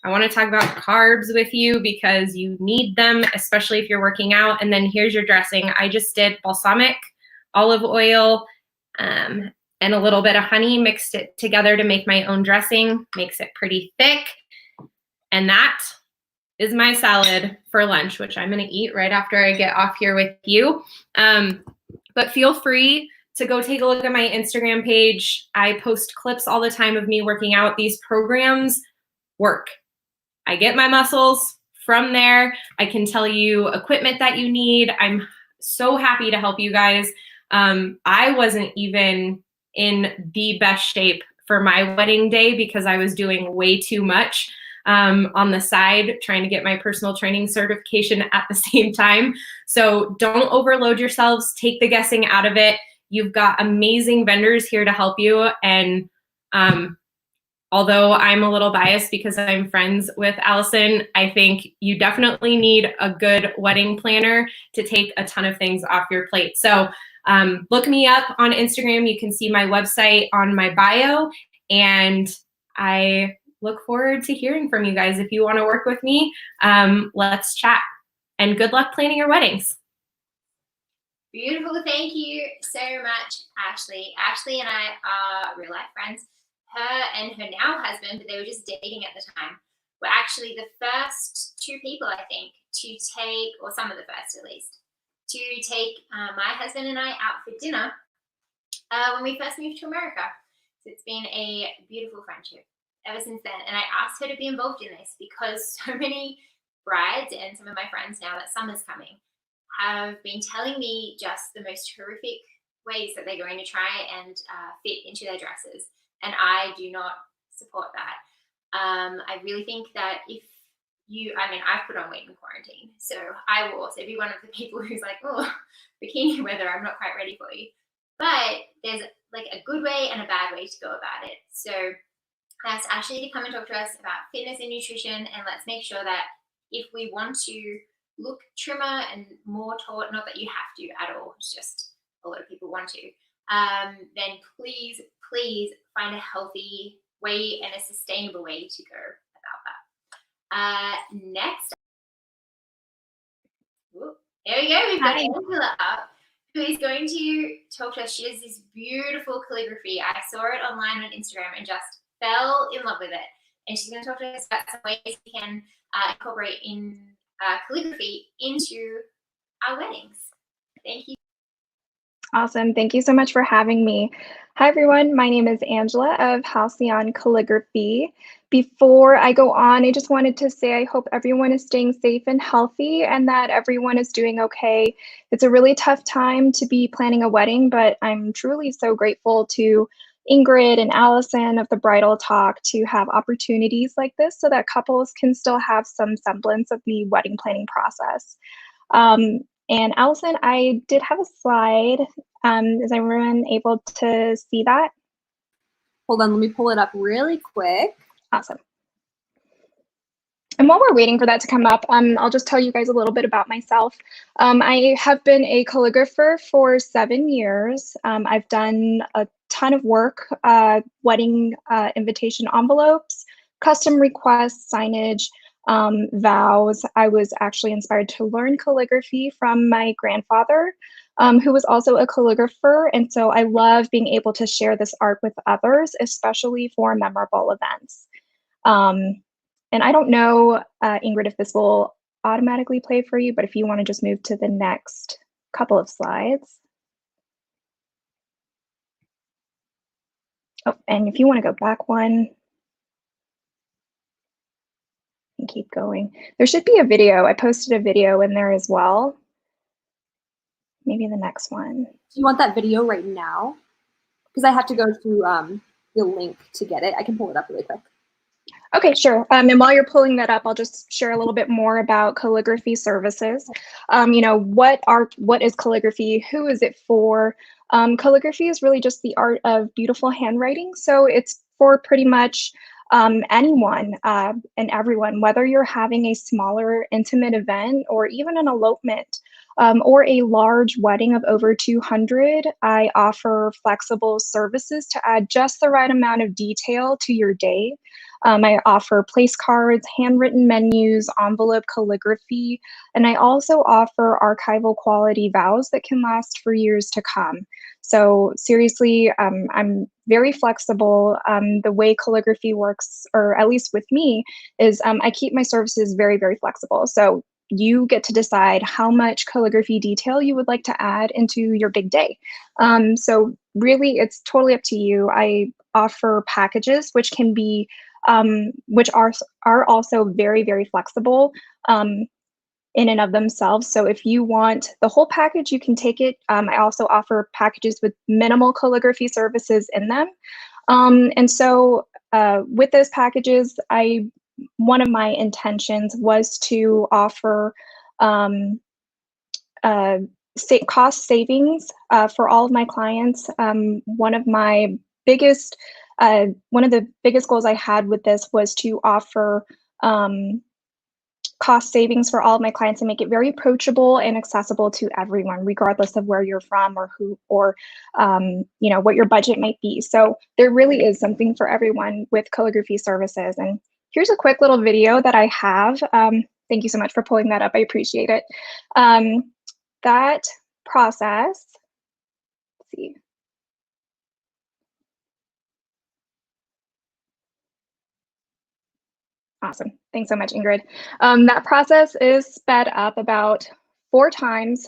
I want to talk about carbs with you because you need them, especially if you're working out. And then here's your dressing. I just did balsamic, olive oil, and a little bit of honey, mixed it together to make my own dressing, makes it pretty thick. And that is my salad for lunch, which I'm going to eat right after I get off here with you. But feel free to go take a look at my Instagram page. I post clips all the time of me working out. These programs work. I get my muscles from there. I can tell you equipment that you need. I'm so happy to help you guys. I wasn't even in the best shape for my wedding day because I was doing way too much on the side, trying to get my personal training certification at the same time. So don't overload yourselves. Take the guessing out of it. You've got amazing vendors here to help you. And although I'm a little biased because I'm friends with Allison, I think you definitely need a good wedding planner to take a ton of things off your plate. So look me up on Instagram. You can see my website on my bio. And I look forward to hearing from you guys. If you want to work with me, let's chat. And good luck planning your weddings. Beautiful. Thank you so much, Ashley. Ashley and I are real life friends. Her and her now husband, but they were just dating at the time, were actually the first 2 people, I think, to take, or some of the first at least, to take my husband and I out for dinner when we first moved to America. So it's been a beautiful friendship ever since then. And I asked her to be involved in this because so many brides and some of my friends, now that summer's coming, have been telling me just the most horrific ways that they're going to try and fit into their dresses. And I do not support that. I really think that if you, I've put on weight in quarantine, so I will also be one of the people who's like, oh, bikini weather, I'm not quite ready for you. But there's like a good way and a bad way to go about it. So I asked Ashley to come and talk to us about fitness and nutrition, and let's make sure that if we want to look trimmer and more taut, not that you have to at all, it's just a lot of people want to, then please find a healthy way and a sustainable way to go about that. Next, there we go, we've got Angela up, who is going to talk to us. She has this beautiful calligraphy. I saw it online on Instagram and just fell in love with it. And she's going to talk to us about some ways we can incorporate in calligraphy into our weddings. Thank you. Awesome. Thank you so much for having me. Hi everyone, my name is Angela of Halcyon Calligraphy. Before I go on, I just wanted to say I hope everyone is staying safe and healthy and that everyone is doing okay. It's a really tough time to be planning a wedding, but I'm truly so grateful to Ingrid and Allison of the Bridal Talk to have opportunities like this so that couples can still have some semblance of the wedding planning process. And Allison, I did have a slide. Is everyone able to see that? Hold on, let me pull it up really quick. Awesome. And while we're waiting for that to come up, I'll just tell you guys a little bit about myself. I have been a calligrapher for 7 years. I've done a ton of work, wedding invitation envelopes, custom requests, signage, vows. I was actually inspired to learn calligraphy from my grandfather, who was also a calligrapher. And so I love being able to share this art with others, especially for memorable events. And I don't know, Ingrid, if this will automatically play for you, but if you want to just move to the next couple of slides. Oh, and if you want to go back one and keep going. There should be a video. I posted a video in there as well. Maybe the next one. Do you want that video right now? Because I have to go to the link to get it. I can pull it up really quick. Okay, sure. And while you're pulling that up, I'll just share a little bit more about calligraphy services. You know, what is calligraphy? Who is it for? Calligraphy is really just the art of beautiful handwriting. So it's for pretty much anyone and everyone, whether you're having a smaller intimate event or even an elopement or a large wedding of over 200, I offer flexible services to add just the right amount of detail to your day. I offer place cards, handwritten menus, envelope calligraphy, and I also offer archival quality vows that can last for years to come. So seriously, I'm very flexible. The way calligraphy works, or at least with me, is I keep my services very, very flexible. So you get to decide how much calligraphy detail you would like to add into your big day. So really, it's totally up to you. I offer packages, which can be which are also very, very flexible in and of themselves. So if you want the whole package, you can take it. I also offer packages with minimal calligraphy services in them. And so with those packages, one of my intentions was to offer cost savings for all of my clients. One of the biggest goals I had with this was to offer cost savings for all of my clients and make it very approachable and accessible to everyone, regardless of where you're from or you know, what your budget might be. So there really is something for everyone with calligraphy services. And here's a quick little video that I have. Thank you so much for pulling that up. I appreciate it. That process, let's see. Awesome. Thanks so much, Ingrid. That process is sped up about 4 times.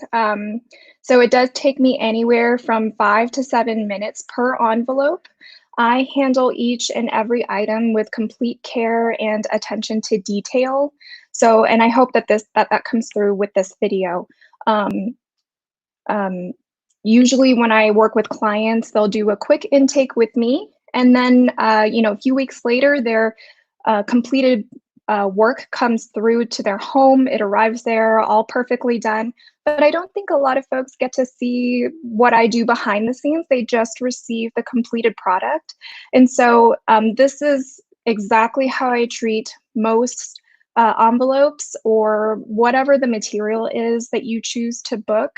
So it does take me anywhere from 5 to 7 minutes per envelope. I handle each and every item with complete care and attention to detail. So, and I hope that that comes through with this video. Usually when I work with clients, they'll do a quick intake with me. And then, you know, a few weeks later, their completed work comes through to their home. It arrives there all perfectly done. But I don't think a lot of folks get to see what I do behind the scenes. They just receive the completed product. And so this is exactly how I treat most envelopes or whatever the material is that you choose to book.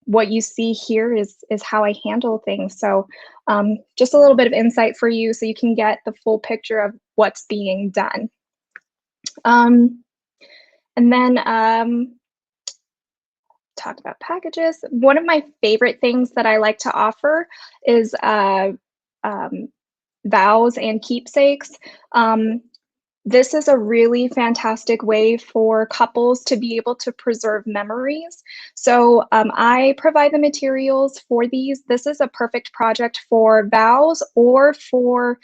What you see here is how I handle things. So just a little bit of insight for you so you can get the full picture of what's being done. And then talked about packages. One of my favorite things that I like to offer is vows and keepsakes. this is a really fantastic way for couples to be able to preserve memories. So I provide the materials for these. This is a perfect project for vows or for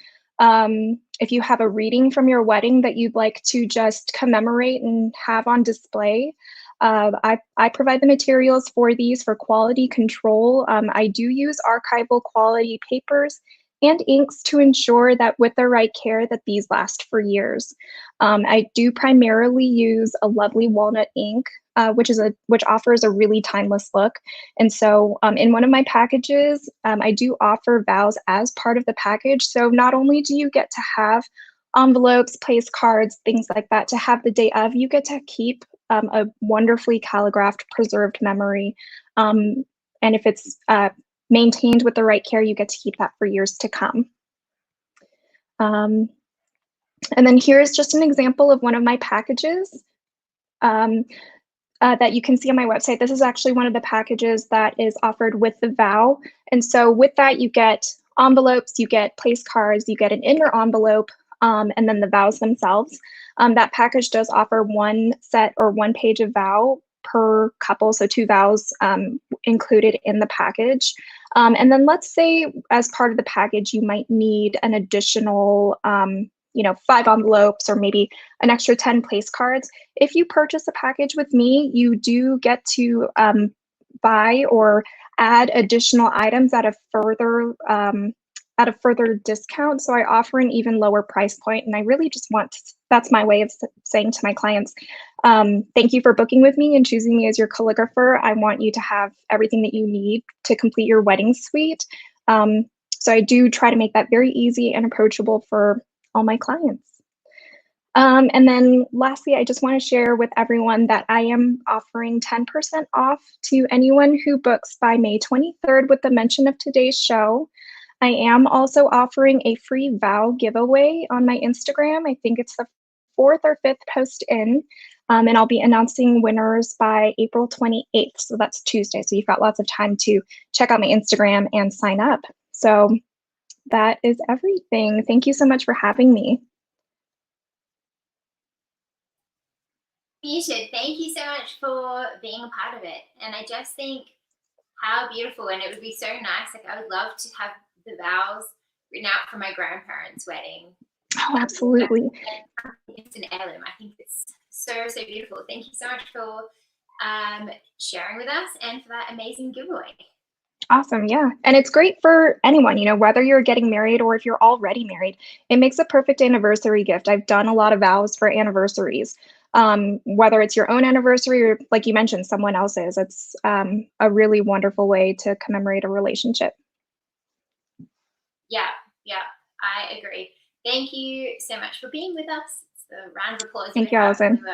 if you have a reading from your wedding that you'd like to just commemorate and have on display. I provide the materials for these for quality control. I do use archival quality papers and inks to ensure that with the right care that these last for years. I do primarily use a lovely walnut ink, which offers a really timeless look. And so in one of my packages, I do offer vows as part of the package. So not only do you get to have envelopes, place cards, things like that to have the day of, you get to keep a wonderfully calligraphed, preserved memory. And if it's maintained with the right care, you get to keep that for years to come. And then here's just an example of one of my packages that you can see on my website. This is actually one of the packages that is offered with the vow. And so with that, you get envelopes, you get place cards, you get an inner envelope, and then the vows themselves. That package does offer one set or one page of vow per couple, so 2 vows included in the package. And then let's say as part of the package, you might need an additional 5 envelopes or maybe an extra 10 place cards. If you purchase a package with me, you do get to buy or add additional items at a further discount. So I offer an even lower price point, and I really just that's my way of saying to my clients, thank you for booking with me and choosing me as your calligrapher. I want you to have everything that you need to complete your wedding suite. So I do try to make that very easy and approachable for all my clients. And then lastly, I just want to share with everyone that I am offering 10% off to anyone who books by May 23rd with the mention of today's show. I am also offering a free vow giveaway on my Instagram. I think it's the 4th or 5th post in, and I'll be announcing winners by April 28th. So that's Tuesday. So you've got lots of time to check out my Instagram and sign up. So that is everything. Thank you so much for having me. You should. Thank you so much for being a part of it. And I just think how beautiful, and it would be so nice. Like, I would love to have the vows written out for my grandparents' wedding. Oh, absolutely. It's an heirloom. I think it's so, so beautiful. Thank you so much for sharing with us and for that amazing giveaway. Awesome. Yeah. And it's great for anyone, whether you're getting married or if you're already married, it makes a perfect anniversary gift. I've done a lot of vows for anniversaries, whether it's your own anniversary or, like you mentioned, someone else's. It's a really wonderful way to commemorate a relationship. Yeah, I agree. Thank you so much for being with us. It's a round of applause. Thank you, Allison.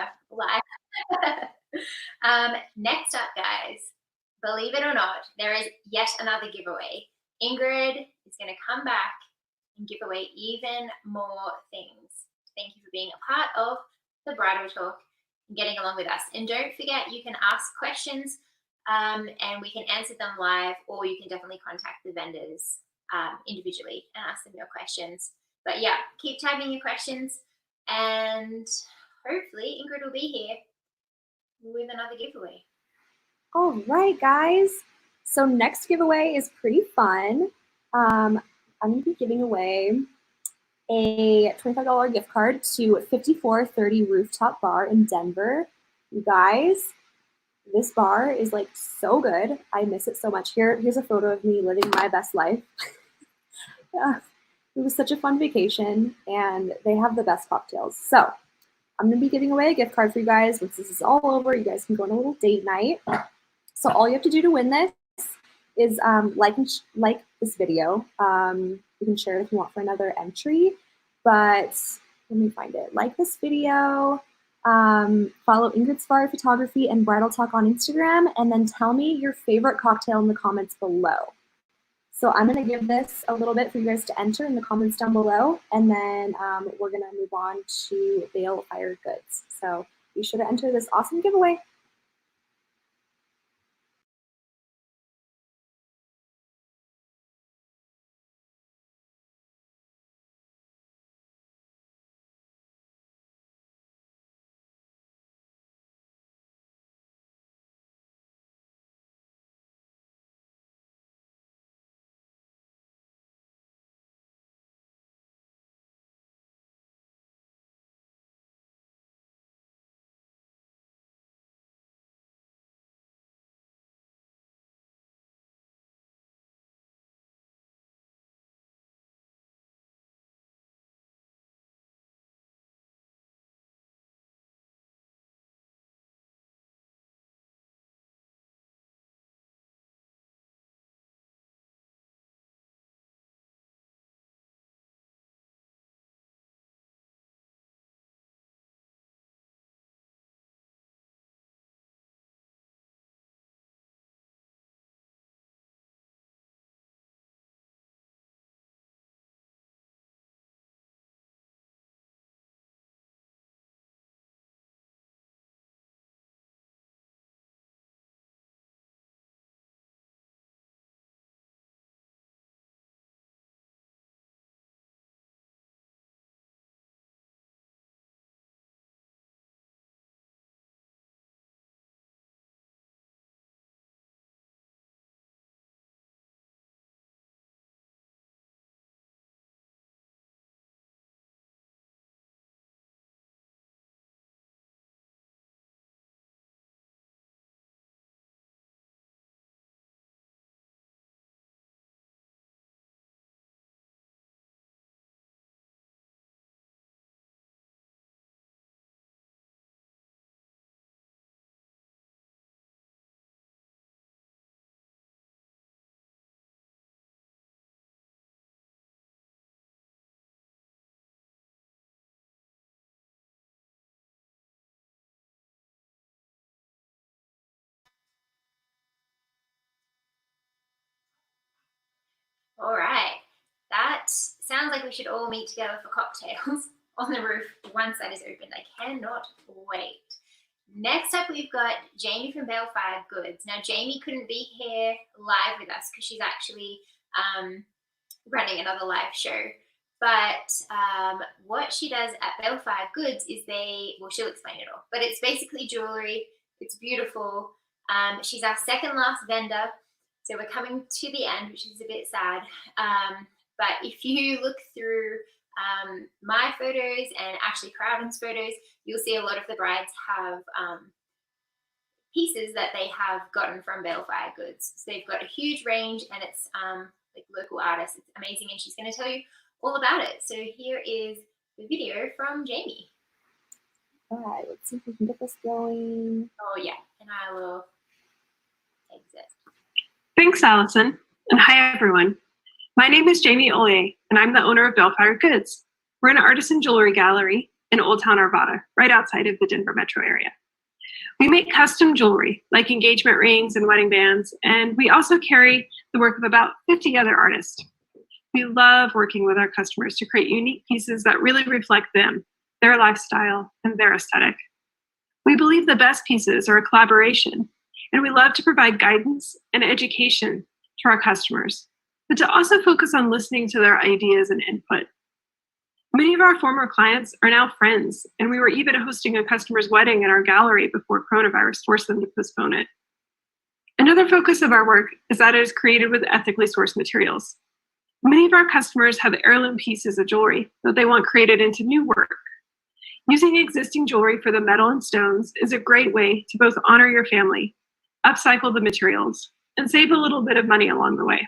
Next up, guys, believe it or not, there is yet another giveaway. Ingrid is going to come back and give away even more things. Thank you for being a part of the Bridal Talk and getting along with us. And don't forget, you can ask questions and we can answer them live, or you can definitely contact the vendors individually and ask them your questions. But yeah, keep typing your questions, and hopefully Ingrid will be here with another giveaway. All right, guys. So next giveaway is pretty fun. I'm going to be giving away a $25 gift card to 5430 Rooftop Bar in Denver. You guys, this bar is like so good. I miss it so much. Here's a photo of me living my best life. Yeah, it was such a fun vacation, and they have the best cocktails. So I'm going to be giving away a gift card for you guys. Once this is all over, you guys can go on a little date night. So all you have to do to win this is like this video. You can share it if you want for another entry, but let me find it. Like this video, follow Ingrid Svare Photography and Bridal Talk on Instagram, and then tell me your favorite cocktail in the comments below. So I'm going to give this a little bit for you guys to enter in the comments down below, and then we're going to move on to Bale Fire Goods. So be sure to enter this awesome giveaway. like we should all meet together for cocktails on the roof once that is opened. I cannot wait. Next up, we've got Jamie from Balefire Goods. Now, Jamie couldn't be here live with us because she's actually running another live show. But what she does at Balefire Goods is she'll explain it all. But it's basically jewelry. It's beautiful. She's our second last vendor. So we're coming to the end, which is a bit sad. But if you look through my photos and Ashley Crowden's photos, you'll see a lot of the brides have pieces that they have gotten from Balefire Goods. So they've got a huge range, and it's like local artists. It's amazing, and she's going to tell you all about it. So here is the video from Jamie. All right, let's see if we can get this going. Oh yeah, and I will exit. Thanks, Allison, and hi everyone. My name is Jamie Ollier, and I'm the owner of Balefire Goods. We're an artisan jewelry gallery in Old Town Arvada, right outside of the Denver metro area. We make custom jewelry, like engagement rings and wedding bands, and we also carry the work of about 50 other artists. We love working with our customers to create unique pieces that really reflect them, their lifestyle, and their aesthetic. We believe the best pieces are a collaboration, and we love to provide guidance and education to our customers, but to also focus on listening to their ideas and input. Many of our former clients are now friends, and we were even hosting a customer's wedding in our gallery before coronavirus forced them to postpone it. Another focus of our work is that it is created with ethically sourced materials. Many of our customers have heirloom pieces of jewelry that they want created into new work. Using existing jewelry for the metal and stones is a great way to both honor your family, upcycle the materials, and save a little bit of money along the way.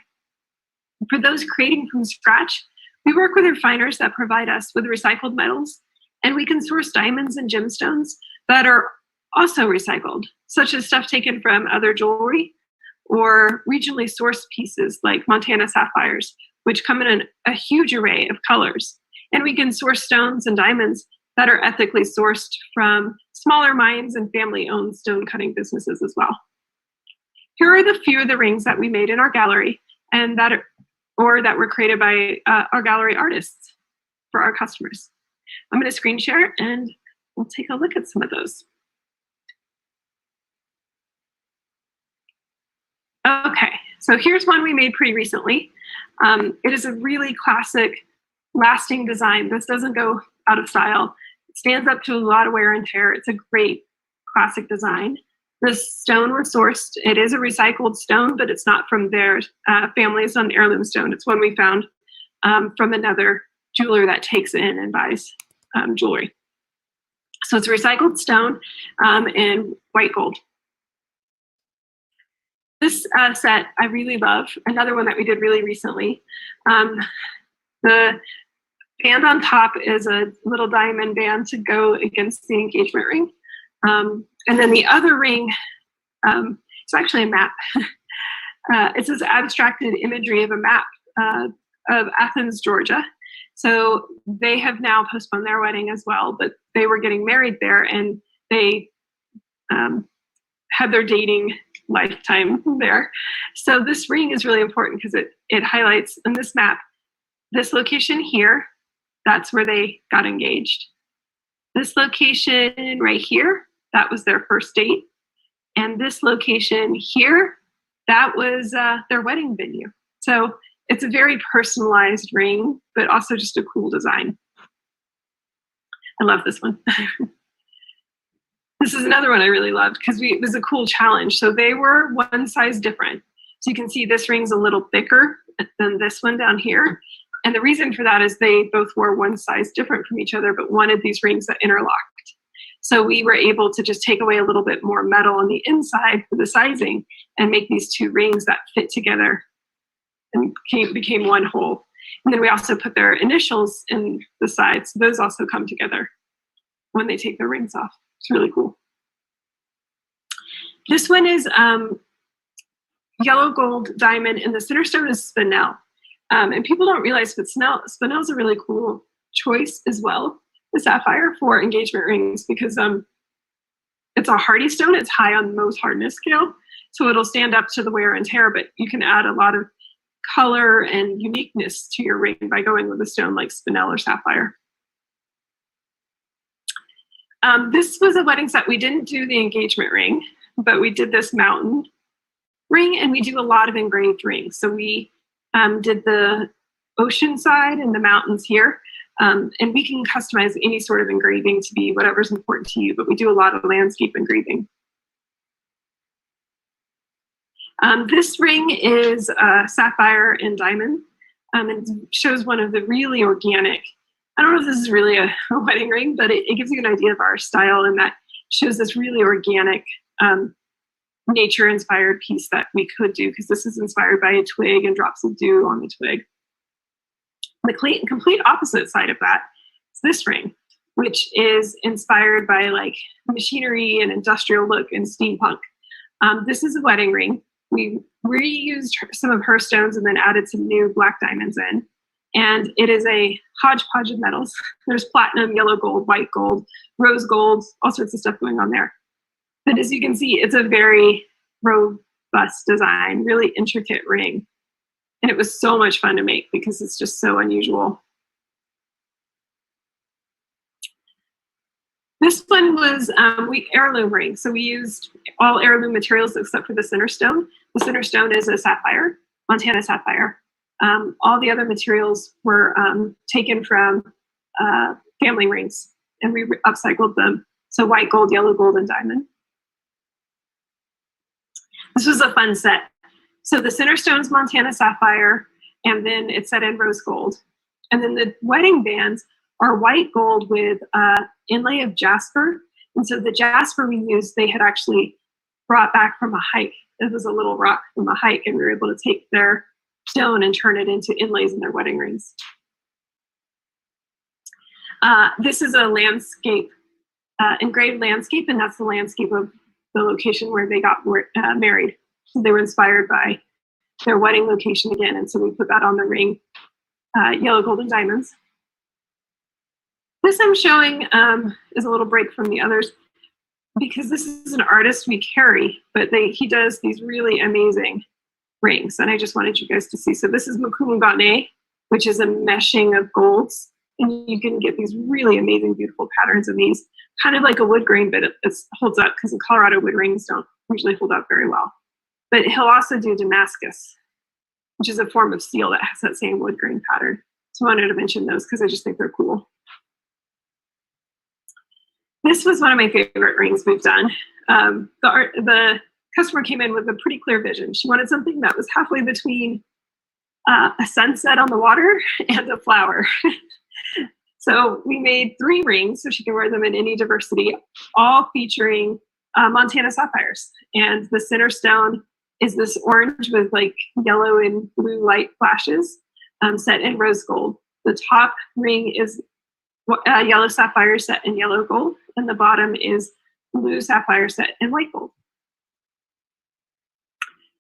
For those creating from scratch, we work with refiners that provide us with recycled metals, and we can source diamonds and gemstones that are also recycled, such as stuff taken from other jewelry or regionally sourced pieces like Montana sapphires, which come in a huge array of colors. And we can source stones and diamonds that are ethically sourced from smaller mines and family-owned stone cutting businesses as well. Here are the few of the rings that we made in our gallery and that were created by our gallery artists for our customers. I'm going to screen share and we'll take a look at some of those. Okay, so here's one we made pretty recently. It is a really classic, lasting design. This doesn't go out of style. It stands up to a lot of wear and tear. It's a great classic design. The stone was sourced. It is a recycled stone, but it's not from their family's on heirloom stone. It's one we found from another jeweler that takes in and buys jewelry. So it's a recycled stone in white gold. This set I really love. Another one that we did really recently. The band on top is a little diamond band to go against the engagement ring. And then the other ring, it's actually a map. It's this abstracted imagery of a map of Athens, Georgia. So they have now postponed their wedding as well, but they were getting married there, and they had their dating lifetime there. So this ring is really important because it highlights in this map, this location here, that's where they got engaged. This location right here, that was their first date. And this location here, that was their wedding venue. So it's a very personalized ring, but also just a cool design. I love this one. This is another one I really loved because it was a cool challenge. So they were one size different. So you can see this ring's a little thicker than this one down here. And the reason for that is they both were one size different from each other, but wanted these rings that interlocked. So we were able to just take away a little bit more metal on the inside for the sizing and make these two rings that fit together and became one whole. And then we also put their initials in the sides. So those also come together when they take their rings off. It's really cool. This one is yellow gold diamond, and the center stone is spinel. And people don't realize, but spinel is a really cool choice as well, the sapphire, for engagement rings, because it's a hardy stone. It's high on the Mohs hardness scale, so it'll stand up to the wear and tear, but you can add a lot of color and uniqueness to your ring by going with a stone like spinel or sapphire. This was a wedding set. We didn't do the engagement ring, but we did this mountain ring, and we do a lot of engraved rings. So we did the ocean side and the mountains here, and we can customize any sort of engraving to be whatever's important to you, but we do a lot of landscape engraving. This ring is sapphire and diamond, and shows one of the really organic, I don't know if this is really a wedding ring, but it gives you an idea of our style, and that shows this really organic, nature-inspired piece that we could do, because this is inspired by a twig and drops of dew on the twig. The complete opposite side of that is this ring, which is inspired by like machinery and industrial look and steampunk. This is a wedding ring. We reused some of her stones and then added some new black diamonds in. And it is a hodgepodge of metals. There's platinum, yellow gold, white gold, rose gold, all sorts of stuff going on there. But as you can see, it's a very robust design, really intricate ring. And it was so much fun to make because it's just so unusual. This one was heirloom ring. So we used all heirloom materials except for the center stone. The center stone is a sapphire, Montana sapphire. All the other materials were taken from family rings, and we upcycled them. So white gold, yellow gold, and diamond. This was a fun set. So the center stone's Montana sapphire, and then it's set in rose gold. And then the wedding bands are white gold with inlay of jasper. And so the jasper we used, they had actually brought back from a hike. It was a little rock from a hike, and we were able to take their stone and turn it into inlays in their wedding rings. This is a landscape, engraved landscape, and that's the landscape of the location where they got married. So they were inspired by their wedding location again, and so we put that on the ring, yellow, gold, and diamonds. This I'm showing is a little break from the others because this is an artist we carry, but he does these really amazing rings, and I just wanted you guys to see. So this is Mukumugane, which is a meshing of golds, and you can get these really amazing, beautiful patterns in these, kind of like a wood grain, but it holds up because in Colorado wood rings don't usually hold up very well. But he'll also do Damascus, which is a form of steel that has that same wood grain pattern. So I wanted to mention those because I just think they're cool. This was one of my favorite rings we've done. The customer came in with a pretty clear vision. She wanted something that was halfway between a sunset on the water and a flower. So we made 3 rings so she can wear them in any diversity, all featuring Montana sapphires. And the center stone is this orange with like yellow and blue light flashes set in rose gold. The top ring is yellow sapphire set in yellow gold, and the bottom is blue sapphire set in white gold.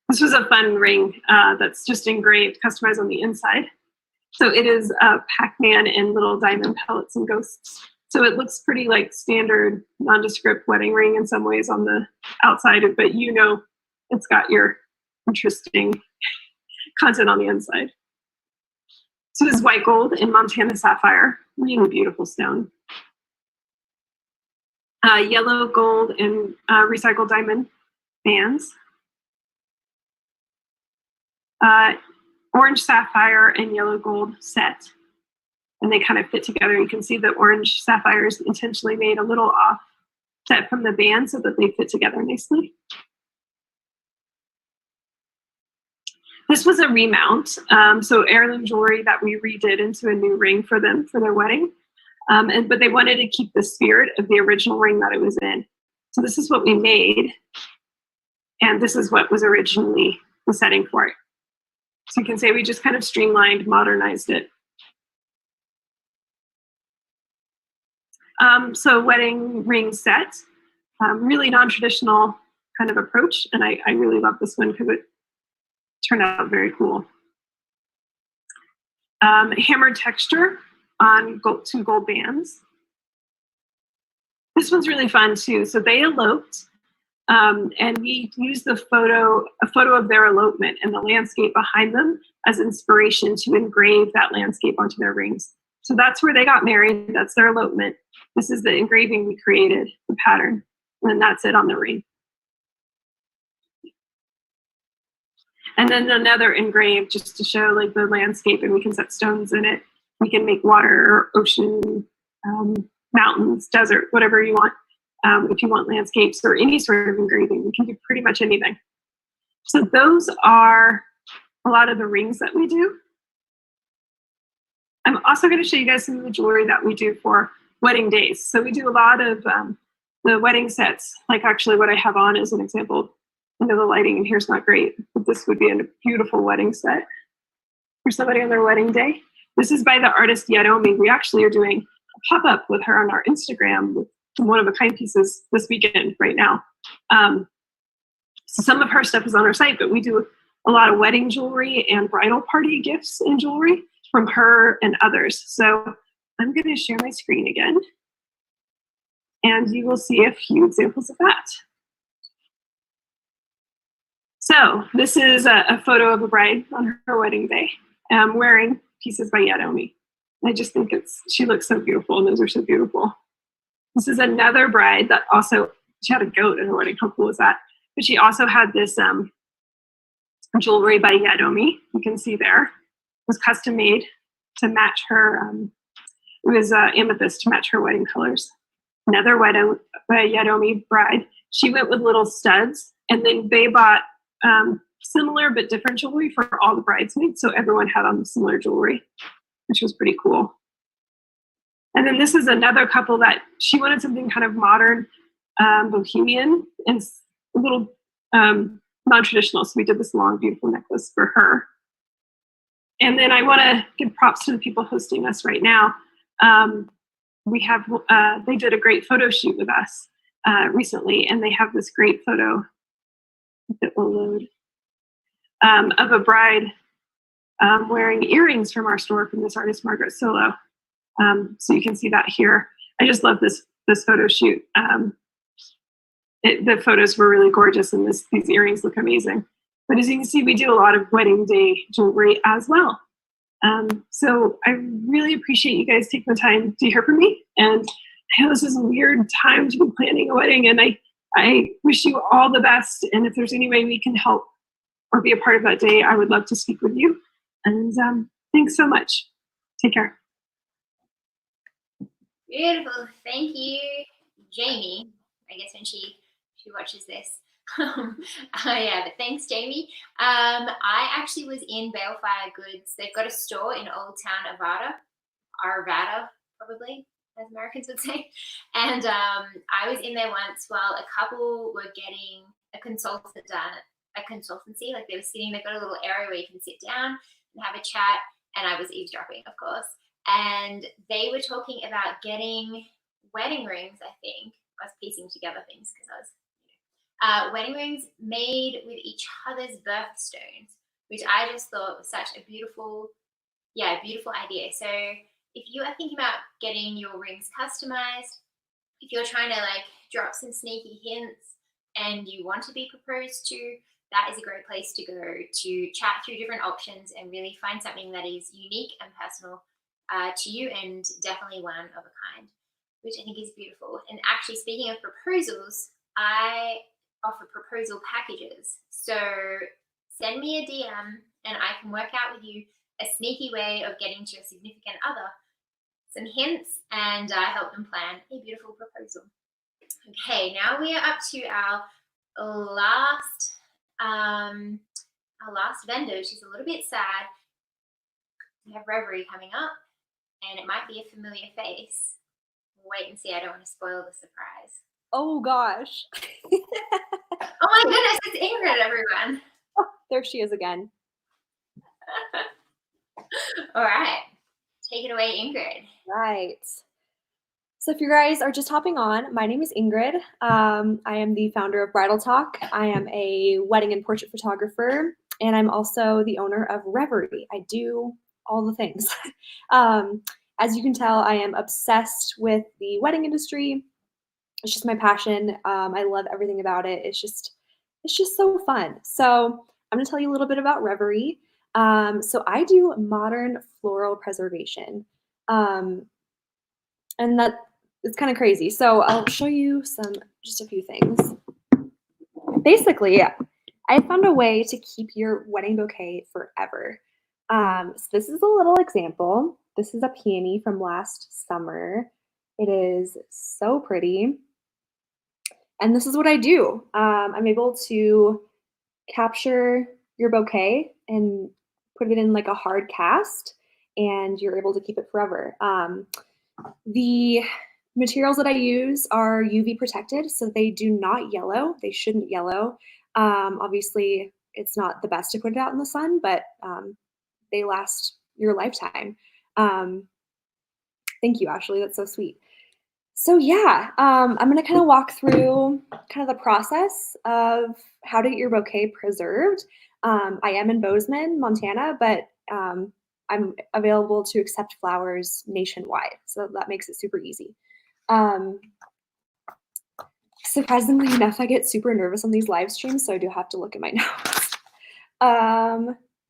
This was a fun ring that's just engraved, customized on the inside. So it is Pac-Man and little diamond pellets and ghosts. So it looks pretty like standard nondescript wedding ring in some ways on the outside, but you know it's got your interesting content on the inside. So this is white gold and Montana sapphire, really beautiful stone. Yellow gold and recycled diamond bands. Orange sapphire and yellow gold set, and they kind of fit together. You can see the orange sapphire is intentionally made a little offset from the band so that they fit together nicely. This was a remount, so heirloom jewelry that we redid into a new ring for them for their wedding, but they wanted to keep the spirit of the original ring that it was in. So this is what we made, and this is what was originally the setting for it. So you can say we just kind of streamlined, modernized it. So wedding ring set, really non-traditional kind of approach. And I really love this one because it turned out very cool. Hammered texture on 2 gold bands. This one's really fun too. So they eloped And we used a photo of their elopement and the landscape behind them as inspiration to engrave that landscape onto their rings. So that's where they got married. That's their elopement. This is the engraving we created, the pattern, and that's it on the ring. And then another engraved just to show like the landscape, and we can set stones in it. We can make water, ocean, mountains, desert, whatever you want. If you want landscapes or any sort of engraving, we can do pretty much anything. So those are a lot of the rings that we do. I'm also going to show you guys some of the jewelry that we do for wedding days. So we do a lot of the wedding sets, like actually what I have on is an example. I know the lighting in here is not great, but this would be a beautiful wedding set for somebody on their wedding day. This is by the artist Yadomi. We actually are doing a pop-up with her on our Instagram with one-of-a-kind pieces this weekend right now. So some of her stuff is on our site, but we do a lot of wedding jewelry and bridal party gifts and jewelry from her and others. So I'm going to share my screen again, and you will see a few examples of that. So this is a photo of a bride on her wedding day wearing pieces by Yadomi. I just think she looks so beautiful, and those are so beautiful. This is another bride that also, she had a goat at her wedding. How cool is that? But she also had this jewelry by Yadomi. You can see there. It was custom made to match her, it was amethyst to match her wedding colors. Another wedding by Yadomi bride. She went with little studs, and then they bought similar but different jewelry for all the bridesmaids, so everyone had on the similar jewelry, which was pretty cool. And then this is another couple that she wanted something kind of modern, bohemian, and a little non-traditional, so we did this long, beautiful necklace for her. And then I want to give props to the people hosting us right now. We have, they did a great photo shoot with us recently, and they have this great photo that will load of a bride wearing earrings from our store from this artist, Margaret Solo. So you can see that here. I just love this photo shoot. The photos were really gorgeous, and these earrings look amazing. But as you can see, we do a lot of wedding day jewelry as well. So I really appreciate you guys taking the time to hear from me. And I know this is a weird time to be planning a wedding, and I wish you all the best. And if there's any way we can help or be a part of that day, I would love to speak with you. And thanks so much. Take care. Beautiful. Thank you, Jamie. I guess when she watches this. Yeah, but thanks, Jamie. I actually was in Balefire Goods. They've got a store in Old Town Arvada, probably, as Americans would say. And I was in there once while a couple were getting a consultancy, like they were sitting, they've got a little area where you can sit down and have a chat, and I was eavesdropping, of course. And they were talking about getting wedding rings, I think. I was piecing together things because I was, wedding rings made with each other's birthstones, which I just thought was such a beautiful idea. So if you are thinking about getting your rings customized, if you're trying to like drop some sneaky hints and you want to be proposed to, that is a great place to go to chat through different options and really find something that is unique and personal to you, and definitely one of a kind, which I think is beautiful. And actually, speaking of proposals, I offer proposal packages. So send me a DM and I can work out with you a sneaky way of getting to your significant other some hints and help them plan a beautiful proposal. Okay, now we are up to our last vendor. She's a little bit sad. We have Reverie coming up, and it might be a familiar face. We'll wait and see. I don't want to spoil the surprise. Oh gosh. Oh my goodness, it's Ingrid, everyone. Oh, there she is again. All right, take it away, Ingrid. Right. So if you guys are just hopping on, my name is Ingrid. I am the founder of Bridal Talk. I am a wedding and portrait photographer, and I'm also the owner of Reverie. I do all the things. As you can tell, I am obsessed with the wedding industry. It's just my passion. I love everything about it. It's just so fun. So I'm going to tell you a little bit about Reverie. So I do modern floral preservation. And that it's kind of crazy. So I'll show you just a few things. Basically, I found a way to keep your wedding bouquet forever. So this is a little example. This is a peony from last summer. It is so pretty. And this is what I do. I'm able to capture your bouquet and put it in like a hard cast, and you're able to keep it forever. The materials that I use are UV protected, so they do not yellow. They shouldn't yellow. Obviously, it's not the best to put it out in the sun, but they last your lifetime. Thank you, Ashley. That's so sweet. So yeah, I'm gonna kind of walk through kind of the process of how to get your bouquet preserved. I am in Bozeman, Montana, but I'm available to accept flowers nationwide, so that makes it super easy. Surprisingly enough, I get super nervous on these live streams, so I do have to look at my notes.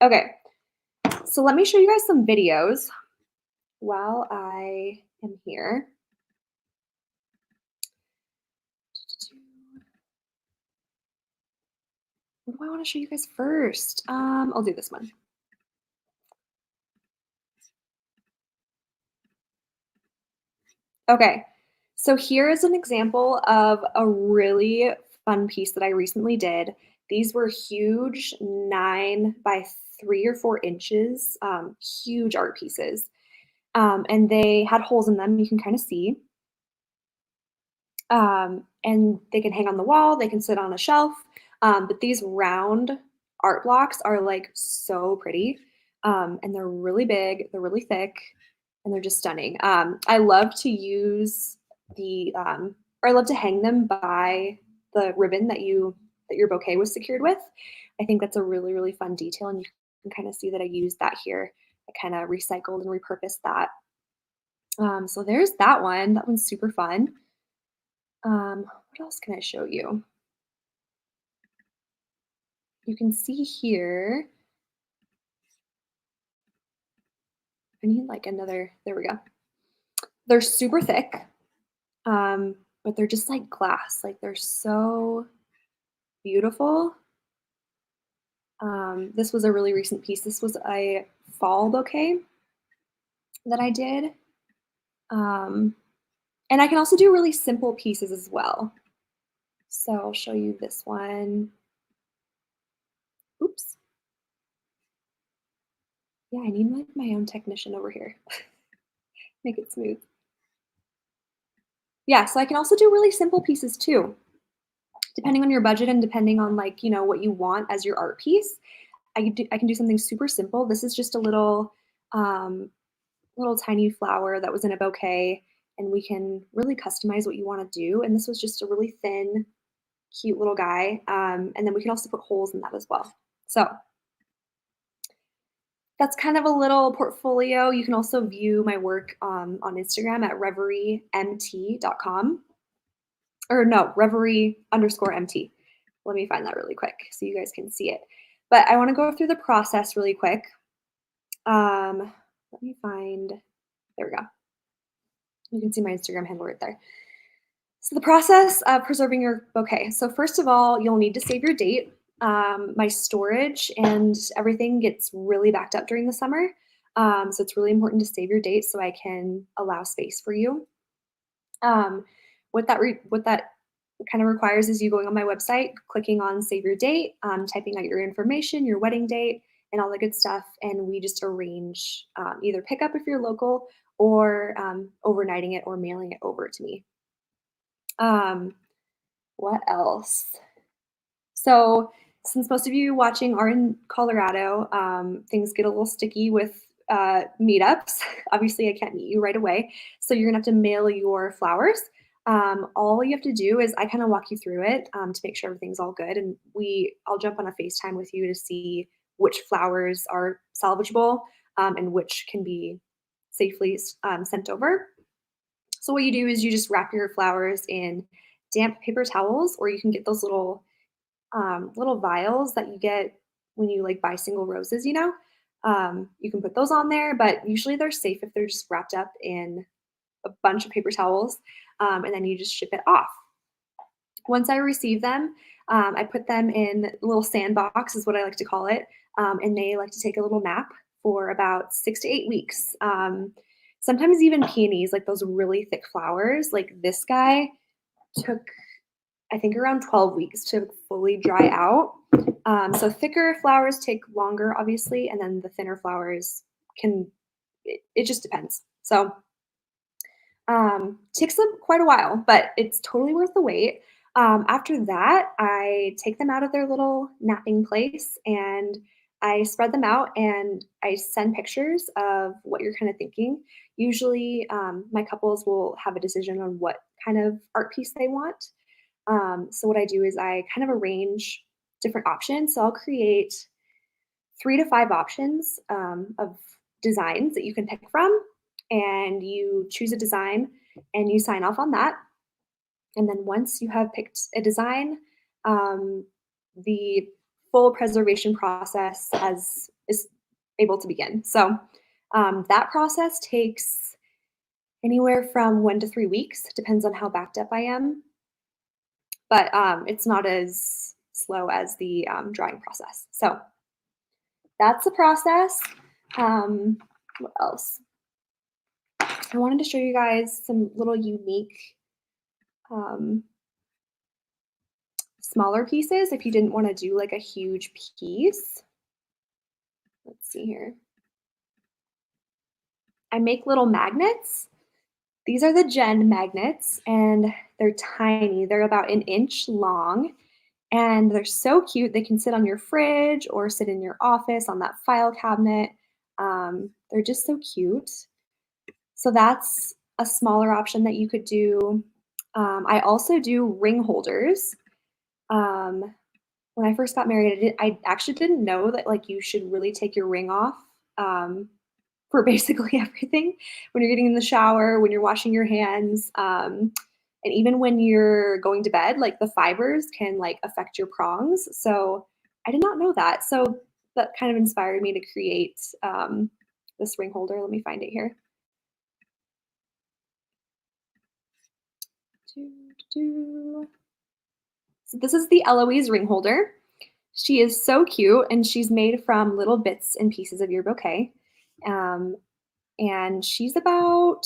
Okay, so let me show you guys some videos while I am here. What do I want to show you guys first? I'll do this one. Okay, so here is an example of a really fun piece that I recently did. These were huge 9 by 3 or 4 inches, huge art pieces. And they had holes in them, you can kind of see. And they can hang on the wall, they can sit on a shelf. But these round art blocks are like so pretty. And they're really big, they're really thick, and they're just stunning. I love to use or I love to hang them by the ribbon that your bouquet was secured with. I think that's a really, really fun detail, and you can kind of see that I used that here. I kind of recycled and repurposed that. So there's that one. That one's super fun. What else can I show you? You can see here. I need like another, there we go. They're super thick, but they're just like glass. Like they're so beautiful. This was a really recent piece. This was a fall bouquet that I did. And I can also do really simple pieces as well. So I'll show you this one. Oops. Yeah, I need like my own technician over here. Make it smooth. Yeah, so I can also do really simple pieces too. Depending on your budget and depending on like, what you want as your art piece, I can do something super simple. This is just a little tiny flower that was in a bouquet, and we can really customize what you want to do. And this was just a really thin, cute little guy. And then we can also put holes in that as well. So that's kind of a little portfolio. You can also view my work on Instagram at reveriemt.com. Or no, reverie_mt. Let me find that really quick so you guys can see it. But I want to go through the process really quick. Let me find, there we go. You can see my Instagram handle right there. So the process of preserving your bouquet. So first of all, you'll need to save your date. My storage and everything gets really backed up during the summer. So it's really important to save your date so I can allow space for you. What that kind of requires is you going on my website, clicking on save your date, typing out your information, your wedding date, and all the good stuff. And we just arrange either pickup if you're local or overnighting it or mailing it over to me. What else? So since most of you watching are in Colorado, things get a little sticky with meetups. Obviously, I can't meet you right away. So you're gonna have to mail your flowers. All you have to do is I kind of walk you through it to make sure everything's all good. And I'll jump on a FaceTime with you to see which flowers are salvageable and which can be safely sent over. So what you do is you just wrap your flowers in damp paper towels, or you can get those little little vials that you get when you like buy single roses, you know. You can put those on there, but usually they're safe if they're just wrapped up in a bunch of paper towels, and then you just ship it off. Once I receive them, I put them in a little sandbox, is what I like to call it, and they like to take a little nap for about 6 to 8 weeks. Sometimes even peonies, like those really thick flowers, like this guy took, I think, around 12 weeks to fully dry out. So thicker flowers take longer, obviously, and then the thinner flowers can, it just depends. So takes them quite a while, but it's totally worth the wait. After that, I take them out of their little napping place and I spread them out and I send pictures of what you're kind of thinking. Usually, my couples will have a decision on what kind of art piece they want. So what I do is I kind of arrange different options. So I'll create 3 to 5 options of designs that you can pick from, and you choose a design and you sign off on that. And then once you have picked a design, the full preservation process is able to begin. So that process takes anywhere from 1 to 3 weeks, depends on how backed up I am. But it's not as slow as the drawing process. So that's the process. What else? I wanted to show you guys some little unique smaller pieces if you didn't want to do like a huge piece. Let's see here. I make little magnets. These are the Gen magnets, and they're tiny. They're about 1 inch long, and they're so cute. They can sit on your fridge or sit in your office on that file cabinet. They're just so cute. So that's a smaller option that you could do. I also do ring holders. When I first got married, I actually didn't know that like you should really take your ring off for basically everything. When you're getting in the shower, when you're washing your hands, and even when you're going to bed, like the fibers can like affect your prongs. So I did not know that. So that kind of inspired me to create this ring holder. Let me find it here. So this is the Eloise ring holder. She is so cute, and she's made from little bits and pieces of your bouquet. And she's about,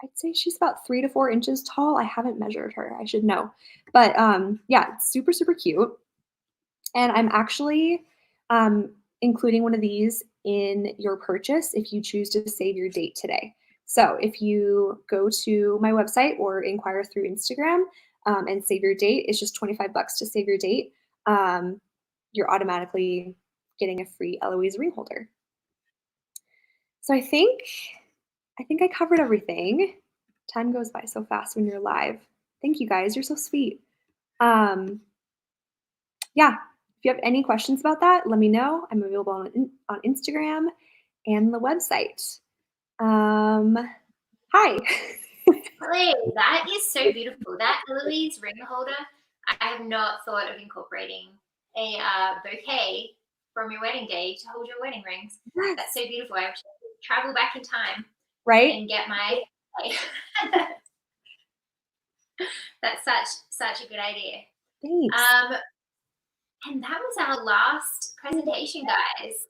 I'd say she's about 3 to 4 inches tall. I haven't measured her, I should know. But yeah, it's super, super cute. And I'm actually including one of these in your purchase if you choose to save your date today. So if you go to my website or inquire through Instagram and save your date, it's just $25 to save your date. You're automatically getting a free Eloise ring holder. So I think I covered everything. Time goes by so fast when you're live. Thank you guys, you're so sweet. Yeah, if you have any questions about that, let me know. I'm available on Instagram and the website. Hi. Hey, that is so beautiful. That Eloise ring holder, I have not thought of incorporating a bouquet from your wedding day to hold your wedding rings. Yes. That's so beautiful. I should travel back in time, right, and get my. That's such a good idea. Thanks. And that was our last presentation, guys.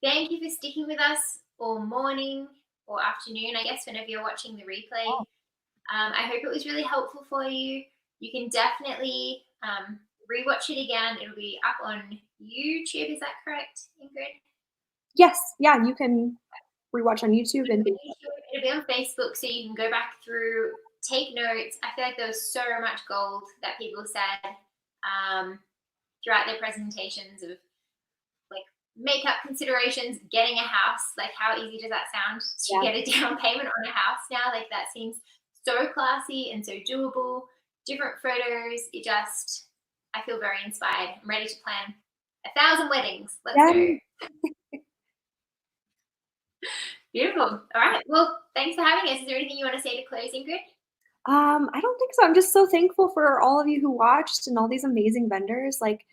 Thank you for sticking with us all morning or afternoon, I guess, whenever you're watching the replay. Oh. I hope it was really helpful for you. You can definitely rewatch it again. It'll be up on YouTube. Is that correct, Ingrid? Yes. Yeah, you can rewatch on YouTube and it'll be on Facebook, so you can go back through, take notes. I feel like there was so much gold that people said throughout their presentations of like makeup considerations, getting a house. Like, how easy does that sound to get a down payment on a house now? Like, that seems so classy and so doable. Different photos. I feel very inspired. I'm ready to plan 1,000 weddings. Let's go. Beautiful. All right. Well, thanks for having us. Is there anything you want to say to close, Ingrid? I don't think so. I'm just so thankful for all of you who watched and all these amazing vendors. Like,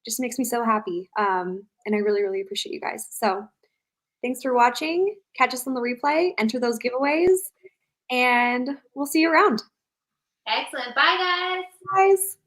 just makes me so happy. And I really, really appreciate you guys. So thanks for watching. Catch us on the replay, enter those giveaways, and we'll see you around. Excellent. Bye, guys. Guys.